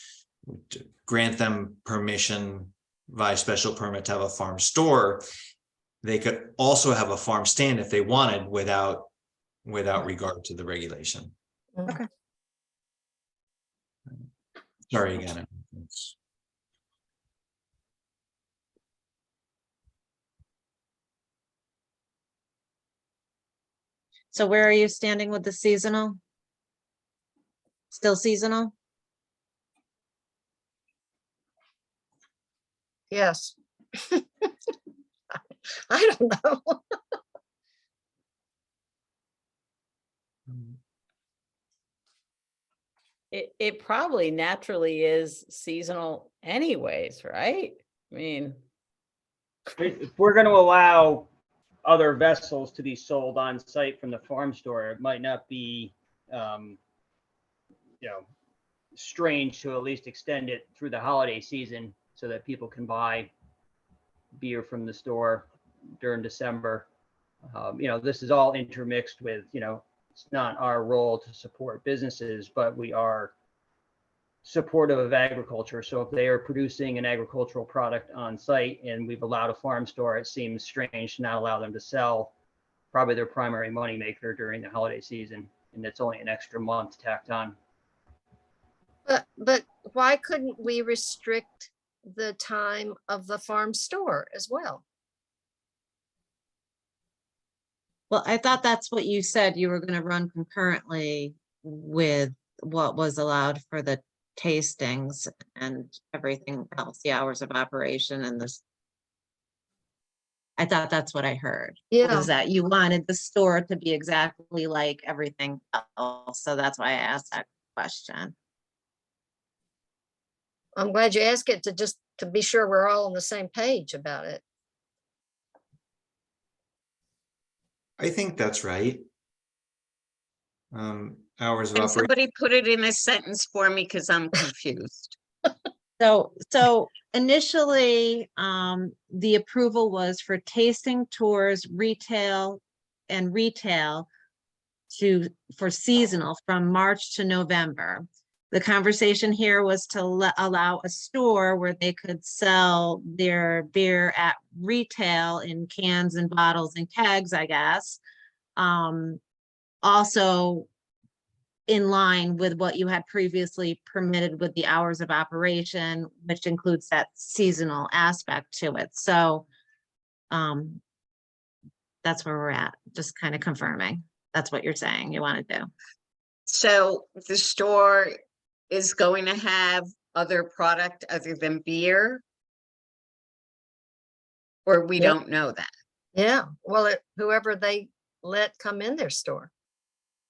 Grant them permission via special permit to have a farm store. They could also have a farm stand if they wanted without regard to the regulation. Okay. Sorry again. So where are you standing with the seasonal? Still seasonal? Yes. I don't know. It probably naturally is seasonal anyways, right? I mean, If we're going to allow other vessels to be sold on site from the farm store, it might not be, strange to at least extend it through the holiday season so that people can buy beer from the store during December. This is all intermixed with, it's not our role to support businesses, but we are supportive of agriculture. So if they are producing an agricultural product on site and we've allowed a farm store, it seems strange to not allow them to sell probably their primary moneymaker during the holiday season. And it's only an extra month tacked on. But why couldn't we restrict the time of the farm store as well? Well, I thought that's what you said. You were going to run concurrently with what was allowed for the tastings and everything else, the hours of operation and this. I thought that's what I heard. Yeah. Was that you wanted the store to be exactly like everything else. So that's why I asked that question. I'm glad you asked it to be sure we're all on the same page about it. I think that's right. Hours of Can operation. somebody put it in a sentence for me, because I'm confused. So initially, the approval was for tasting tours, retail for seasonal from March to November. The conversation here was to allow a store where they could sell their beer at retail in cans and bottles and kegs, I guess. Also in line with what you had previously permitted with the hours of operation, which includes that seasonal aspect to it. So that's where we're at, just kind of confirming. That's what you're saying you want to do. So the store is going to have other product other than beer? Or we Yeah. don't know that? Yeah, well, whoever they let come in their store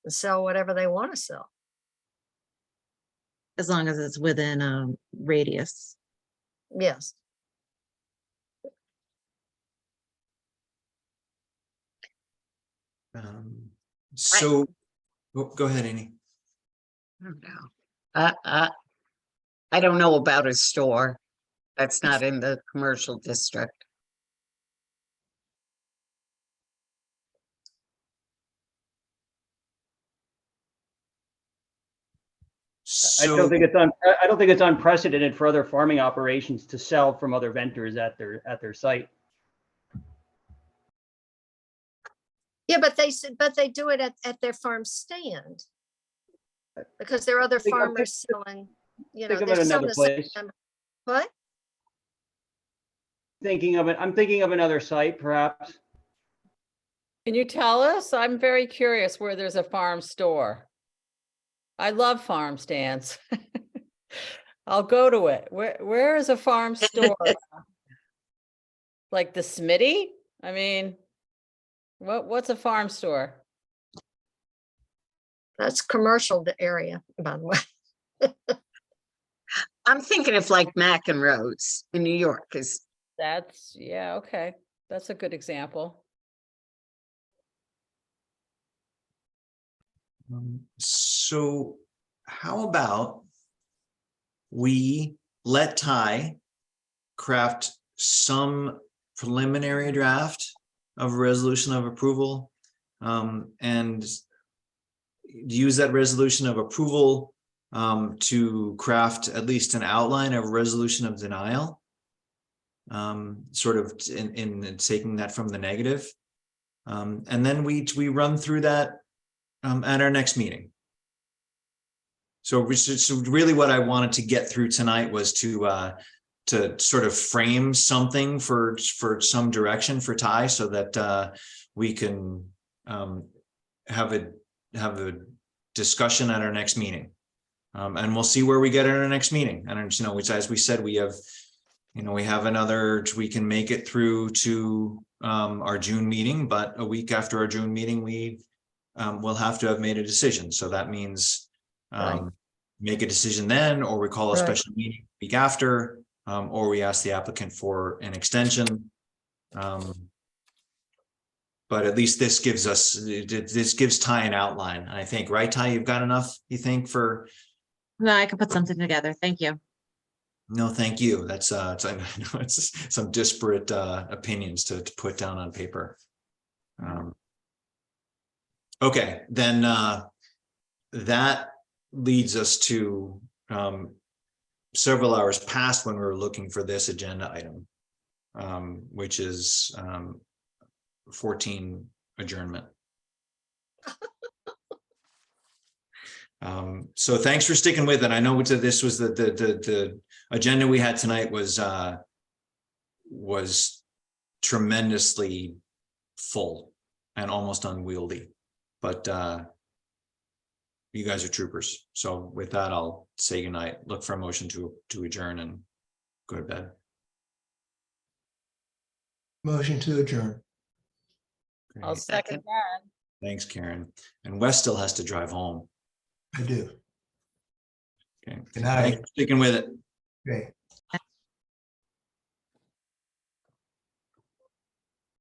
and sell whatever they want to sell. As long as it's within a radius. Yes. So, go ahead, Amy. I don't know. I don't know about a store. That's not in the commercial district. I don't think I don't think it's unprecedented for other farming operations to sell from other vendors at their site. Yeah, but they do it at their farm stand. Because there are other Think of- farmers selling, you know, think of it there's some another that sell place. them. What? I'm thinking of another site perhaps. Can you tell us? I'm very curious where there's a farm store. I love farm stands. I'll go to it. Where is a farm store? Like the Smitty? I mean, what's a farm store? That's commercial area, by the way. I'm thinking of like Mac and Rose in New York, because That's, yeah, okay. That's a good example. So how about we let Ty craft some preliminary draft of a resolution of approval, and use that resolution of approval to craft at least an outline of a resolution of denial, sort of in taking that from the negative. And then we run through that at our next meeting. So really what I wanted to get through tonight was to sort of frame something for some direction for Ty, so that we can have a discussion at our next meeting. And we'll see where we get at our next meeting. And, you know, which, as we said, we have another, we can make it through to our June meeting, but a week after our June meeting, we'll have to have made a decision. So that means make a decision then, or we call a special meeting week after, or we ask the applicant for an extension. But at least this gives Ty an outline. I think, right, Ty, you've got enough, you think, for? No, I can put something together. Thank you. No, thank you. That's I know it's some disparate opinions to put down on paper. Okay, then that leads us to several hours past when we were looking for this agenda item, which is 14 adjournment. So thanks for sticking with it. I know this was the agenda we had tonight was tremendously full and almost unwieldy, but you guys are troopers. So with that, I'll say goodnight. Look for a motion to adjourn and go to bed. Motion to adjourn. I'll second that. Thanks, Karen. And Wes still has to drive home. I do. Okay. Good night. Thanks for sticking with it. Okay.